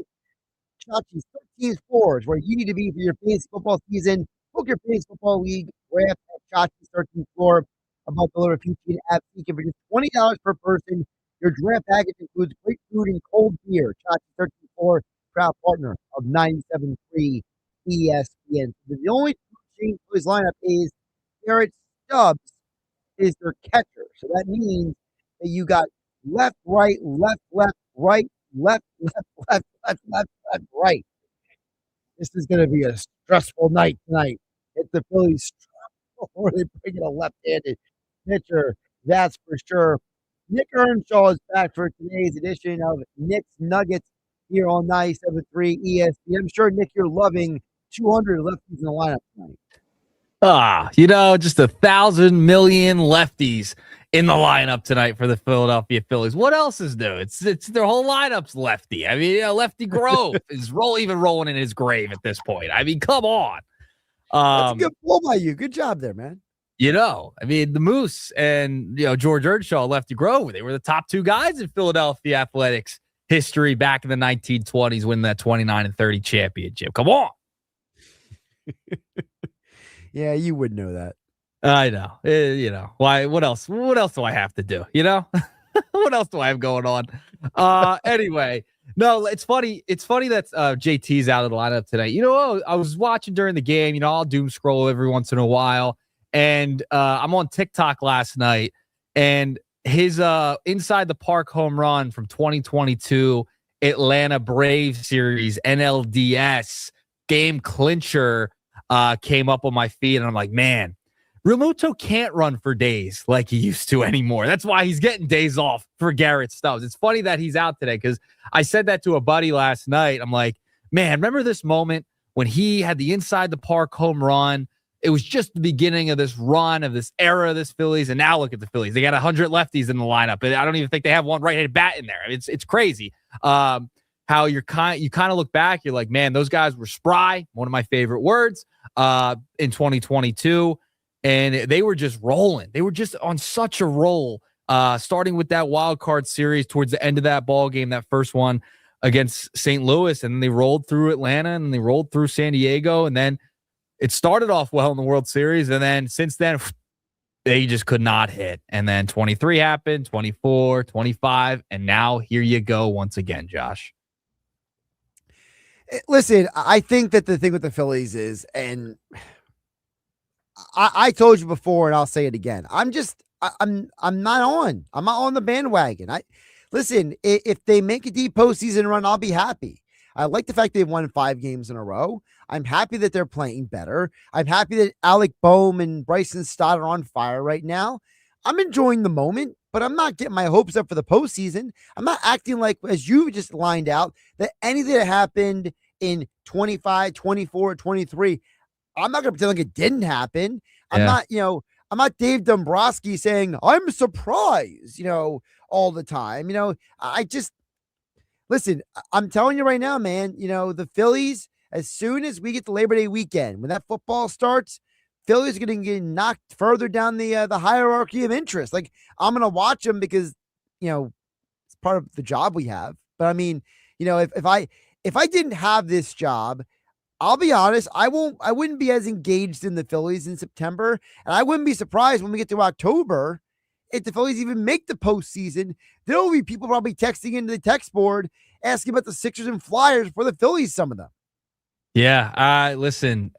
F: Chachi's 13 Floors, where you need to be for your fantasy football season. Book your fantasy football league draft at Chachi's 13th Floor above Villa Rafici and app for just $20 per person. Your draft package includes great food and cold beer. Chachi's 13th Floor, proud partner of 97.3 ESPN. The only change to his lineup is Garrett Stubbs is their catcher. So that means that you got left, right, left, left, right, left, left, left, left, left, left, right. This is going to be a stressful night tonight. It's the Phillies or they bring in a left-handed pitcher. That's for sure. Nick Earnshaw is back for today's edition of Knicks Nuggets here on 97.3 ESPN. I'm sure, Nick, you're loving 200 lefties in the lineup tonight.
M: Just 1,000 million lefties in the lineup tonight for the Philadelphia Phillies. What else is new? It's their whole lineup's lefty. I mean, Lefty Grove is even rolling in his grave at this point. I mean, come on.
F: That's a good pull by you. Good job there, man.
M: The Moose and George Earnshaw, Lefty Grove, they were the top two guys in Philadelphia athletics history back in the 1920s, winning that 29-30 championship. Come on.
F: Yeah, you would know that.
M: I know. Why? What else? What else do I have to do? What else do I have going on? Anyway, no, it's funny. It's funny that JT's out of the lineup tonight. I was watching during the game. I'll doom scroll every once in a while, and I'm on TikTok last night, and his inside the park home run from 2022 Atlanta Braves series NLDS game clincher came up on my feed, and I'm like, man, Realmuto can't run for days like he used to anymore. That's why he's getting days off for Garrett Stubbs. It's funny that he's out today because I said that to a buddy last night. I'm like, man, remember this moment when he had the inside the park home run? It was just the beginning of this run, of this era of this Phillies, and now look at the Phillies. They got 100 lefties in the lineup, and I don't even think they have one right-handed bat in there. It's crazy. How you kind of look back, you're like, man, those guys were spry. One of my favorite words in 2022. And they were just rolling. They were just on such a roll, starting with that wild card series towards the end of that ball game, that first one against St. Louis. And then they rolled through Atlanta and they rolled through San Diego. And then it started off well in the World Series. And then since then, they just could not hit. And then 23 happened, 24, 25. And now here you go once again, Josh.
F: Listen, I think that the thing with the Phillies is, and I told you before, and I'll say it again. I'm not on. I'm not on the bandwagon. Listen, if they make a deep postseason run, I'll be happy. I like the fact they've won 5 games in a row. I'm happy that they're playing better. I'm happy that Alec Bohm and Bryson Stott are on fire right now. I'm enjoying the moment, but I'm not getting my hopes up for the postseason. I'm not acting like, as you just lined out, that anything that happened in 25, 24, 23, I'm not going to pretend like it didn't happen. I'm not Dave Dombrowski saying I'm surprised, all the time. Listen, I'm telling you right now, man, the Phillies, as soon as we get to Labor Day weekend, when that football starts, Phillies are going to get knocked further down the hierarchy of interest. Like, I'm going to watch them because, It's part of the job we have. But I mean, if I didn't have this job, I'll be honest, I wouldn't be as engaged in the Phillies in September. And I wouldn't be surprised when we get to October, if the Phillies even make the postseason, there will be people probably texting into the text board asking about the Sixers and Flyers for the Phillies, some of them.
M: Yeah, listen,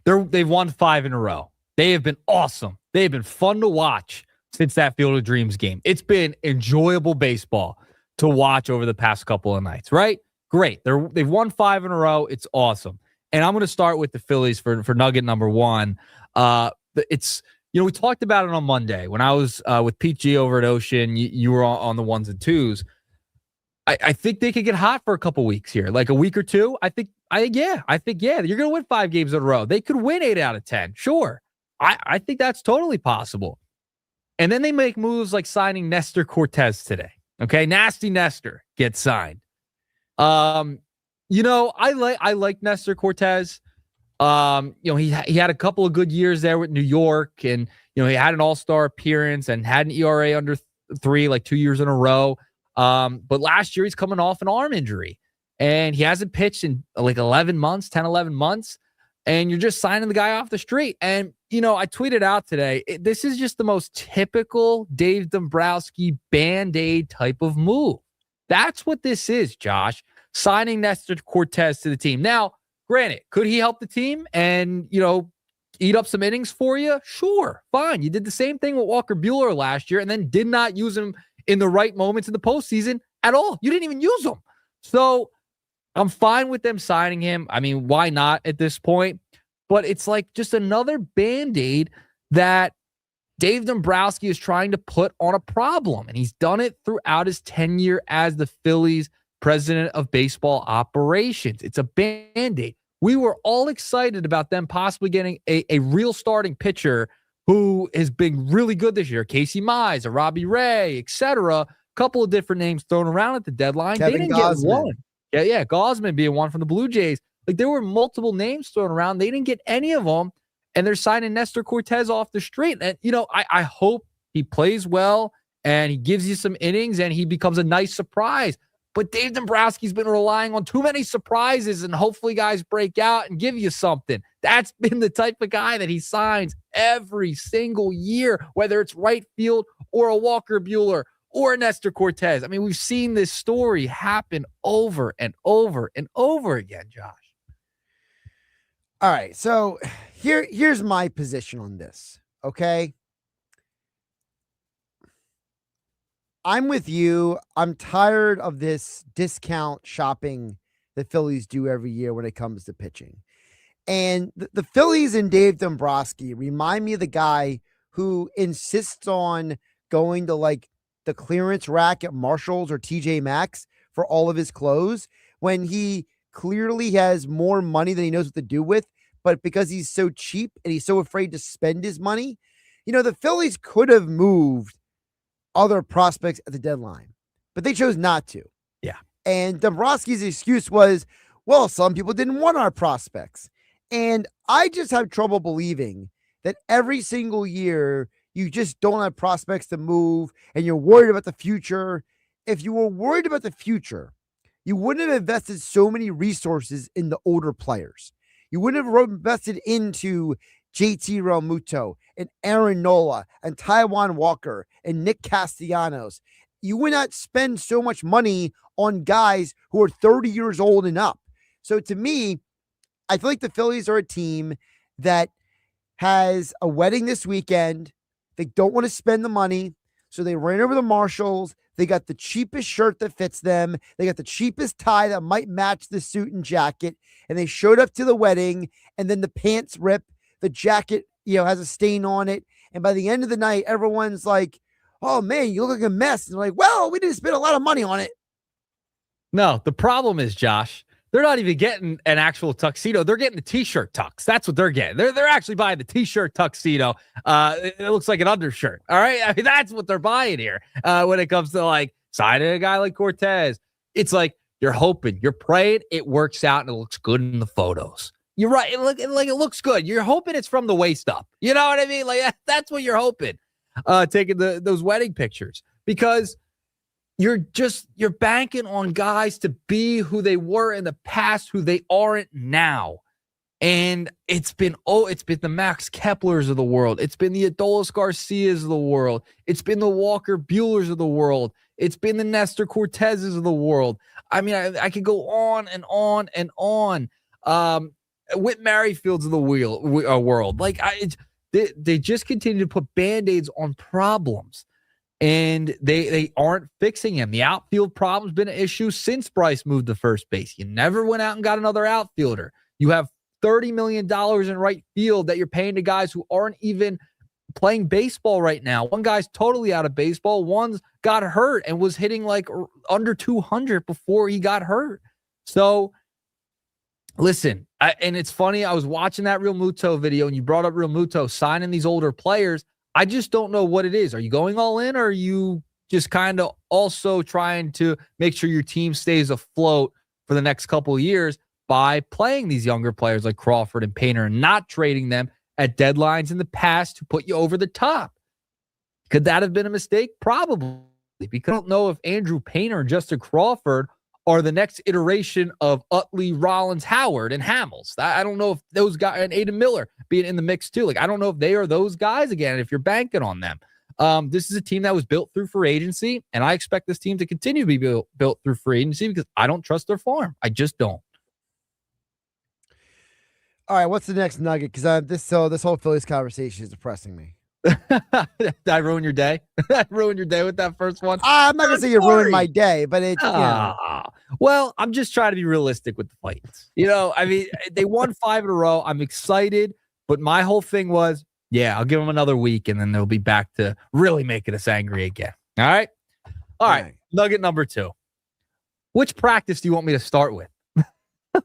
M: they've won 5 in a row. They have been awesome. They have been fun to watch since that Field of Dreams game. It's been enjoyable baseball to watch over the past couple of nights, right? Great. They've won 5 in a row. It's awesome. And I'm going to start with the Phillies for nugget number 1. It's, we talked about it on Monday when I was with Pete G over at Ocean. You were on the 1s and 2s. I think they could get hot for a couple weeks here, like a week or two. I think you're going to win 5 games in a row. They could win 8 out of 10. Sure. I think that's totally possible. And then they make moves like signing Nestor Cortez today. Okay. Nasty Nestor gets signed. I like Nestor Cortez. He had a couple of good years there with New York, and he had an all-star appearance and had an ERA under 3 like 2 years in a row. But last year he's coming off an arm injury, and he hasn't pitched in like 11 months, and you're just signing the guy off the street. And I tweeted out today, this is just the most typical Dave Dombrowski Band-Aid type of move. That's what this is, Josh. Signing Nestor Cortez to the team. Now, granted, could he help the team and, eat up some innings for you? Sure, fine. You did the same thing with Walker Buehler last year and then did not use him in the right moments in the postseason at all. You didn't even use him. So I'm fine with them signing him. I mean, why not at this point? But it's like just another Band-Aid that Dave Dombrowski is trying to put on a problem. And he's done it throughout his tenure as the Phillies president of baseball operations. It's a Band-Aid. We were all excited about them possibly getting a real starting pitcher who has been really good this year. Casey Mize, a Robbie Ray, etc. A couple of different names thrown around at the deadline.
F: Kevin
M: They didn't
F: Gausman.
M: get one. Yeah, Gausman being one from the Blue Jays. Like, there were multiple names thrown around. They didn't get any of them, and they're signing Nestor Cortez off the street. And, I hope he plays well and he gives you some innings and he becomes a nice surprise. But Dave Dombrowski's been relying on too many surprises, and hopefully guys break out and give you something. That's been the type of guy that he signs every single year, whether it's right field or a Walker Buehler or a Nestor Cortez. I mean, we've seen this story happen over and over and over again, Josh.
F: All right. So here's my position on this. Okay. I'm with you. I'm tired of this discount shopping the Phillies do every year when it comes to pitching. And the Phillies and Dave Dombrowski remind me of the guy who insists on going to like the clearance rack at Marshall's or TJ Maxx for all of his clothes when he clearly has more money than he knows what to do with. But because he's so cheap and he's so afraid to spend his money, the Phillies could have moved other prospects at the deadline, but they chose not to.
M: Yeah.
F: And Dombrowski's excuse was, well, some people didn't want our prospects. And I just have trouble believing that every single year you just don't have prospects to move and you're worried about the future. If you were worried about the future, you wouldn't have invested so many resources in the older players. You wouldn't have invested into JT Realmuto and Aaron Nola and Taijuan Walker and Nick Castellanos. You would not spend so much money on guys who are 30 years old and up. So to me, I feel like the Phillies are a team that has a wedding this weekend. They don't want to spend the money. So they ran over the Marshalls. They got the cheapest shirt that fits them. They got the cheapest tie that might match the suit and jacket. And they showed up to the wedding, and then the pants rip. The jacket, has a stain on it. And by the end of the night, everyone's like, oh man, you look like a mess. And they're like, well, we didn't spend a lot of money on it.
M: No, the problem is, Josh, they're not even getting an actual tuxedo. They're getting the t-shirt tux. That's what they're getting. They're actually buying the t-shirt tuxedo. It looks like an undershirt. All right. I mean, that's what they're buying here. When it comes to like signing a guy like Cortez, it's like you're hoping, you're praying it works out and it looks good in the photos. You're right. It looks good. You're hoping it's from the waist up. You know what I mean? Like that's what you're hoping. Taking those wedding pictures because you're banking on guys to be who they were in the past, who they aren't now. And it's been the Max Keplers of the world. It's been the Adolis Garcias of the world. It's been the Walker Buellers of the world. It's been the Nestor Cortezes of the world. I mean, I could go on and on and on. Whit Merrifields of the world. Like they just continue to put Band-Aids on problems. And they aren't fixing him. The outfield problem's been an issue since Bryce moved to first base. You never went out and got another outfielder. You have $30 million in right field that you're paying to guys who aren't even playing baseball right now. One guy's totally out of baseball. One's got hurt and was hitting like under 200 before he got hurt. So listen, and it's funny. I was watching that Real Muto video and you brought up Real Muto signing these older players. I just don't know what it is. Are you going all in, or are you just kind of also trying to make sure your team stays afloat for the next couple of years by playing these younger players like Crawford and Painter and not trading them at deadlines in the past to put you over the top? Could that have been a mistake? Probably, because I don't know if Andrew Painter and Justin Crawford are the next iteration of Utley, Rollins, Howard, and Hamels. I don't know if those guys, and Aiden Miller being in the mix too. Like, I don't know if they are those guys again, if you're banking on them. This is a team that was built through free agency, and I expect this team to continue to be built through free agency because I don't trust their farm. I just don't.
F: All right, what's the next nugget? Because this whole Phillies conversation is depressing me.
M: Did I ruin your day? I ruined your day with that first one.
F: I'm not gonna say you ruined my day, but it's
M: well, I'm just trying to be realistic with the fights. I mean, they won 5 in a row. I'm excited, but my whole thing was, yeah, I'll give them another week, and then they'll be back to really making us angry again. All right. Nugget number 2. Which practice do you want me to start with?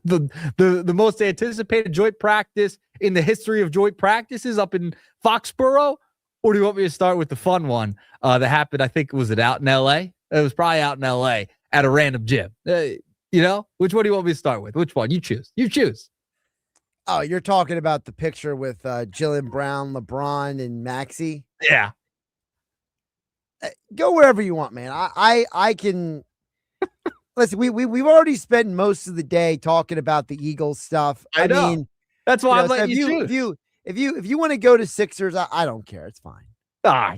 M: the most anticipated joint practice in the history of joint practices up in Foxborough, or do you want me to start with the fun one that happened? I think was it out in L.A. It was probably out in L.A. at a random gym. Which one do you want me to start with? Which one? You choose.
F: Oh, you're talking about the picture with Jaylen Brown, LeBron, and Maxey?
M: Yeah.
F: Go wherever you want, man. I can. Listen, we've already spent most of the day talking about the Eagles stuff.
M: I know.
F: Mean,
M: that's why I'm letting you choose.
F: If you want to go to Sixers, I don't care. It's fine.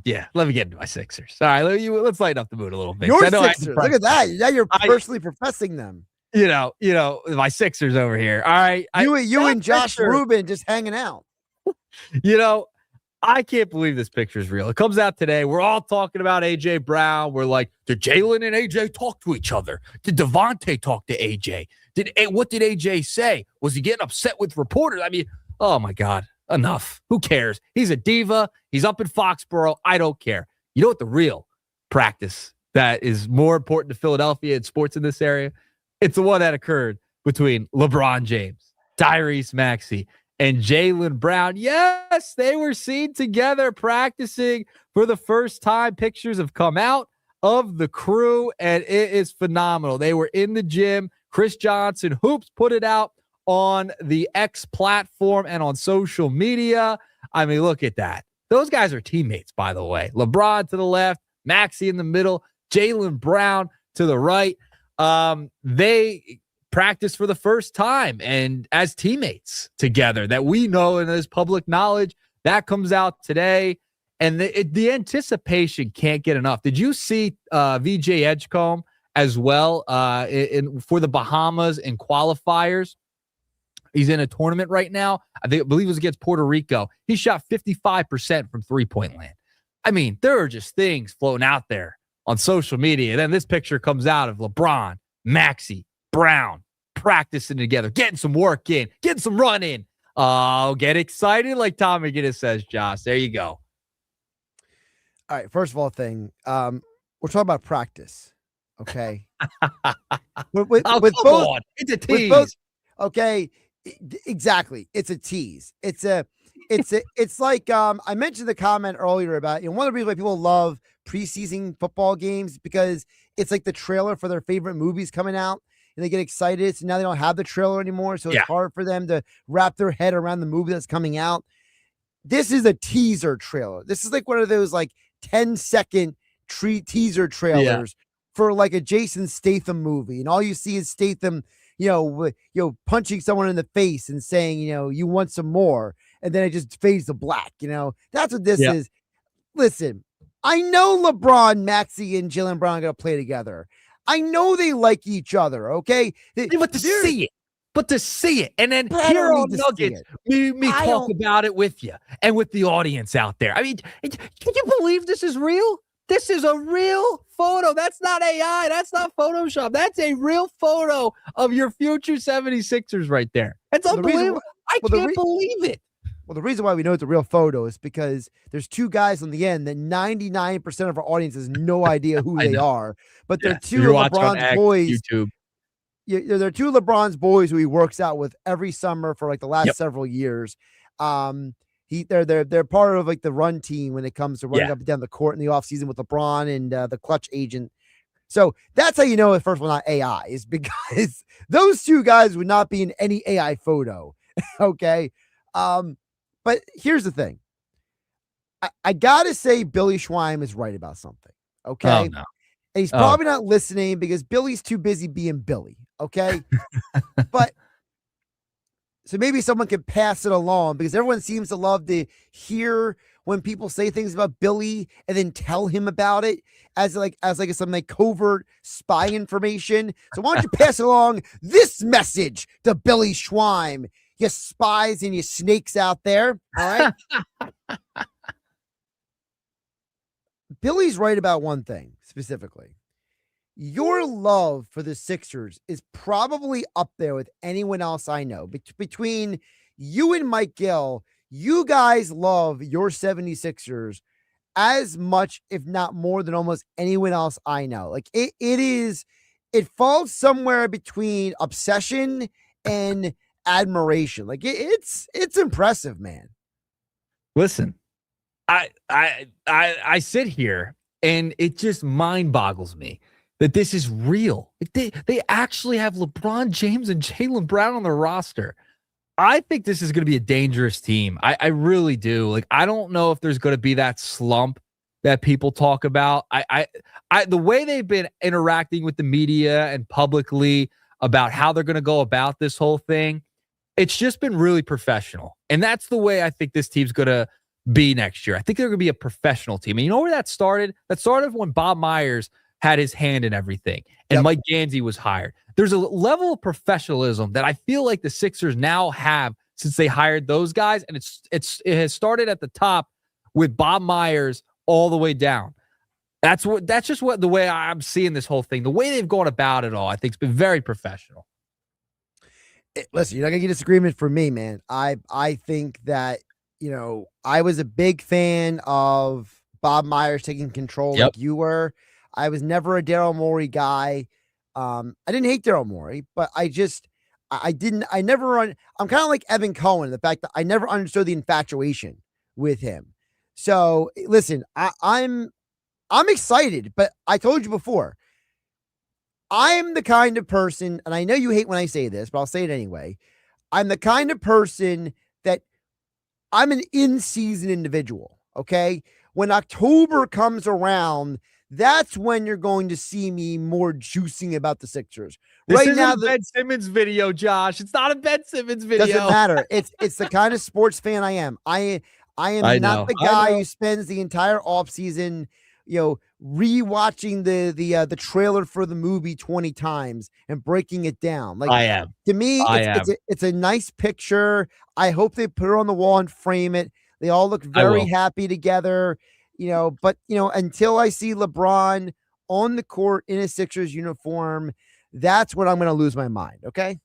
M: Yeah. Let me get into my Sixers. All right, let's lighten up the mood a little bit.
F: Your Sixers. Look at that. Now you're personally professing them.
M: My Sixers over here. All right.
F: You and Josh Rubin just hanging out.
M: I can't believe this picture is real. It comes out today. We're all talking about A.J. Brown. We're like, did Jalen and A.J. talk to each other? Did Devontae talk to A.J.? What did A.J. say? Was he getting upset with reporters? I mean, oh, my God. Enough. Who cares? He's a diva. He's up in Foxborough. I don't care. You know what the real practice that is more important to Philadelphia and sports in this area? It's the one that occurred between LeBron James, Tyrese Maxey, and Jaylen Brown. Yes, they were seen together practicing for the first time. Pictures have come out of the crew, and it is phenomenal. They were in the gym. Chris Johnson Hoops put it out on the X platform and on social media. I mean, look at that. Those guys are teammates, by the way. LeBron to the left, Maxey in the middle, Jaylen Brown to the right. They practice for the first time and as teammates together that we know and as public knowledge. That comes out today, and the anticipation can't get enough. Did you see VJ Edgecombe as well for the Bahamas in qualifiers? He's in a tournament right now. I believe it was against Puerto Rico. He shot 55% from three-point land. I mean, there are just things floating out there on social media. And then this picture comes out of LeBron, Maxey, Brown practicing together, getting some work in, getting some run in. Oh, get excited like Tom McGinnis says, Josh. There you go.
F: All right. First of all, we're talking about practice. Okay. with
M: come
F: both,
M: on. It's a tease.
F: Okay. Exactly. It's a tease. It's like I mentioned the comment earlier about, one of the reasons why people love preseason football games, because it's like the trailer for their favorite movies coming out and they get excited. So now they don't have the trailer anymore. So it's hard for them to wrap their head around the movie that's coming out. This is a teaser trailer. This is like one of those like 10-second teaser trailers for like a Jason Statham movie, and all you see is Statham, punching someone in the face and saying, you want some more, and then it just fades to black. That's what this is. Listen, I know LeBron, Maxey, and Jaylen Brown are going to play together. I know they like each other, okay?
M: But to see it, and then here on Nuggets, me talk about it with you and with the audience out there. I mean, can you believe this is real? This is a real photo. That's not AI. That's not Photoshop. That's a real photo of your future 76ers right there. That's unbelievable. I can't believe it.
F: Well, the reason why we know it's a real photo is because there's two guys on the end that 99% of our audience has no idea who they are. But they're two of LeBron's boys.
M: YouTube.
F: They're two of LeBron's boys who he works out with every summer for like the last several years. They're part of like the run team when it comes to running up and down the court in the offseason with LeBron and the clutch agent. So that's how you know, first of all, not AI, is because those two guys would not be in any AI photo. Okay. But here's the thing. I gotta say Billy Schweim is right about something. Okay.
M: Oh, no.
F: And he's probably not listening because Billy's too busy being Billy. Okay. But so maybe someone could pass it along, because everyone seems to love to hear when people say things about Billy and then tell him about it as some like covert spy information. So why don't you pass along this message to Billy Schweim, you spies and you snakes out there. All right. Billy's right about one thing specifically. Your love for the Sixers is probably up there with anyone else I know. Between you and Mike Gill, you guys love your 76ers as much, if not more, than almost anyone else I know. Like it falls somewhere between obsession and admiration. Like it's impressive, man.
M: Listen, I sit here and it just mind boggles me that this is real. They actually have LeBron James and Jaylen Brown on their roster. I think this is going to be a dangerous team. I really do. Like, I don't know if there's going to be that slump that people talk about. The way they've been interacting with the media and publicly about how they're going to go about this whole thing, it's just been really professional. And that's the way I think this team's going to be next year. I think they're going to be a professional team. And you know where that started? That started when Bob Myers had his hand in everything and Mike Gansey was hired. There's a level of professionalism that I feel like the Sixers now have since they hired those guys. And it has started at the top with Bob Myers all the way down. That's just the way I'm seeing this whole thing. The way they've gone about it all, I think, has been very professional.
F: Listen, you're not gonna get disagreement from me, man. I think that, I was a big fan of Bob Myers taking control like you were. I was never a Daryl Morey guy. I didn't hate Daryl Morey, but I'm kind of like Evan Cohen, the fact that I never understood the infatuation with him. So listen, I'm excited, but I told you before, I'm the kind of person, and I know you hate when I say this, but I'll say it anyway. I'm the kind of person that I'm an in-season individual. Okay. When October comes around, that's when you're going to see me more juicing about the Sixers.
M: This isn't a Ben Simmons video, Josh. It's not a Ben Simmons video.
F: Doesn't matter. It's the kind of sports fan I am. I am not the guy who spends the entire offseason, rewatching the trailer for the movie 20 times and breaking it down. Like,
M: I am.
F: To me, it's a nice picture. I hope they put it on the wall and frame it. They all look very happy together. But until I see LeBron on the court in a Sixers uniform, that's when I'm going to lose my mind. Okay.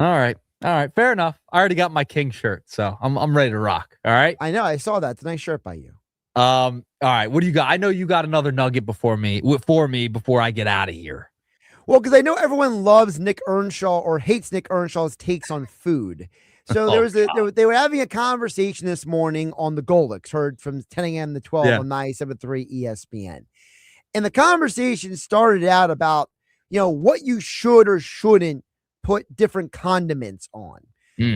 M: All right. Fair enough. I already got my King shirt, so I'm ready to rock. All right.
F: I know. I saw that. It's a nice shirt by you.
M: All right. What do you got? I know you got another nugget for me before I get out of here.
F: Well, because I know everyone loves Nick Earnshaw or hates Nick Earnshaw's takes on food. So they were having a conversation this morning on the Golix, heard from 10 a.m. to 12 on 97.3 ESPN. And the conversation started out about, what you should or shouldn't put different condiments on.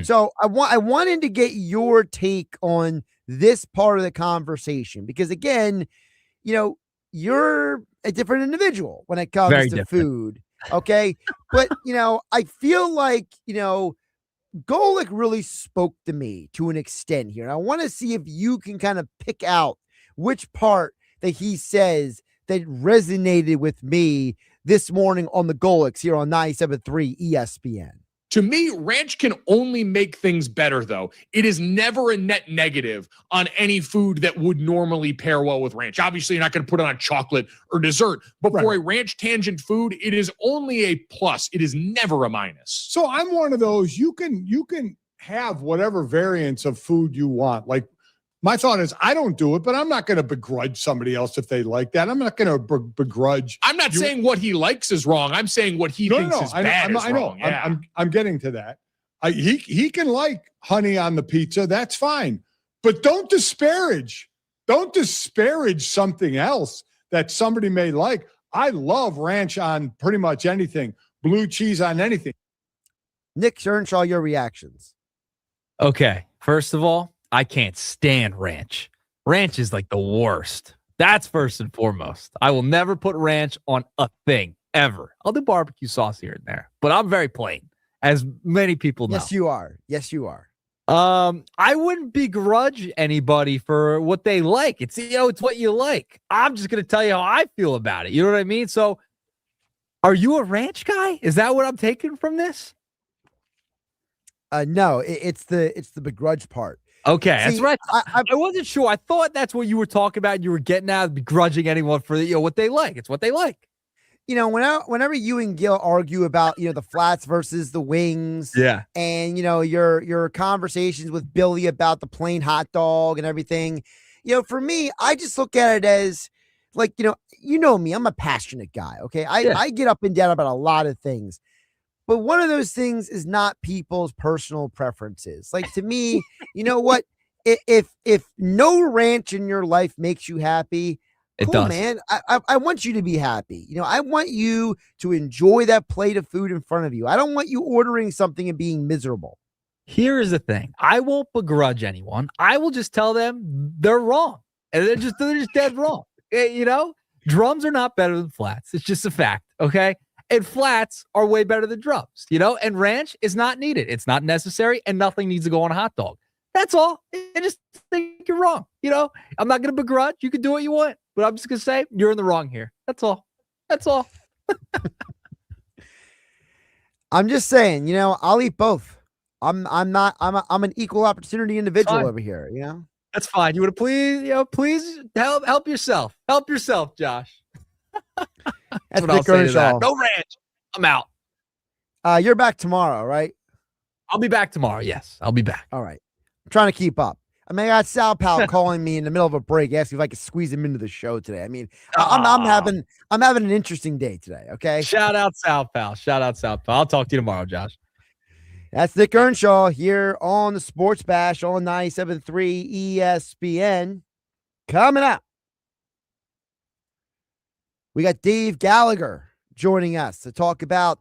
F: So I wanted to get your take on this part of the conversation, because again, you're a different individual when it comes
M: Very
F: to
M: different.
F: food. Okay. But, I feel like, Golick really spoke to me to an extent here. And I want to see if you can kind of pick out which part that he says that resonated with me this morning on the Golicks here on 97.3 ESPN.
N: To me, ranch can only make things better, though. It is never a net negative on any food that would normally pair well with ranch. Obviously, you're not going to put it on chocolate or dessert, but for a ranch tangent food, it is only a plus. It is never a minus.
S: So I'm one of those, you can have whatever variants of food you want. Like, my thought is, I don't do it, but I'm not going to begrudge somebody else if they like that. I'm not going to begrudge.
N: I'm not saying what he likes is wrong. I'm saying what he thinks is bad is wrong. Yeah.
S: I'm getting to that. He can like honey on the pizza. That's fine. But don't disparage something else that somebody may like. I love ranch on pretty much anything, blue cheese on anything.
F: Nick Earnshaw, your reactions.
M: Okay. First of all, I can't stand ranch. Ranch is like the worst. That's first and foremost. I will never put ranch on a thing ever. I'll do barbecue sauce here and there, but I'm very plain, as many people know.
F: Yes, you are. Yes, you are.
M: I wouldn't begrudge anybody for what they like. It's it's what you like. I'm just gonna tell you how I feel about it. You know what I mean? So, are you a ranch guy? Is that what I'm taking from this?
F: No, it's the begrudge part.
M: Okay,
F: See,
M: that's right. I wasn't sure. I thought that's what you were talking about. You were getting at begrudging anyone for what they like. It's what they like.
F: Whenever you and Gill argue about the flats versus the wings,
M: yeah,
F: and your conversations with Billy about the plain hot dog and everything, for me, I just look at it as like me. I'm a passionate guy. Okay, I get up and down about a lot of things. But one of those things is not people's personal preferences. Like, to me, you know what? If no ranch in your life makes you happy,
M: it
F: cool,
M: does.
F: Man. I want you to be happy. I want you to enjoy that plate of food in front of you. I don't want you ordering something and being miserable.
M: Here is the thing. I won't begrudge anyone. I will just tell them they're wrong. And they're just dead wrong. Drums are not better than flats. It's just a fact. Okay. And flats are way better than drums, and ranch is not needed. It's not necessary, and nothing needs to go on a hot dog. That's all. I just think you're wrong. I'm not going to begrudge. You can do what you want, but I'm just going to say you're in the wrong here. That's all. That's all.
F: I'm just saying, I'll eat both. I'm an equal opportunity individual over here,
M: That's fine. You would please help yourself. Help yourself, Josh. That's what I'll say to that. No ranch. I'm out.
F: You're back tomorrow, right?
M: I'll be back tomorrow. Yes, I'll be back.
F: All right. I'm trying to keep up. I mean, I got Sal Pal calling me in the middle of a break, asking if I could squeeze him into the show today. I mean, I'm having an interesting day today. Okay.
M: Shout out Sal Pal. I'll talk to you tomorrow, Josh.
F: That's Nick Earnshaw here on the Sports Bash on 97.3 ESPN. Coming up, we got Dave Gallagher joining us to talk about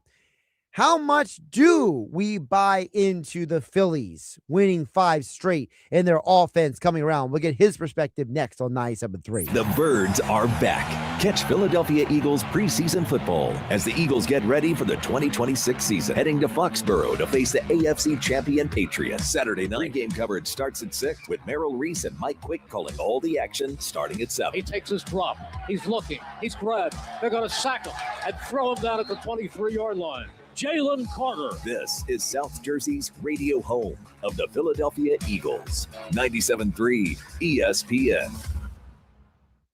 F: how much do we buy into the Phillies winning 5 straight and their offense coming around. We'll get his perspective next on 97.3.
B: The Birds are back. Catch Philadelphia Eagles preseason football as the Eagles get ready for the 2026 season. Heading to Foxborough to face the AFC champion Patriots. Saturday night game coverage starts at 6 with Merrill Reese and Mike Quick calling all the action starting at 7.
O: He takes his drop. He's looking. He's grabbed. They're going to sack him and throw him down at the 23-yard line. Jalen Carter.
B: This is South Jersey's radio home of the Philadelphia Eagles. 97.3 ESPN.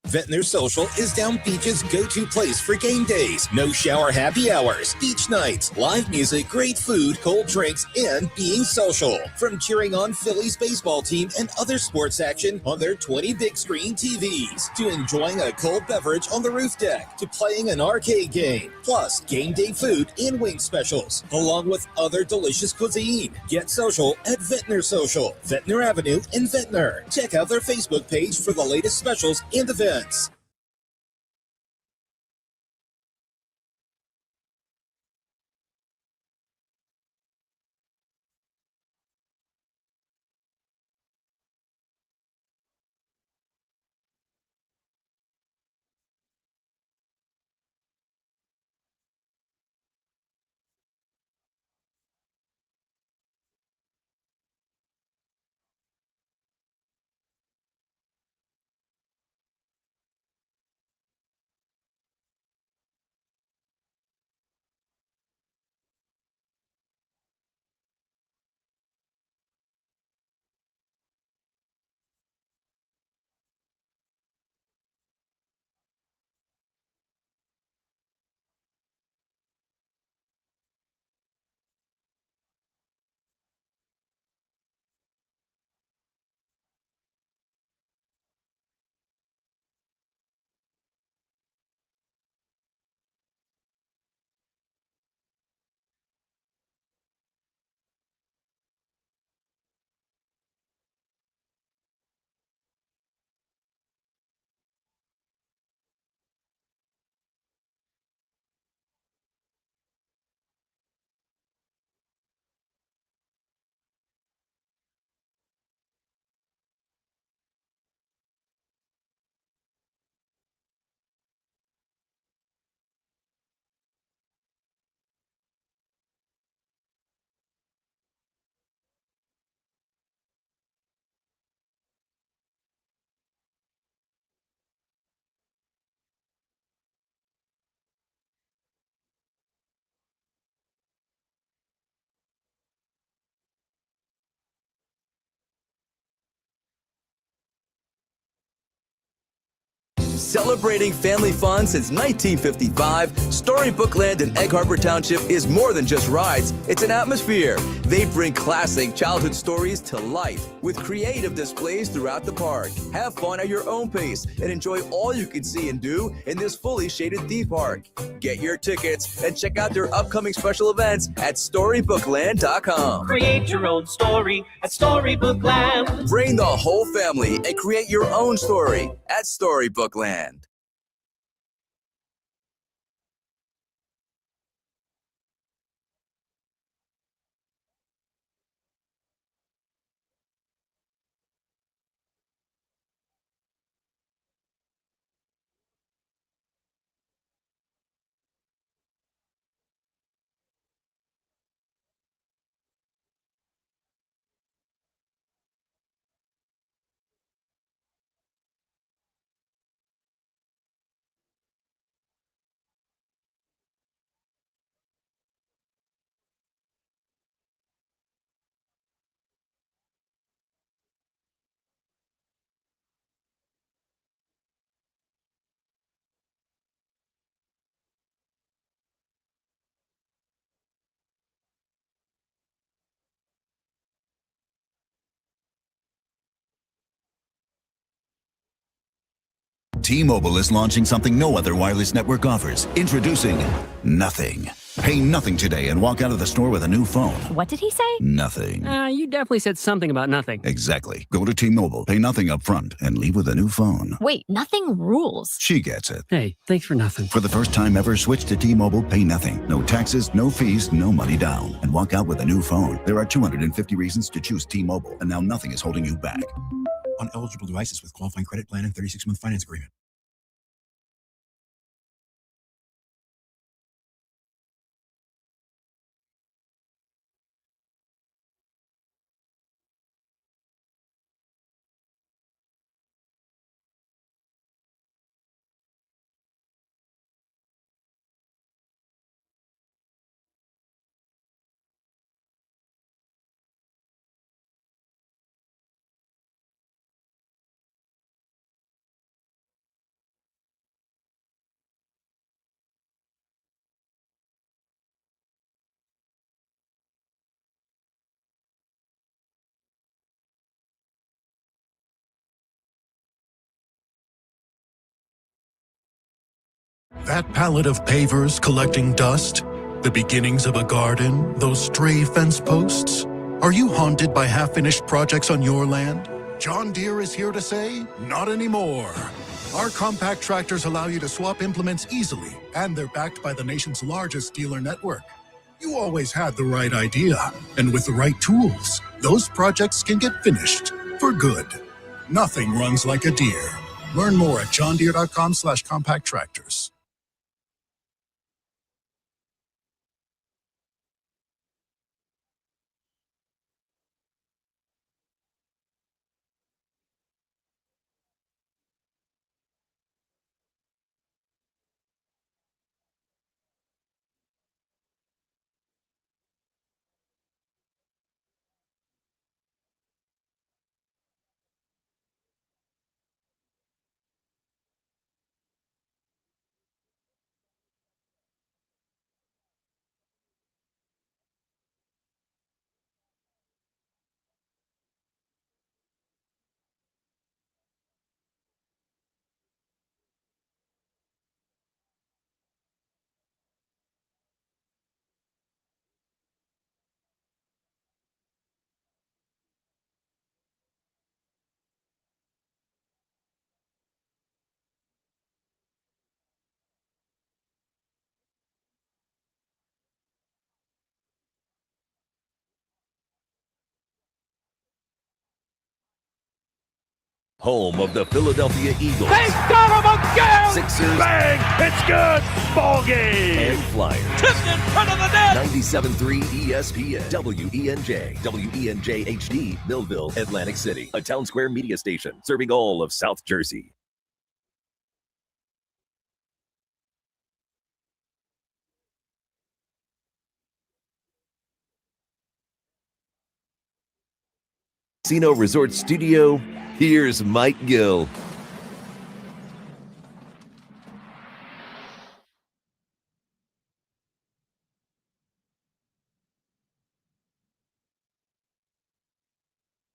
R: Ventnor Social is Down Beach's go-to place for game days. No shower happy hours, beach nights, live music, great food, cold drinks, and being social. From cheering on Phillies baseball team and other sports action on their 20 big screen TVs, to enjoying a cold beverage on the roof deck, to playing an arcade game, plus game day food and wing specials, along with other delicious cuisine. Get social at Ventnor Social, Ventnor Avenue in Ventnor. Check out their Facebook page for the latest specials and events.
P: Celebrating family fun since 1955, Storybook Land in Egg Harbor Township is more than just rides, it's an atmosphere. They bring classic childhood stories to life with creative displays throughout the park. Have fun at your own pace and enjoy all you can see and do in this fully shaded theme park. Get your tickets and check out their upcoming special events at StorybookLand.com.
Q: Create your own story at Storybookland.
P: Bring the whole family and create your own story at Storybookland.
V: T-Mobile is launching something no other wireless network offers. Introducing Nothing. Pay nothing today and walk out of the store with a new phone.
X: What did he say?
V: Nothing.
X: You definitely said something about nothing.
V: Exactly. Go to T-Mobile, pay nothing up front, and leave with a new phone.
X: Wait, nothing rules.
V: She gets it.
X: Hey, thanks for nothing.
V: For the first time ever, switch to T-Mobile, pay nothing. No taxes, no fees, no money down. And walk out with a new phone. There are 250 reasons to choose T-Mobile, and now nothing is holding you back.
Y: On eligible devices with qualifying credit plan and 36-month finance agreement.
Z: That pallet of pavers collecting dust, the beginnings of a garden, those stray fence posts. Are you haunted by half-finished projects on your land? John Deere is here to say, not anymore. Our compact tractors allow you to swap implements easily, and they're backed by the nation's largest dealer network. You always had the right idea, and with the right tools, those projects can get finished for good. Nothing runs like a Deere. Learn more at johndeere.com/compact tractors.
B: Home of the Philadelphia Eagles.
L: They got him again!
B: Sixers.
L: Bang! It's good! Ball game!
B: And Flyers.
L: Tipped in front of the net!
B: 97.3 ESPN. WENJ. WENJ HD. Millville, Atlantic City. A Town Square media station serving all of South Jersey. Casino Resort Studio, here's Mike Gill.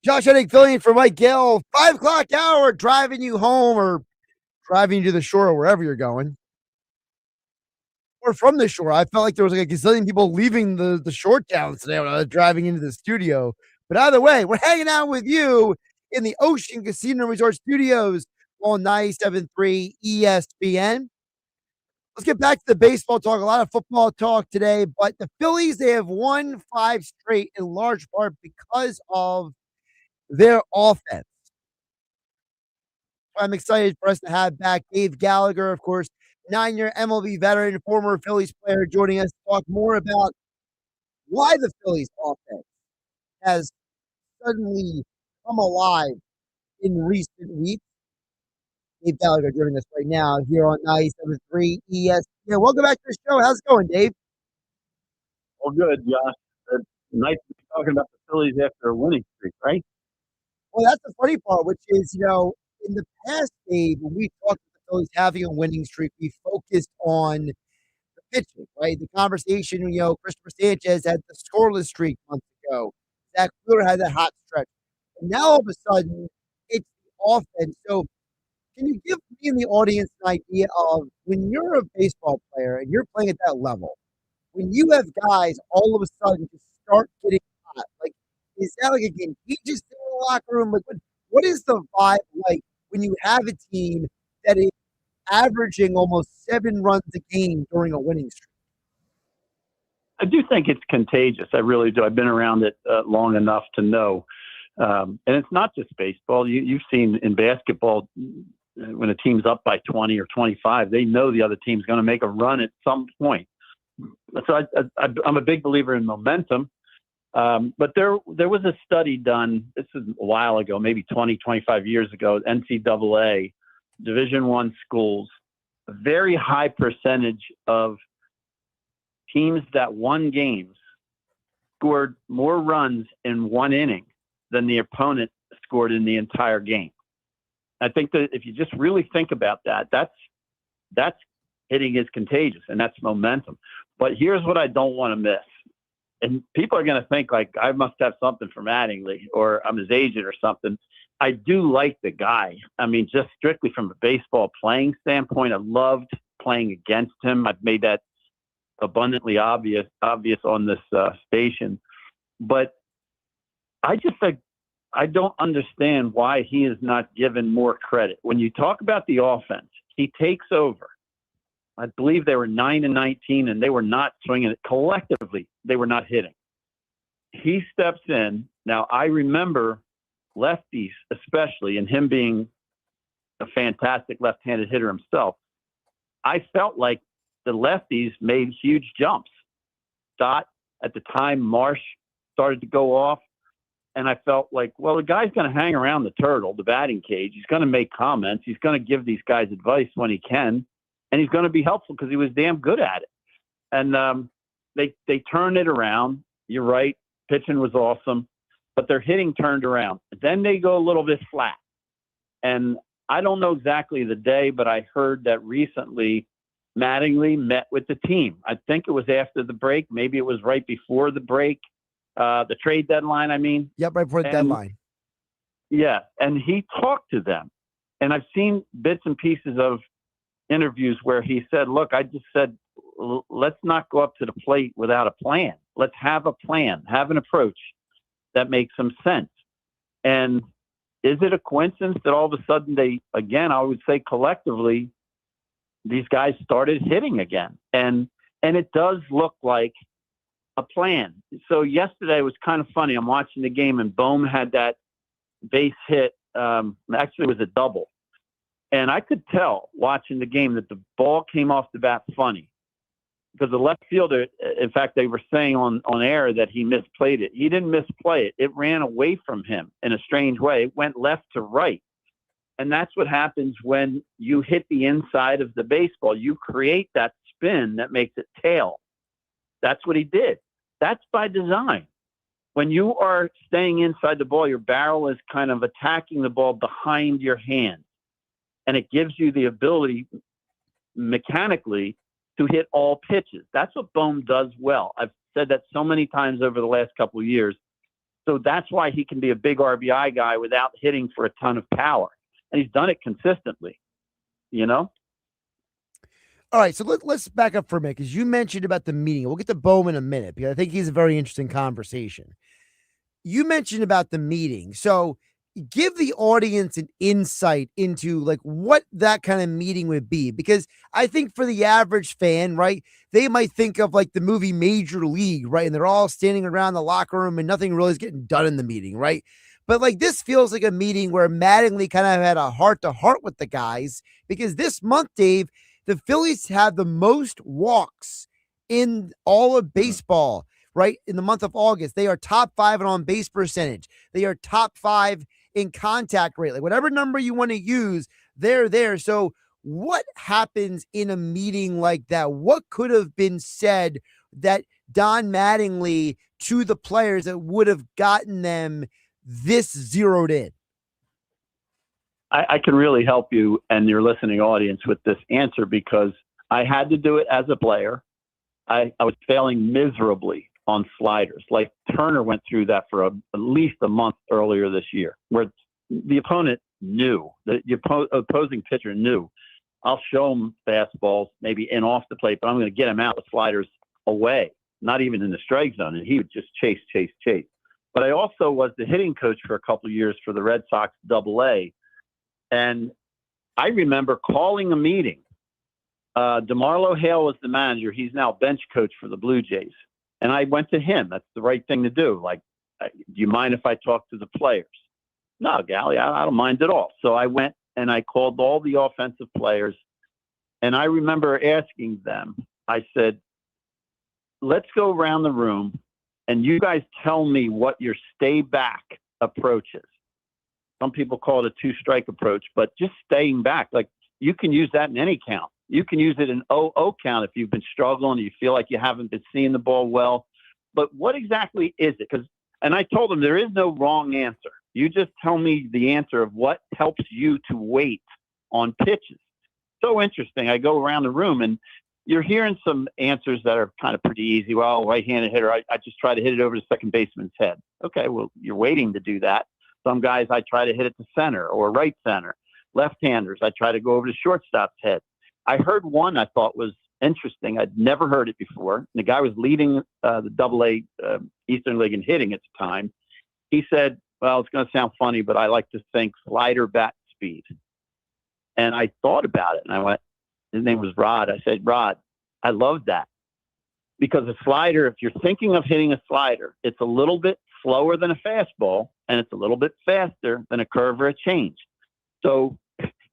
F: Josh Hennig filling in for Mike Gill. 5 o'clock hour, driving you home or driving you to the shore or wherever you're going. Or from the shore. I felt like there was like a gazillion people leaving the shore towns today when I was driving into the studio. But either way, we're hanging out with you in the Ocean Casino Resort Studios on 97.3 ESPN. Let's get back to the baseball talk. A lot of football talk today, but the Phillies, they have won 5 straight in large part because of their offense. I'm excited for us to have back Dave Gallagher, of course, 9-year MLB veteran, former Phillies player, joining us to talk more about why the Phillies offense has suddenly come alive in recent weeks. Dave Gallagher joining us right now here on 97.3 ESPN. Welcome back to the show. How's it going, Dave?
A: Well, good, Josh. It's nice to be talking about the Phillies after a winning streak, right?
F: Well, that's the funny part, which is, in the past, Dave, when we talked about the Phillies having a winning streak, we focused on the pitching, right? The conversation, Christopher Sanchez had the scoreless streak months ago. Zach Wheeler had that hot stretch. And now, all of a sudden, it's the offense. So, can you give me and the audience an idea of when you're a baseball player and you're playing at that level, when you have guys all of a sudden just start getting hot, like, is that like a contagious thing in the locker room? Like, what is the vibe like when you have a team that is averaging almost 7 runs a game during a winning streak?
A: I do think it's contagious. I really do. I've been around it long enough to know. And it's not just baseball. You've seen in basketball, when a team's up by 20 or 25, they know the other team's going to make a run at some point. So I'm a big believer in momentum. But there was a study done, this is a while ago, maybe 20, 25 years ago, NCAA, Division I schools, a very high percentage of teams that won games scored more runs in one inning than the opponent scored in the entire game. I think that if you just really think about that, that's hitting is contagious, and that's momentum. But here's what I don't want to miss. And people are going to think like I must have something from Mattingly or I'm his agent or something. I do like the guy. I mean, just strictly from a baseball playing standpoint, I loved playing against him. I've made that abundantly obvious on this station. But I just think I don't understand why he is not given more credit. When you talk about the offense, he takes over. I believe they were 9-19, and they were not swinging it collectively. They were not hitting. He steps in. Now, I remember lefties, especially, and him being a fantastic left-handed hitter himself. I felt like the lefties made huge jumps. Stott, at the time, Marsh started to go off. And I felt like, well, the guy's going to hang around the turtle, the batting cage. He's going to make comments. He's going to give these guys advice when he can. And he's going to be helpful because he was damn good at it. And they turned it around. You're right. Pitching was awesome. But their hitting turned around. Then they go a little bit flat. And I don't know exactly the day, but I heard that recently Mattingly met with the team. I think it was after the break. Maybe it was right before the break. The trade deadline, I mean.
F: Yep, right before the deadline.
A: Yeah, and he talked to them. And I've seen bits and pieces of interviews where he said, look, I just said, let's not go up to the plate without a plan. Let's have a plan, have an approach that makes some sense. And is it a coincidence that all of a sudden they, again, I would say collectively, these guys started hitting again? And it does look like a plan. So yesterday was kind of funny. I'm watching the game and Bohm had that base hit. Actually, it was a double. And I could tell watching the game that the ball came off the bat funny because the left fielder, in fact, they were saying on air that he misplayed it. He didn't misplay it. It ran away from him in a strange way. It went left to right. And that's what happens when you hit the inside of the baseball. You create that spin that makes it tail. That's what he did. That's by design. When you are staying inside the ball, your barrel is kind of attacking the ball behind your hand. And it gives you the ability mechanically to hit all pitches. That's what Bohm does well. I've said that so many times over the last couple of years. So that's why he can be a big RBI guy without hitting for a ton of power. And he's done it consistently, you know?
F: All right, so let's back up for a minute because you mentioned about the meeting. We'll get to Bowman in a minute because I think he's a very interesting conversation. You mentioned about the meeting. So give the audience an insight into like what that kind of meeting would be, because I think for the average fan, right, they might think of like the movie Major League, right? And they're all standing around the locker room and nothing really is getting done in the meeting, right? But like this feels like a meeting where Mattingly kind of had a heart-to-heart with the guys, because this month, Dave, the Phillies have the most walks in all of baseball, right? In the month of August, they are top 5 in on-base percentage. They are top 5 in contact rate. Like whatever number you want to use, they're there. So what happens in a meeting like that? What could have been said that Don Mattingly to the players that would have gotten them this zeroed in?
A: I can really help you and your listening audience with this answer because I had to do it as a player. I was failing miserably on sliders. Like Turner went through that for at least a month earlier this year, where the opponent knew, the opposing pitcher knew, I'll show him fastballs, maybe in off the plate, but I'm going to get him out with sliders away, not even in the strike zone. And he would just chase. But I also was the hitting coach for a couple of years for the Red Sox AA. And I remember calling a meeting. DeMarlo Hale was the manager. He's now bench coach for the Blue Jays. And I went to him. That's the right thing to do. Like, do you mind if I talk to the players? No, Gally, I don't mind at all. So I went and I called all the offensive players. And I remember asking them, I said, let's go around the room and you guys tell me what your stay back approach is. Some people call it a 2-strike approach, but just staying back. Like you can use that in any count. You can use it in 0-0 count if you've been struggling, you feel like you haven't been seeing the ball well. But what exactly is it? And I told them there is no wrong answer. You just tell me the answer of what helps you to wait on pitches. So interesting. I go around the room and you're hearing some answers that are kind of pretty easy. Well, right-handed hitter, I just try to hit it over the second baseman's head. Okay, well, you're waiting to do that. Some guys, I try to hit it to center or right center. Left-handers, I try to go over the shortstop's head. I heard one I thought was interesting. I'd never heard it before. The guy was leading the AA Eastern League in hitting at the time. He said, well, it's going to sound funny, but I like to think slider bat speed. And I thought about it, and I went, his name was Rod. I said, Rod, I love that. Because a slider, if you're thinking of hitting a slider, it's a little bit slower than a fastball, and it's a little bit faster than a curve or a change. So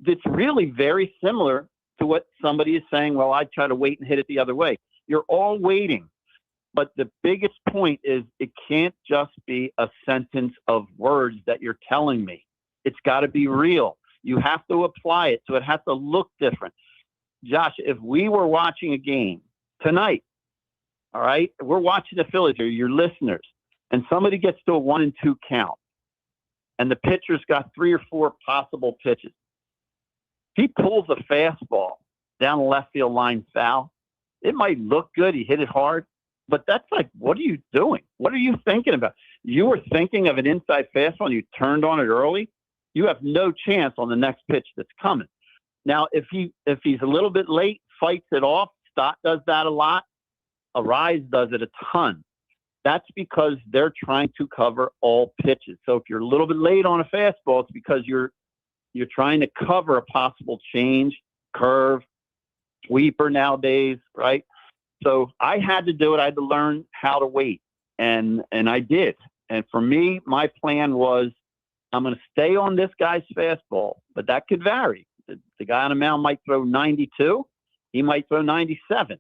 A: it's really very similar to what somebody is saying, well, I try to wait and hit it the other way. You're all waiting. But the biggest point is it can't just be a sentence of words that you're telling me. It's got to be real. You have to apply it, so it has to look different. Josh, if we were watching a game tonight, all right, we're watching the Phillies or your listeners, and somebody gets to a 1-2 count, and the pitcher's got 3 or 4 possible pitches. He pulls a fastball down the left field line foul. It might look good. He hit it hard. But that's like, what are you doing? What are you thinking about? You were thinking of an inside fastball and you turned on it early. You have no chance on the next pitch that's coming. Now, if he's a little bit late, fights it off. Stott does that a lot. Arise does it a ton. That's because they're trying to cover all pitches. So if you're a little bit late on a fastball, it's because you're trying to cover a possible change, curve, sweeper nowadays, right? So I had to do it. I had to learn how to wait, and I did. And for me, my plan was I'm going to stay on this guy's fastball, but that could vary. The guy on the mound might throw 92. He might throw 97.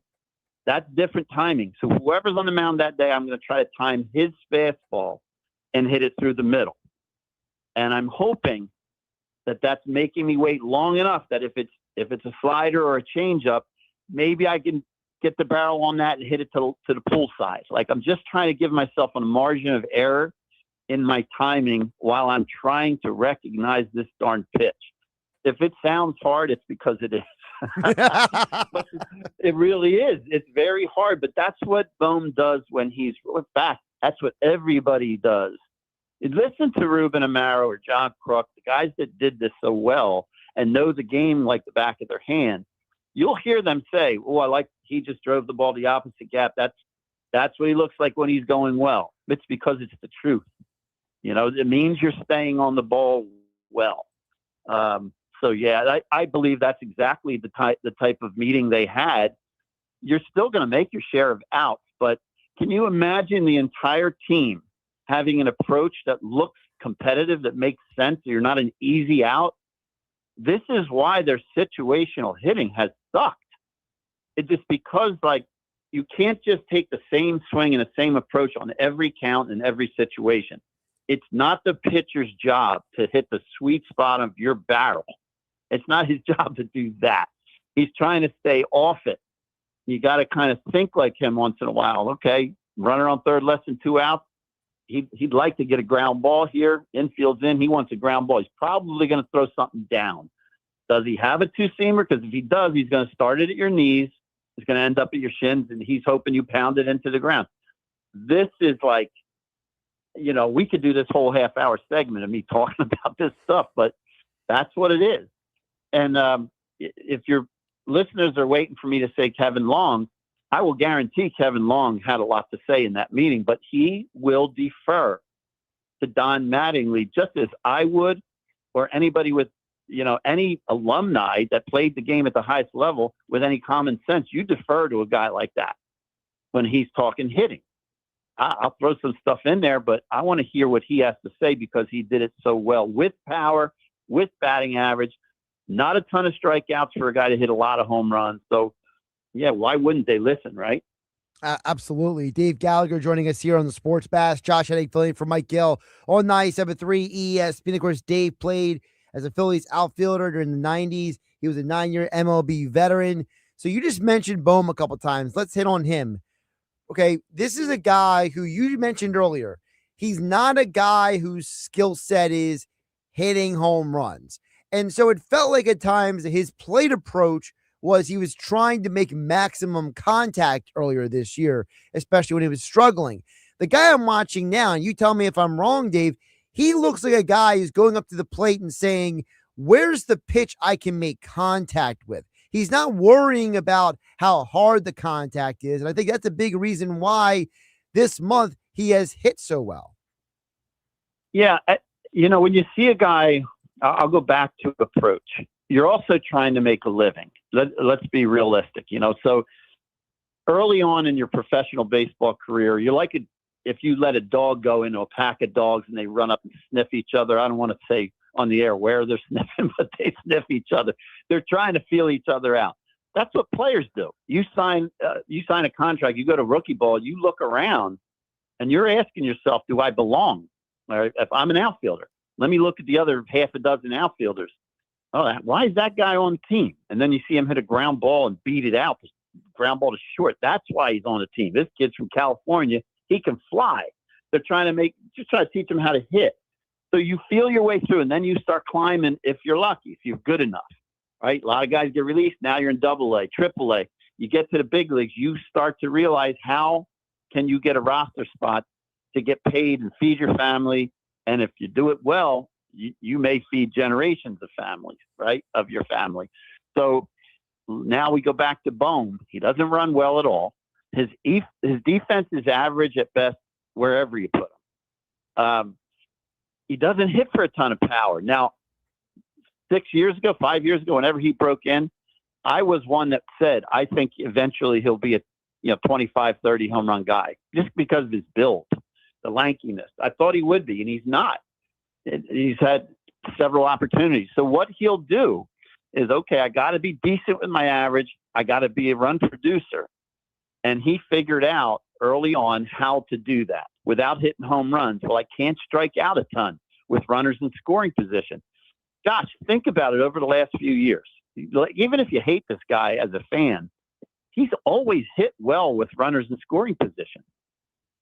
A: That's different timing. So whoever's on the mound that day, I'm going to try to time his fastball and hit it through the middle. And I'm hoping that that's making me wait long enough that if it's a slider or a changeup, maybe I can get the barrel on that and hit it to the pull side. Like I'm just trying to give myself a margin of error in my timing while I'm trying to recognize this darn pitch. If it sounds hard, it's because it is. But it really is. It's very hard, but that's what Bohm does when he's back. That's what everybody does Listen to Ruben Amaro or John Crook, the guys that did this so well and know the game like the back of their hand. You'll hear them say, "Oh, he just drove the ball the opposite gap. That's what he looks like when he's going well." It's because it's the truth. It means you're staying on the ball well. So yeah, I believe that's exactly the type of meeting they had. You're still going to make your share of outs, but can you imagine the entire team having an approach that looks competitive, that makes sense? You're not an easy out. This is why their situational hitting has sucked. It's just because you can't just take the same swing and the same approach on every count and every situation. It's not the pitcher's job to hit the sweet spot of your barrel. It's not his job to do that. He's trying to stay off it. You got to kind of think like him once in a while. Okay, runner on third, less than 2 outs. He'd like to get a ground ball here. Infield's in. He wants a ground ball. He's probably going to throw something down. Does he have a two-seamer? Because if he does, he's going to start it at your knees. It's going to end up at your shins, and he's hoping you pound it into the ground. This is we could do this whole half-hour segment of me talking about this stuff, but that's what it is. And if your listeners are waiting for me to say Kevin Long, I will guarantee Kevin Long had a lot to say in that meeting, but he will defer to Don Mattingly just as I would, or anybody with, any alumni that played the game at the highest level with any common sense. You defer to a guy like that when he's talking hitting. I'll throw some stuff in there, but I want to hear what he has to say because he did it so well with power, with batting average, not a ton of strikeouts for a guy to hit a lot of home runs. So, yeah, why wouldn't they listen, right?
F: Absolutely. Dave Gallagher joining us here on the Sports Bash. Josh Hennig filling in for Mike Gill on 97.3 ESPN. Of course, Dave played as a Phillies outfielder during the 90s. He was a 9-year MLB veteran. So you just mentioned Bohm a couple times. Let's hit on him. Okay, this is a guy who you mentioned earlier. He's not a guy whose skill set is hitting home runs. And so it felt like at times his plate approach was he was trying to make maximum contact earlier this year, especially when he was struggling. The guy I'm watching now, and you tell me if I'm wrong, Dave, he looks like a guy who's going up to the plate and saying, where's the pitch I can make contact with? He's not worrying about how hard the contact is. And I think that's a big reason why this month he has hit so well. Yeah.
A: When you see a guy, I'll go back to approach. You're also trying to make a living. Let's be realistic, So early on in your professional baseball career, you're like if you let a dog go into a pack of dogs and they run up and sniff each other. I don't want to say on the air where they're sniffing, but they sniff each other. They're trying to feel each other out. That's what players do. You sign a contract, you go to rookie ball, you look around and you're asking yourself, do I belong? Or if I'm an outfielder, let me look at the other half a dozen outfielders. Oh, why is that guy on the team? And then you see him hit a ground ball and beat it out. Ground ball to short. That's why he's on the team. This kid's from California. He can fly. They're trying to teach him how to hit. So you feel your way through, and then you start climbing if you're lucky, if you're good enough, right? A lot of guys get released. Now you're in AA, AAA. You get to the big leagues. You start to realize how can you get a roster spot to get paid and feed your family. And if you do it well, you may feed generations of families, right, of your family. So now we go back to Bohm. He doesn't run well at all. His defense is average at best wherever you put him. He doesn't hit for a ton of power. Now, 5 years ago, whenever he broke in, I was one that said, I think eventually he'll be a 25, 30 home run guy just because of his build, the lankiness. I thought he would be, and he's not. He's had several opportunities. So what he'll do is, okay, I got to be decent with my average. I got to be a run producer. And he figured out early on how to do that without hitting home runs. Well, I can't strike out a ton with runners in scoring position. Gosh, think about it over the last few years. Even if you hate this guy as a fan, he's always hit well with runners in scoring position.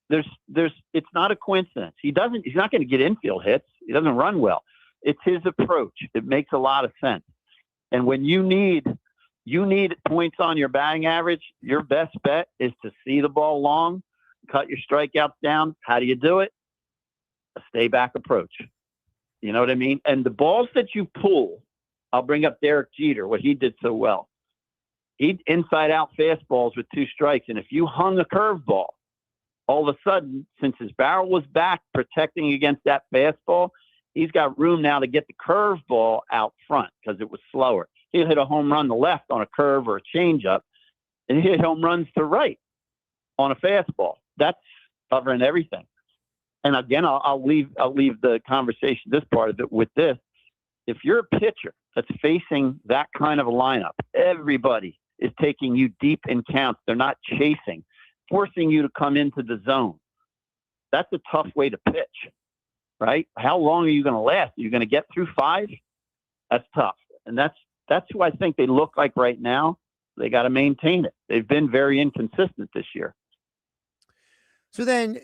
A: It's not a coincidence. He's not going to get infield hits. He doesn't run well. It's his approach. It makes a lot of sense. And when you need points on your batting average, your best bet is to see the ball long, cut your strikeouts down. How do you do it? a stay back approach. You know what I mean? And the balls that you pull, I'll bring up Derek Jeter, what he did so well. He inside out fastballs with 2 strikes. And if you hung a curveball, all of a sudden, since his barrel was back protecting against that fastball, he's got room now to get the curveball out front because it was slower. He'll hit a home run to left on a curve or a changeup, and he hit home runs to right on a fastball. That's covering everything. And again, I'll leave the conversation, this part of it, with this. If you're a pitcher that's facing that kind of a lineup, everybody is taking you deep in counts. They're not chasing, forcing you to come into the zone. That's a tough way to pitch, right? How long are you going to last? Are you going to get through 5? That's tough. And that's who I think they look like right now. They got to maintain it. They've been very inconsistent this year.
F: So then,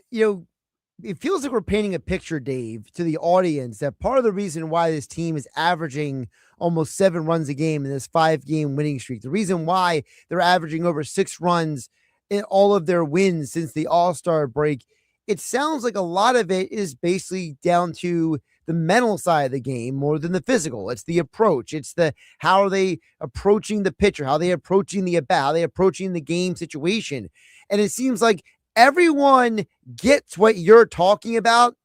F: it feels like we're painting a picture, Dave, to the audience that part of the reason why this team is averaging almost 7 runs a game in this 5-game winning streak, the reason why they're averaging over 6 runs in all of their wins since the All-Star break, it sounds like a lot of it is basically down to the mental side of the game more than the physical. It's the approach. It's the how are they approaching the pitcher, how are they approaching the at-bat, how are they approaching the game situation. And it seems like everyone gets what you're talking about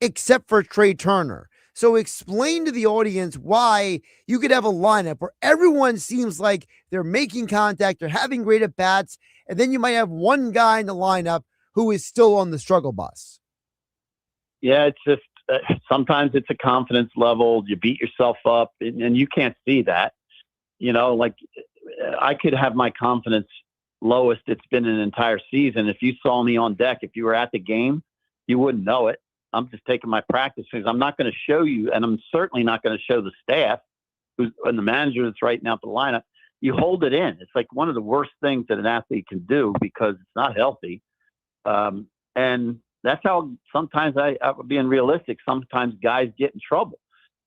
F: except for Trey Turner. So explain to the audience why you could have a lineup where everyone seems like they're making contact, they're having great at-bats, and then you might have one guy in the lineup who is still on the struggle bus.
A: Yeah, it's just sometimes it's a confidence level. You beat yourself up, and you can't see that. Like I could have my confidence lowest it's been an entire season. If you saw me on deck, if you were at the game, you wouldn't know it. I'm just taking my practice things. I'm not going to show you, and I'm certainly not going to show the staff and the manager that's writing out the lineup. You hold it in. It's like one of the worst things that an athlete can do because it's not healthy. And that's how sometimes I'm being realistic. Sometimes guys get in trouble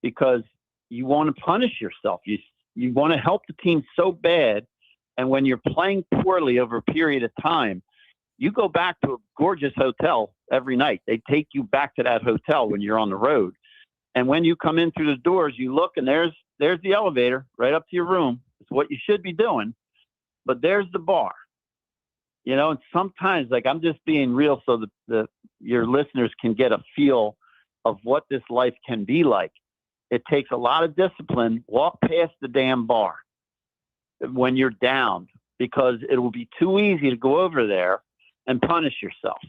A: because you want to punish yourself. You want to help the team so bad. And when you're playing poorly over a period of time, you go back to a gorgeous hotel every night. They take you back to that hotel when you're on the road. And when you come in through the doors, you look and there's the elevator right up to your room. It's what you should be doing. But there's the bar. And sometimes, like, I'm just being real so that your listeners can get a feel of what this life can be like. It takes a lot of discipline. Walk past the damn bar when you're down, because it will be too easy to go over there and punish yourself,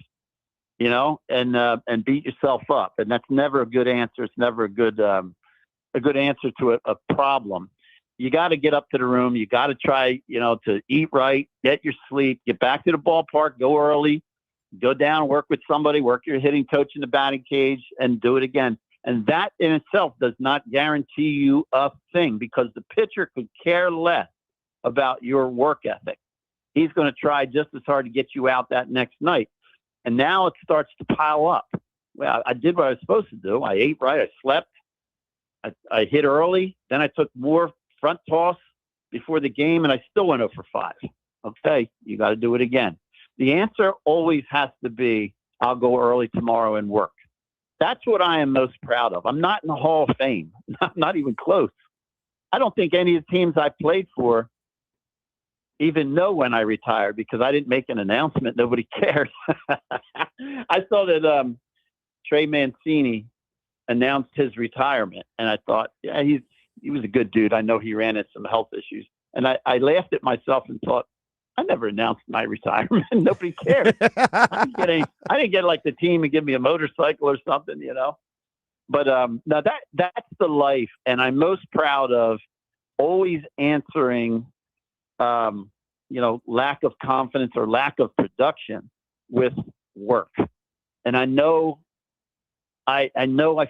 A: and beat yourself up. And that's never a good answer. It's never a good answer to a problem. You got to get up to the room. You got to try, to eat right, get your sleep, get back to the ballpark, go early, go down, work with somebody, work your hitting coach in the batting cage, and do it again. And that in itself does not guarantee you a thing, because the pitcher could care less about your work ethic. He's going to try just as hard to get you out that next night. And now it starts to pile up. Well, I did what I was supposed to do. I ate right. I slept. I hit early. Then I took more front toss before the game, and I still went 0 for 5. Okay, you got to do it again. The answer always has to be, I'll go early tomorrow and work. That's what I am most proud of. I'm not in the Hall of Fame. Not even close. I don't think any of the teams I played for even know when I retired, because I didn't make an announcement. Nobody cares. I saw that Trey Mancini announced his retirement, and I thought, yeah, he was a good dude. I know he ran into some health issues. And I laughed at myself and thought, I never announced my retirement. Nobody cared. I didn't get like the team and give me a motorcycle or something, But now that's the life, and I'm most proud of always answering lack of confidence or lack of production with work. And I know I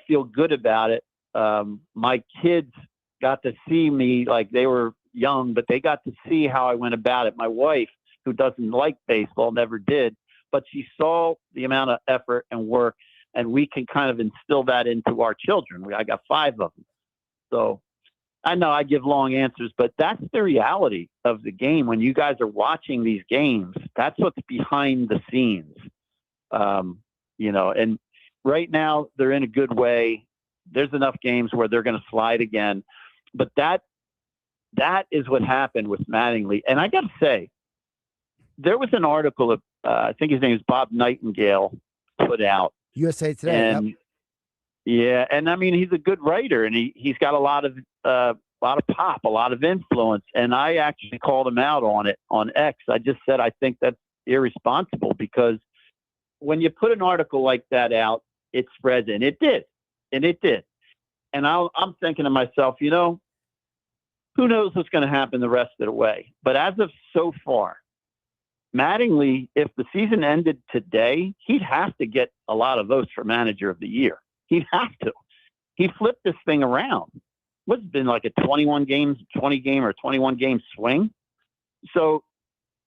A: feel good about it. My kids got to see me, like, they were young, but they got to see how I went about it. My wife, who doesn't like baseball, never did, but she saw the amount of effort and work, and we can kind of instill that into our children. I got 5 of them. So I know I give long answers, but that's the reality of the game. When you guys are watching these games, that's what's behind the scenes. And right now they're in a good way. There's enough games where they're going to slide again. But that is what happened with Mattingly. And I got to say, there was an article of, I think his name is Bob Nightingale, put out.
F: USA Today.
A: And yeah, and I mean, he's a good writer, and he's got a lot of pop, a lot of influence. And I actually called him out on it on X. I just said, I think that's irresponsible, because when you put an article like that out, it spreads, and it did. And I'm thinking to myself, you know, who knows what's going to happen the rest of the way. But as of so far, Mattingly, if the season ended today, he'd have to get a lot of votes for manager of the year. He'd have to. He flipped this thing around. What's been like a 20 game or 21 game swing? So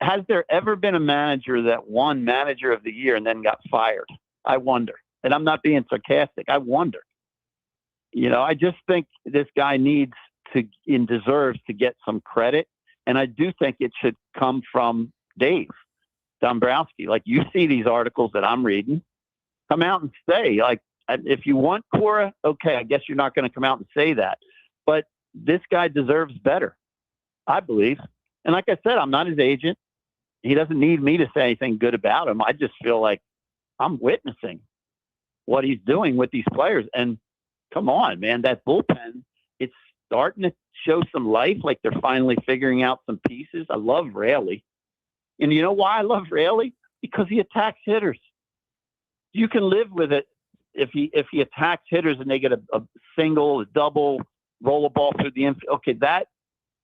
A: has there ever been a manager that won manager of the year and then got fired? I wonder. And I'm not being sarcastic. I wonder. You know, I just think this guy needs to and deserves to get some credit. And I do think it should come from Dave Dombrowski. Like, you see these articles that I'm reading, come out and say, like, if you want Cora, okay, I guess you're not going to come out and say that. But this guy deserves better, I believe. And like I said, I'm not his agent. He doesn't need me to say anything good about him. I just feel like I'm witnessing what he's doing with these players. And come on, man, that bullpen, it's starting to show some life, like they're finally figuring out some pieces. I love Raley. And you know why I love Raley? Because he attacks hitters. You can live with it if he attacks hitters and they get a single, a double, roll a ball through the infield. Okay, that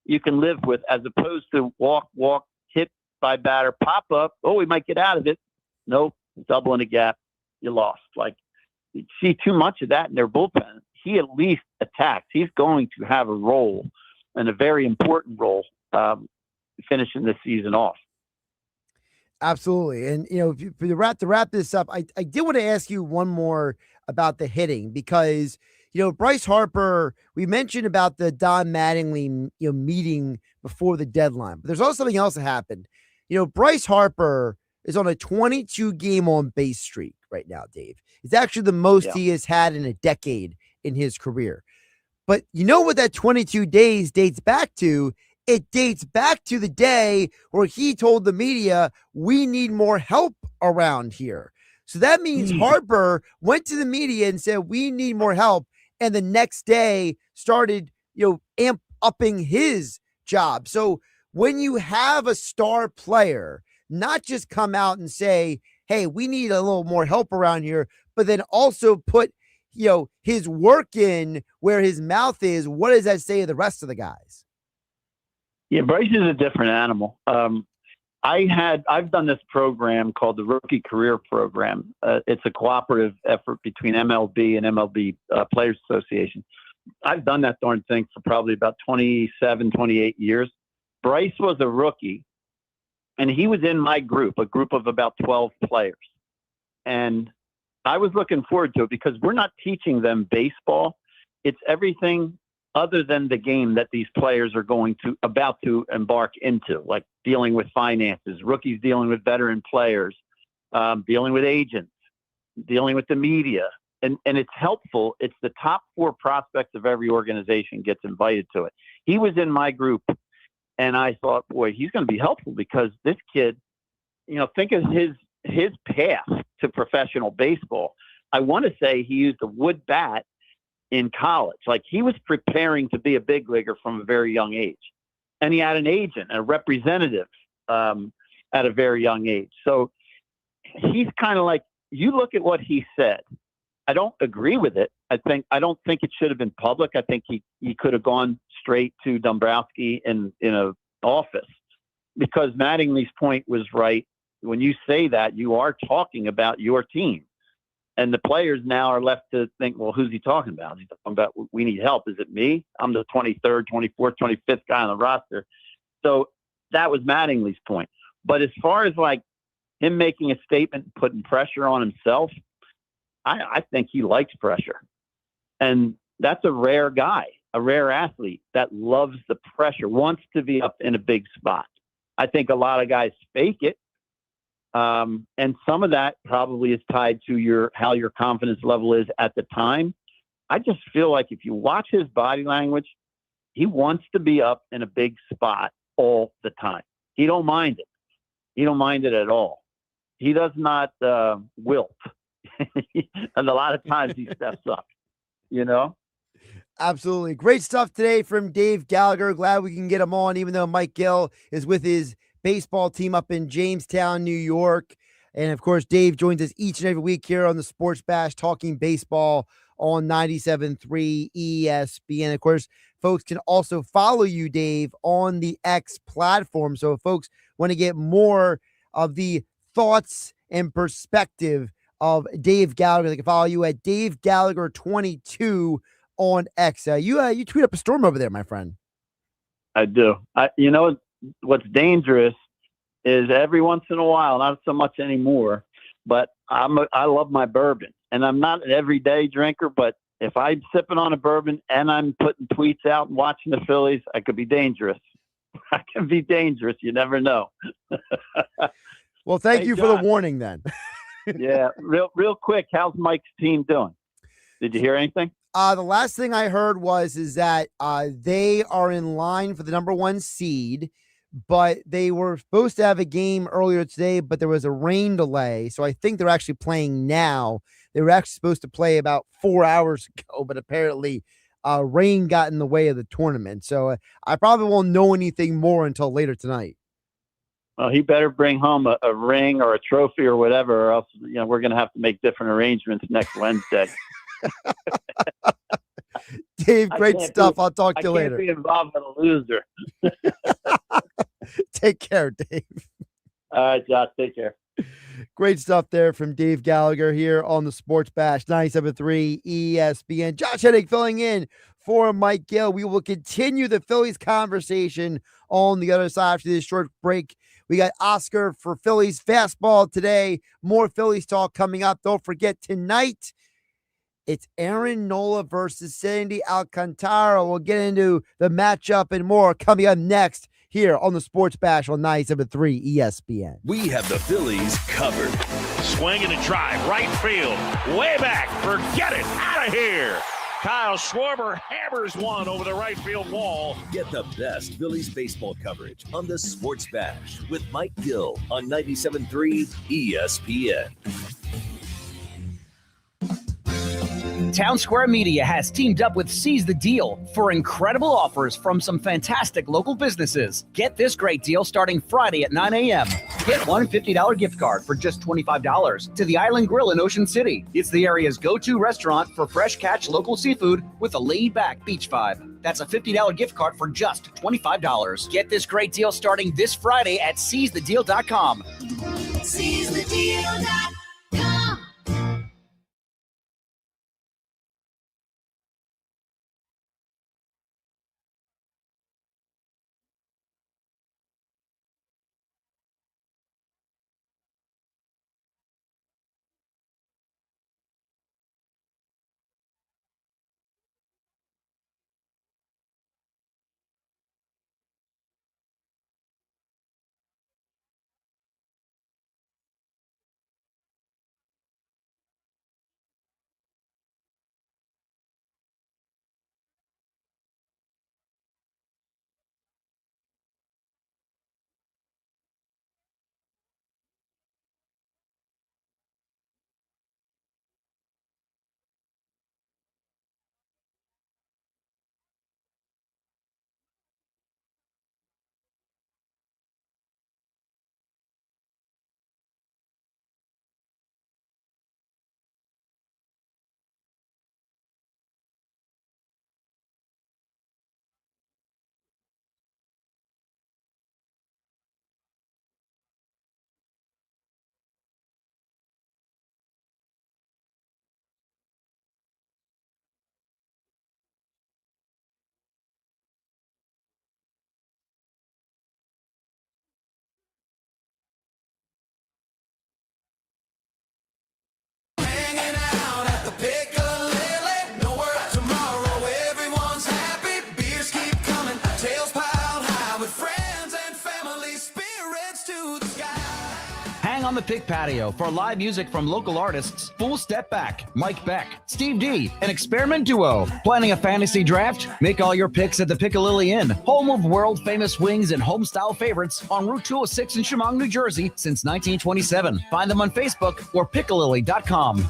A: you can live with, as opposed to walk, hit by batter, pop up. Oh, we might get out of it. Nope, double in a gap. You lost. Like, you see too much of that in their bullpen. He at least attacks. He's going to have a role, and a very important role, finishing this season off.
F: Absolutely. And, you know, to wrap this up, I did want to ask you one more about the hitting, because, you know, Bryce Harper, we mentioned about the Don Mattingly, you know, meeting before the deadline, but there's also something else that happened. You know, Bryce Harper is on a 22 game on base streak right now, Dave. It's actually the most he has had in a decade in his career. But you know what that 22 days dates back to? It dates back to the day where he told the media, we need more help around here. So that means Harper went to the media and said, we need more help. And the next day started, you know, upping his job. So when you have a star player, not just come out and say, hey, we need a little more help around here, but then also put, you know, his work in where his mouth is, what does that say to the rest of the guys?
A: Yeah, Bryce is a different animal. I've done this program called the Rookie Career Program. It's a cooperative effort between MLB and MLB Players Association. I've done that darn thing for probably about 27, 28 years. Bryce was a rookie, and he was in my group, a group of about 12 players. And I was looking forward to it because we're not teaching them baseball. It's everything other than the game that these players are about to embark into, like dealing with finances, rookies dealing with veteran players, dealing with agents, dealing with the media. And it's helpful. It's the top 4 prospects of every organization gets invited to it. He was in my group, and I thought, boy, he's going to be helpful, because this kid, you know, think of his path to professional baseball. I want to say he used a wood bat in college. Like, he was preparing to be a big leaguer from a very young age. And he had an agent, a representative at a very young age. So he's kind of like, you look at what he said. I don't agree with it. I don't think it should have been public. I think he could have gone straight to Dombrowski in a office, because Mattingly's point was right. When you say that, you are talking about your team. And the players now are left to think, well, who's he talking about? He's talking about, we need help. Is it me? I'm the 23rd, 24th, 25th guy on the roster. So that was Mattingly's point. But as far as like him making a statement, putting pressure on himself, I think he likes pressure. And that's a rare guy, a rare athlete that loves the pressure, wants to be up in a big spot. I think a lot of guys fake it. And some of that probably is tied to how your confidence level is at the time. I just feel like if you watch his body language, he wants to be up in a big spot all the time. He don't mind it. He don't mind it at all. He does not wilt. And a lot of times he steps up, you know?
F: Absolutely. Great stuff today from Dave Gallagher. Glad we can get him on, even though Mike Gill is with his baseball team up in Jamestown, New York. And of course, Dave joins us each and every week here on the Sports Bash, talking baseball on 97.3 ESPN. Of course, folks can also follow you, Dave, on the X platform. So if folks want to get more of the thoughts and perspective of Dave Gallagher, they can follow you at Dave Gallagher 22 on X. You tweet up a storm over there, my friend.
A: I do. You know, what's dangerous is every once in a while, not so much anymore, but I love my bourbon. And I'm not an everyday drinker, but if I'm sipping on a bourbon and I'm putting tweets out and watching the Phillies, I could be dangerous. I can be dangerous. You never know.
F: Well, thank you for the warning then.
A: Yeah. Real quick. How's Mike's team doing? Did you hear anything?
F: The last thing I heard is that they are in line for the number 1 seed, but they were supposed to have a game earlier today, but there was a rain delay. So I think they're actually playing now. They were actually supposed to play about 4 hours ago, but apparently rain got in the way of the tournament. So I probably won't know anything more until later tonight.
A: Well, he better bring home a ring or a trophy or whatever, or else we're going to have to make different arrangements next Wednesday.
F: Dave, great stuff. I'll talk to you later.
A: I can't be involved with a loser.
F: Take care, Dave.
A: All right, Josh. Take care.
F: Great stuff there from Dave Gallagher here on the Sports Bash 97.3 ESPN. Josh Hennig filling in for Mike Gill. We will continue the Phillies conversation on the other side after this short break. We got Oscar for Phillies Fastball today. More Phillies talk coming up. Don't forget tonight, it's Aaron Nola versus Sandy Alcantara. We'll get into the matchup and more coming up next here on the Sports Bash on 97.3 ESPN.
B: We have the Phillies covered.
L: Swing and a drive, right field, way back, forget it, out of here. Kyle Schwarber hammers one over the right field wall.
B: Get the best Phillies baseball coverage on the Sports Bash with Mike Gill on 97.3 ESPN.
C: Town Square Media has teamed up with Seize the Deal for incredible offers from some fantastic local businesses. Get this great deal starting Friday at 9 a.m. Get one $50 gift card for just $25 to the Island Grill in Ocean City. It's the area's go-to restaurant for fresh catch local seafood with a laid-back beach vibe. That's a $50 gift card for just $25. Get this great deal starting this Friday at seizethedeal.com.
E: Seizethedeal.com.
C: On the Pick Patio for live music from local artists, Full Step Back, Mike Beck, Steve D, an experiment duo. Planning a fantasy draft? Make all your picks at the Piccalilli Inn, home of world-famous wings and home-style favorites on Route 206 in Chemung, New Jersey since 1927. Find them on Facebook or piccalilli.com.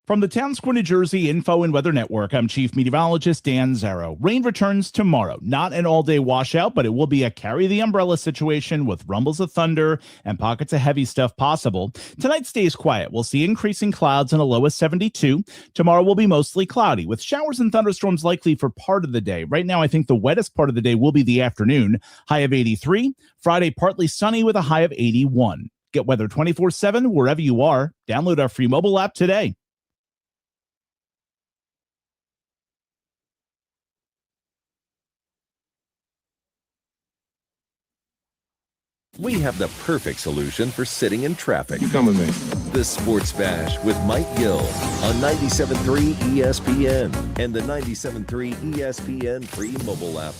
D: From the Town Square, New Jersey Info and Weather Network, I'm Chief Meteorologist Dan Zarrow. Rain returns tomorrow. Not an all-day washout, but it will be a carry-the-umbrella situation with rumbles of thunder and pockets of heavy stuff possible. Tonight stays quiet. We'll see increasing clouds and a low of 72. Tomorrow will be mostly cloudy, with showers and thunderstorms likely for part of the day. Right now, I think the wettest part of the day will be the afternoon. High of 83. Friday, partly sunny with a high of 81. Get weather 24/7 wherever you are. Download our free mobile app today.
B: We have the perfect solution for sitting in traffic.
E: You come with me.
B: The Sports Bash with Mike Gill on 97.3 ESPN and the 97.3 ESPN free mobile app.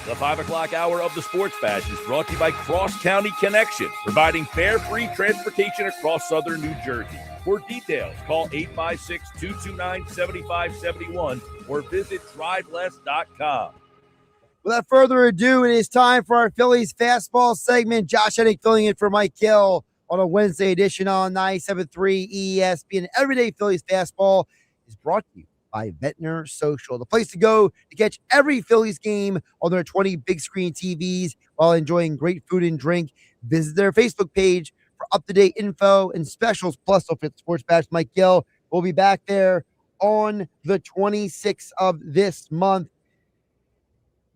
H: The 5 o'clock hour of the Sports Bash is brought to you by Cross County Connection, providing fare free transportation across southern New Jersey. For details, call 856-229-7571 or visit driveless.com.
F: Without further ado, it is time for our Phillies Fastball segment. Josh Hennig filling in for Mike Gill on a Wednesday edition on 97.3 ESPN. Everyday Phillies Fastball is brought to you by Ventnor Social, the place to go to catch every Phillies game on their 20 big screen TVs while enjoying great food and drink. Visit their Facebook page for up-to-date info and specials. Plus, don't forget the Sports Bash. Mike Gill will be back there on the 26th of this month.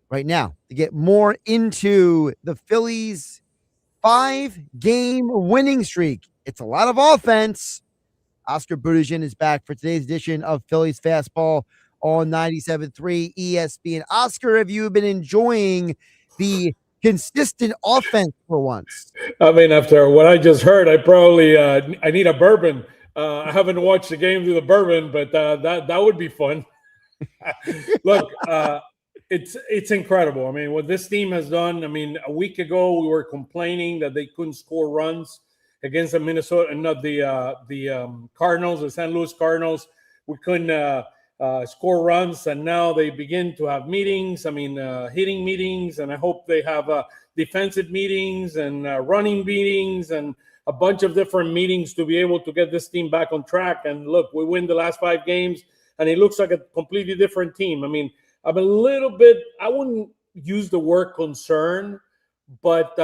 F: Right now, to get more into the Phillies' 5-game winning streak. It's a lot of offense. Oscar Budejen is back for today's edition of Phillies Fastball on 97.3 ESPN. Oscar, have you been enjoying the consistent offense for once?
T: I mean, after what I just heard, I probably I need a bourbon. I haven't watched the game through the bourbon, but that would be fun. Look, it's incredible. I mean, what this team has done. I mean, a week ago we were complaining that they couldn't score runs against the Minnesota, not the Cardinals, the St. Louis Cardinals. We couldn't score runs, and now they begin to have meetings. I mean, hitting meetings, and I hope they have defensive meetings and running meetings and a bunch of different meetings to be able to get this team back on track. And look, we win the last 5 games, and it looks like a completely different team. I mean, I'm a little bit, I wouldn't use the word concern, but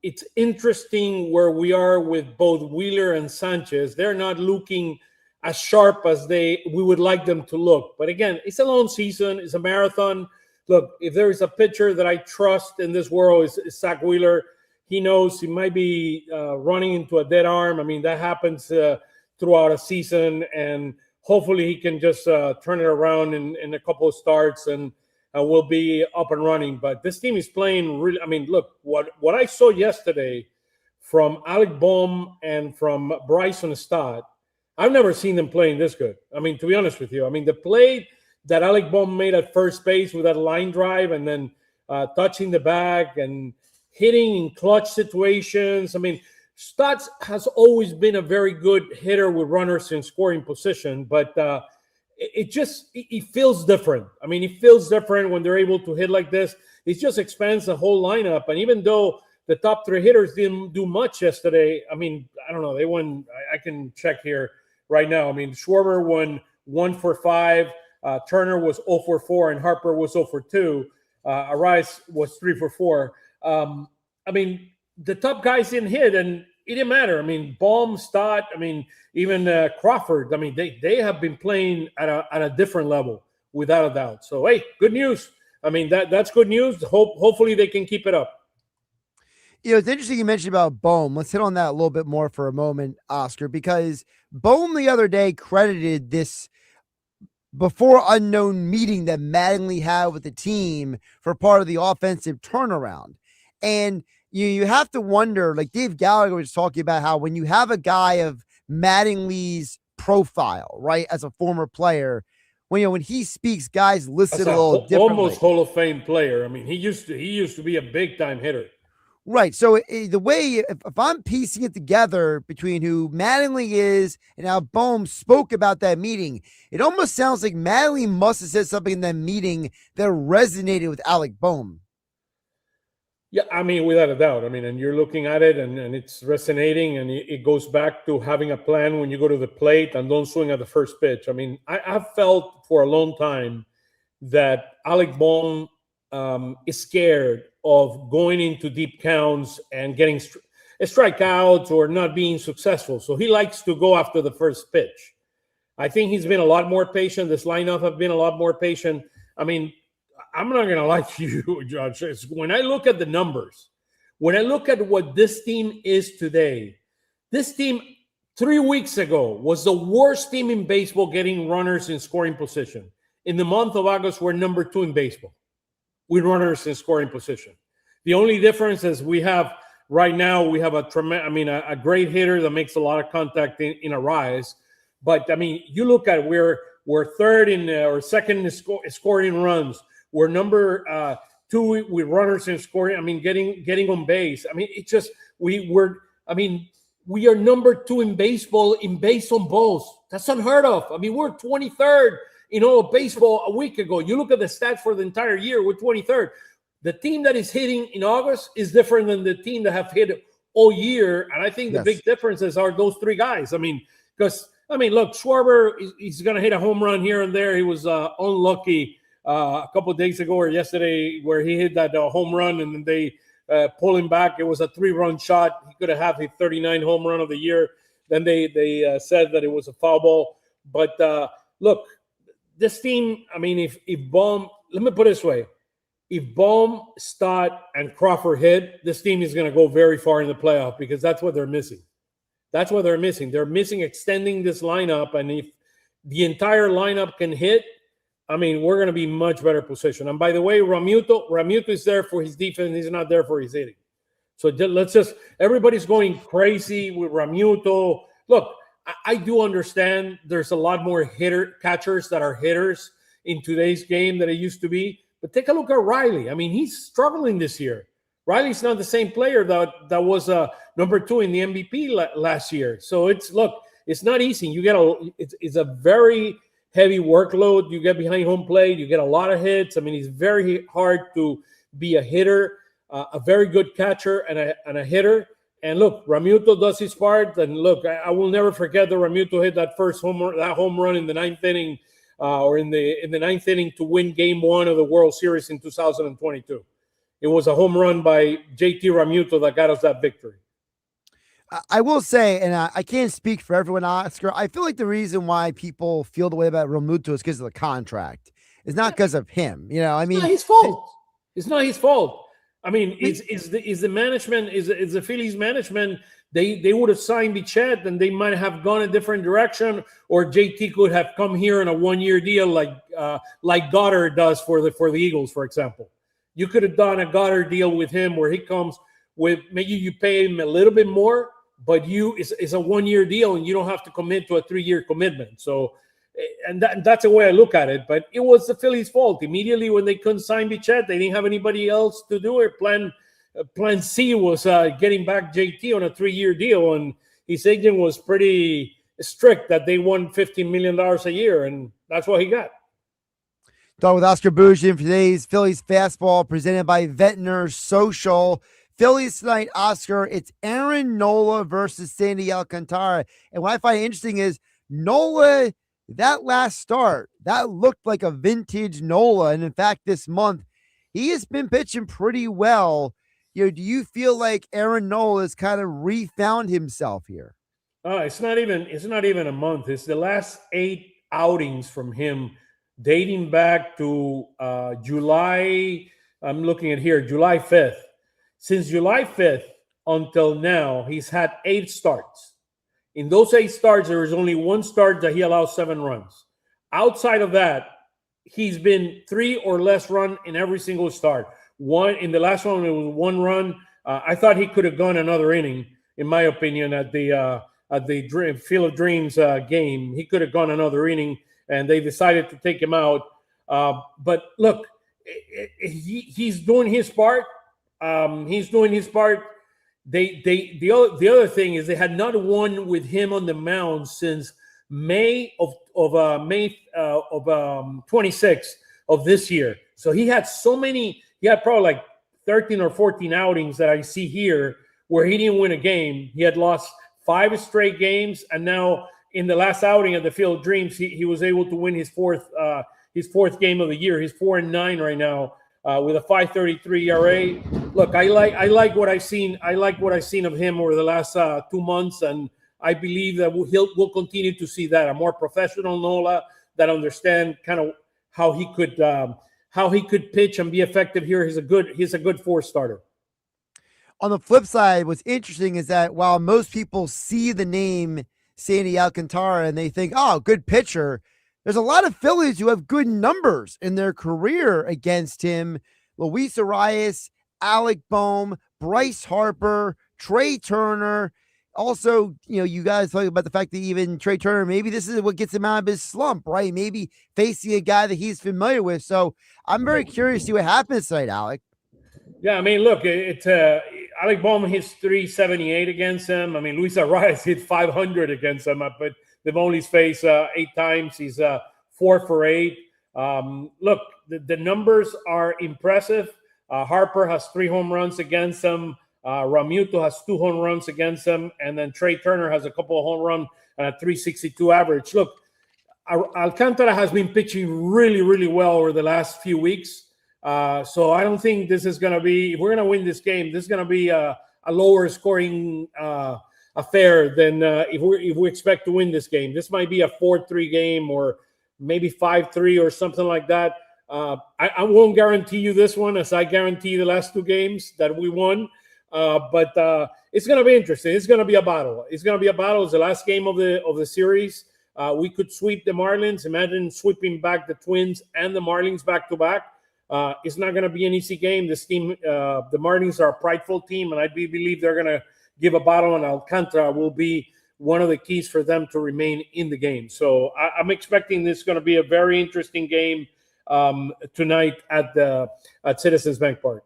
T: it's interesting where we are with both Wheeler and Sanchez. They're not looking as sharp as we would like them to look. But again, it's a long season. It's a marathon. Look, if there is a pitcher that I trust in this world, is Zach Wheeler. He knows he might be running into a dead arm. I mean, that happens throughout a season, and hopefully he can just turn it around in a couple of starts and we'll be up and running. But this team is playing really. I mean, look, what I saw yesterday from Alec Bohm and from Bryson Stott, I've never seen them playing this good. I mean, to be honest with you, I mean, the play that Alec Bohm made at first base with that line drive and then touching the bag and hitting in clutch situations. I mean, Stotts has always been a very good hitter with runners in scoring position, but it feels different. I mean, it feels different when they're able to hit like this. It just expands the whole lineup. And even though the top 3 hitters didn't do much yesterday, I mean, I don't know. They won. I can check here right now. I mean, Schwarber won 1 for 5. Turner was 0 for 4, and Harper was 0 for 2. Arias was 3 for 4. I mean, the top guys didn't hit, and it didn't matter. I mean, Baum, Stott, I mean, even Crawford. I mean, they have been playing at a different level, without a doubt. So, hey, good news. I mean, that's good news. Hopefully they can keep it up.
F: It's interesting you mentioned about Bohm. Let's hit on that a little bit more for a moment, Oscar, because Bohm the other day credited this before unknown meeting that Mattingly had with the team for part of the offensive turnaround. And you have to wonder, like Dave Gallagher was talking about how when you have a guy of Mattingly's profile, right, as a former player, when he speaks, guys listen a little differently.
T: Almost Hall of Fame player. I mean, he used to be a big time hitter.
F: Right. So the way, if I'm piecing it together between who Mattingly is and how Bohm spoke about that meeting, it almost sounds like Mattingly must have said something in that meeting that resonated with Alec Bohm.
T: Yeah, I mean, without a doubt. I mean, and you're looking at it and it's resonating, and it goes back to having a plan when you go to the plate and don't swing at the first pitch. I mean, I've felt for a long time that Alec Bohm is scared of going into deep counts and getting strikeouts or not being successful. So he likes to go after the first pitch. I think he's been a lot more patient. This lineup have been a lot more patient. I mean, I'm not going to lie to you, Judge. When I look at the numbers, when I look at what this team is today, this team 3 weeks ago was the worst team in baseball getting runners in scoring position. In the month of August, we're number 2 in baseball with runners in scoring position. The only difference is we have right now, we have a great hitter that makes a lot of contact in a rise. But I mean, you look at we're third in or second in scoring runs. We're number 2 with runners in scoring. I mean, getting on base. I mean, it's just we are number 2 in baseball in base on balls. That's unheard of. I mean, we're 23rd in all of baseball a week ago. You look at the stats for the entire year, we're 23rd. The team that is hitting in August is different than the team that have hit all year. And I think the big differences are those 3 guys. I mean, because, look, Schwarber, he's going to hit a home run here and there. He was unlucky a couple of days ago or yesterday where he hit that home run and then they pull him back. It was a 3-run shot. He could have had a 39 home run of the year. Then they said that it was a foul ball. But look, this team, I mean, if Bohm, let me put it this way. If Bohm, Stott, and Crawford hit, this team is going to go very far in the playoff because that's what they're missing. That's what they're missing. They're missing extending this lineup. And if the entire lineup can hit, I mean, we're going to be much better position. And by the way, Realmuto is there for his defense. He's not there for his hitting. So everybody's going crazy with Realmuto. Look, I do understand there's a lot more catchers that are hitters in today's game than it used to be. But take a look at Riley. I mean, he's struggling this year. Riley's not the same player that was number 2 in the MVP last year. So it's not easy. It's a very heavy workload. You get behind home plate. You get a lot of hits. I mean, it's very hard to be a hitter, a very good catcher and a hitter. And look, Realmuto does his part. And look, I will never forget that Realmuto hit that first home run in the 9th inning. Or in the 9th inning to win Game 1 of the World Series in 2022. It was a home run by JT Realmuto that got us that victory.
F: I will say, and I can't speak for everyone, Oscar, I feel like the reason why people feel the way about Realmuto is because of the contract. It's not because of him. I mean,
T: it's not his fault. It's not his fault. I mean, is the management, is the Phillies management, they would have signed Bichette and they might have gone a different direction, or JT could have come here in a 1-year deal like Goddard does for the Eagles, for example. You could have done a Goddard deal with him where he comes with, maybe you pay him a little bit more, but it's a 1-year deal and you don't have to commit to a 3-year commitment. So, and that's the way I look at it. But it was the Phillies' fault. Immediately when they couldn't sign Bichette, they didn't have anybody else to do it. Plan C was getting back JT on a 3-year deal, and his agent was pretty strict that they won $15 million a year, and that's what he got.
F: Talk with Oscar Budejen for today's Phillies Fastball presented by Ventnor Social. Phillies tonight, Oscar, it's Aaron Nola versus Sandy Alcantara. And what I find interesting is Nola, that last start, that looked like a vintage Nola. And in fact, this month, he has been pitching pretty well. Do you feel like Aaron Nola has kind of refound himself here?
T: It's not even a month. It's the last 8 outings from him, dating back to July. I'm looking at here, July 5th. Since July 5th until now, he's had 8 starts. In those 8 starts, there is only 1 start that he allows 7 runs. Outside of that, he's been 3 or less run in every single start. One in the last one, it was 1 run. I thought he could have gone another inning, in my opinion, at the Field of Dreams game. He could have gone another inning, and they decided to take him out. But look, he's doing his part. He's doing his part. The other thing is they had not won with him on the mound since May of 26th of this year. So he had he had probably like 13 or 14 outings that I see here where he didn't win a game. He had lost 5 straight games, and now in the last outing at the Field of Dreams, he was able to win his fourth game of the year. He's 4-9 right now with a 5.33 ERA. Look, I like what I've seen. I like what I've seen of him over the last 2 months, and I believe that we'll continue to see that a more professional Nola that understand kind of how he could pitch and be effective here. He's a good 4 starter.
F: On the flip side, what's interesting is that while most people see the name Sandy Alcantara and they think, oh, good pitcher, there's a lot of Phillies who have good numbers in their career against him. Luis Arias, Alec Bohm, Bryce Harper, Trey Turner. Also, you guys talk about the fact that even Trey Turner, maybe this is what gets him out of his slump, right? Maybe facing a guy that he's familiar with. So I'm very curious to see what happens tonight, Alec.
T: Yeah, I mean, look, it's Alec Bohm hits 378 against him. I mean, Luis Arias hit 500 against him, but they've only faced 8 times. He's 4 for 8. Look, the numbers are impressive. Harper has 3 home runs against him. Realmuto has 2 home runs against him, and then Trey Turner has a couple of home runs and a 362 average. Look, Alcantara has been pitching really, really well over the last few weeks. So I don't think this is going to be, if we're going to win this game, this is going to be a lower scoring affair than if we expect to win this game. This might be a 4-3 game or maybe 5-3 or something like that. I won't guarantee you this one as I guarantee the last 2 games that we won. But it's going to be interesting. It's going to be a battle. It's going to be a battle. It's the last game of the series. We could sweep the Marlins. Imagine sweeping back the Twins and the Marlins back to back. It's not going to be an easy game. This team, the Marlins are a prideful team, and I believe they're going to give a battle, and Alcantara will be one of the keys for them to remain in the game. So I'm expecting this is going to be a very interesting game tonight at Citizens Bank Park.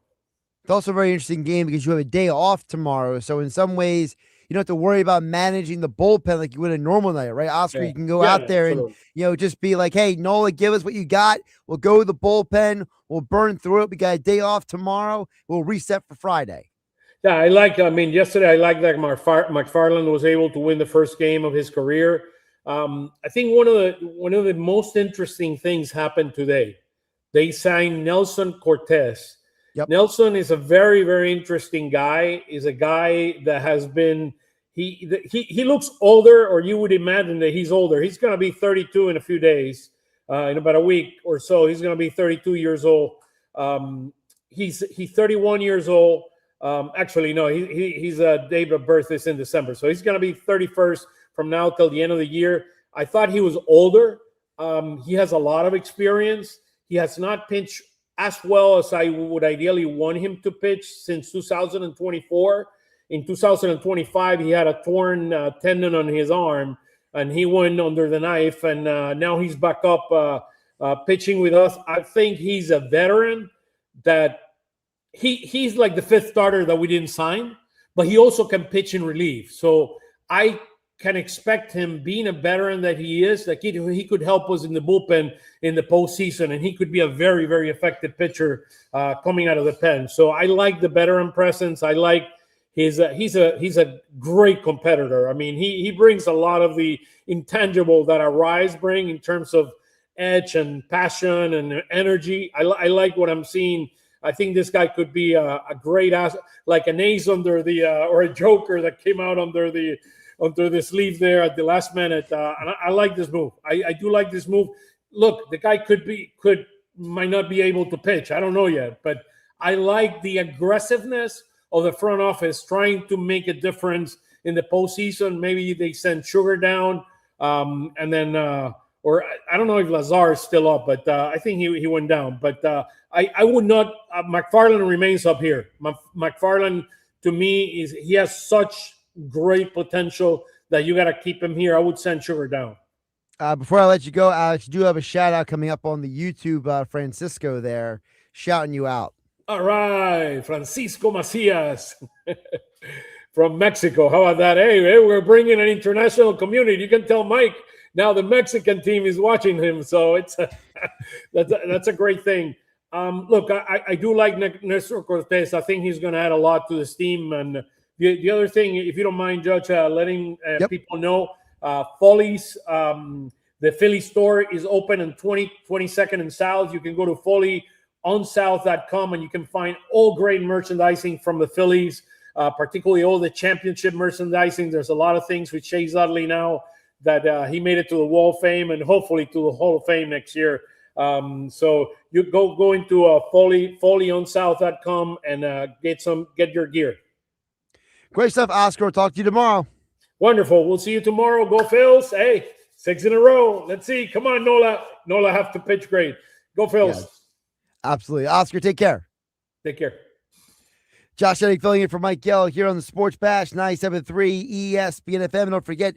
F: It's also a very interesting game because you have a day off tomorrow. So in some ways, you don't have to worry about managing the bullpen like you would a normal night, right? Oscar, you can go out there and, just be like, hey, Nola, give us what you got. We'll go to the bullpen. We'll burn through it. We got a day off tomorrow. We'll reset for Friday.
T: Yeah, yesterday I liked that McFarland was able to win the first game of his career. I think one of the most interesting things happened today. They signed Nelson Cortez. Yep. Nelson is a very, very interesting guy. He's a guy that has been he looks older, or you would imagine that he's older. He's going to be 32 in a few days, in about a week or so. He's going to be 32 years old. He's 31 years old. Actually, no, he's date of birth is in December, so he's going to be 31st from now till the end of the year. I thought he was older. He has a lot of experience. He has not pitched as well as I would ideally want him to pitch since 2024. In 2025, he had a torn tendon on his arm, and he went under the knife, and now he's back up pitching with us. I think he's a veteran that he's like the 5th starter that we didn't sign, but he also can pitch in relief. So I can expect him, being a veteran that he is, that he could help us in the bullpen in the postseason, and he could be a very, very effective pitcher coming out of the pen. So I like the veteran presence. I like he's a great competitor. I mean, he brings a lot of the intangible that Arise bring in terms of edge and passion and energy. I like what I'm seeing. I think this guy could be a great ass, like an ace under the or a joker that came out under the sleeve there at the last minute. And I like this move. I do like this move. Look, the guy might not be able to pitch. I don't know yet, but I like the aggressiveness of the front office trying to make a difference in the postseason. Maybe they send Sugar down, and then or I don't know if Lazar is still up, but I think he went down. But I would not. McFarland remains up here. McFarland, to me, he has such great potential that you got to keep him here. I would send Sugar down.
F: Before I let you go, Alex, you do have a shout out coming up on the YouTube. Francisco there shouting you out.
T: All right, Francisco Macias from Mexico. How about that? Hey, we're bringing an international community. You can tell Mike now the Mexican team is watching him, so it's that's a great thing. Look, I do like Nestor Cortes. I think he's going to add a lot to this team. And the other thing, if you don't mind, Judge, letting people know, Foley's, the Philly store is open in 22nd and South. You can go to FoleyOnSouth.com and you can find all great merchandising from the Phillies, particularly all the championship merchandising. There's a lot of things with Chase Utley now that he made it to the Wall of Fame and hopefully to the Hall of Fame next year. So you go into FoleyOnSouth.com and get your gear.
F: Great stuff, Oscar. We'll talk to you tomorrow.
T: Wonderful. We'll see you tomorrow. Go Phils. Hey, 6 in a row. Let's see. Come on, Nola. Nola have to pitch great. Go Phils.
F: Yes. Absolutely. Oscar, take care.
T: Take care.
F: Josh Hennig filling in for Mike Gill here on the Sports Bash, 97.3 ESPN FM. And don't forget,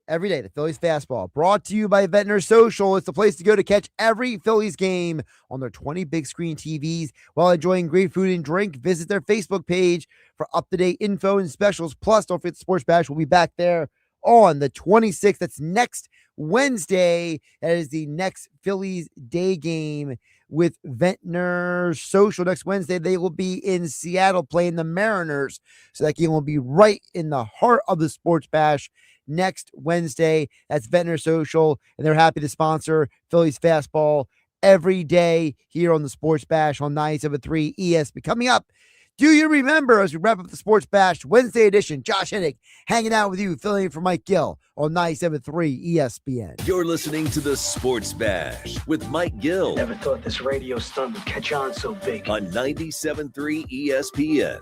F: every day, the Phillies Fastball, brought to you by Ventnor Social. It's the place to go to catch every Phillies game on their 20 big screen TVs while enjoying great food and drink. Visit their Facebook page for up-to-date info and specials. Plus, don't forget the Sports Bash. We'll be back there on the 26th. That's next Wednesday. That is the next Phillies day game with Ventnor Social. Next Wednesday, they will be in Seattle playing the Mariners. So that game will be right in the heart of the Sports Bash next Wednesday. That's Ventnor Social, and they're happy to sponsor Phillies Fastball every day here on the Sports Bash on 97.3 ESPN. Coming up, do you remember, as we wrap up the Sports Bash Wednesday edition, Josh Hennig hanging out with you, filling in for Mike Gill on 97.3 ESPN.
B: You're listening to the Sports Bash with Mike Gill.
E: Never thought this radio stunt would catch on so big.
B: On 97.3 ESPN.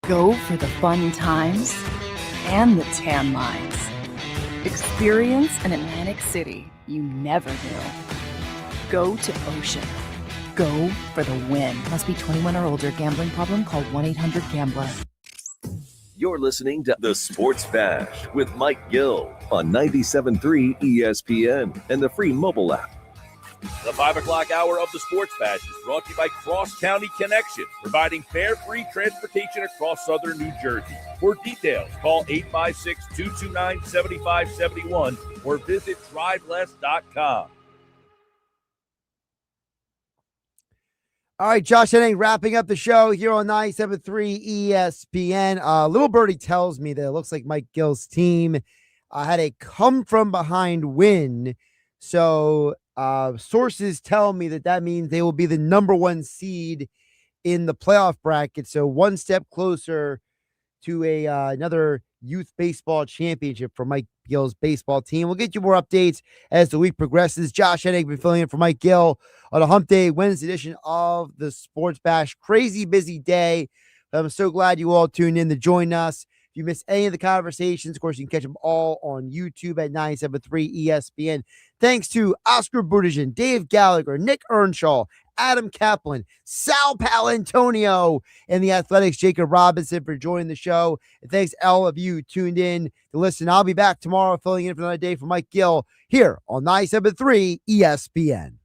G: Go for the fun times and the tan lines. Experience an Atlantic City you never knew. Go to Ocean. Go for the win. Must be 21 or older. Gambling problem? Call 1-800-GAMBLER.
B: You're listening to The Sports Bash with Mike Gill on 97.3 ESPN and the free mobile app.
H: The 5 o'clock hour of the Sports Bash is brought to you by Cross County Connection, providing fare-free transportation across southern New Jersey. For details, call 856-229-7571 or visit driveless.com.
F: All right, Josh Hennig wrapping up the show here on 97.3 ESPN. Little Birdie tells me that it looks like Mike Gill's team had a come-from-behind win. So sources tell me that means they will be the number one seed in the playoff bracket. So one step closer to another youth baseball championship for Mike Gill's baseball team. We'll get you more updates as the week progresses. Josh Hennig been filling in for Mike Gill on a Hump Day Wednesday edition of the Sports Bash. Crazy busy day. I'm so glad you all tuned in to join us. If you missed any of the conversations, of course, you can catch them all on YouTube at 97.3 ESPN. Thanks to Oscar Budejen, Dave Gallagher, Nick Earnshaw, Adam Caplan, Sal Palantonio, and the Athletics' Jacob Robinson for joining the show. And thanks to all of you tuned in to listen. I'll be back tomorrow filling in for another day for Mike Gill here on 97.3 ESPN.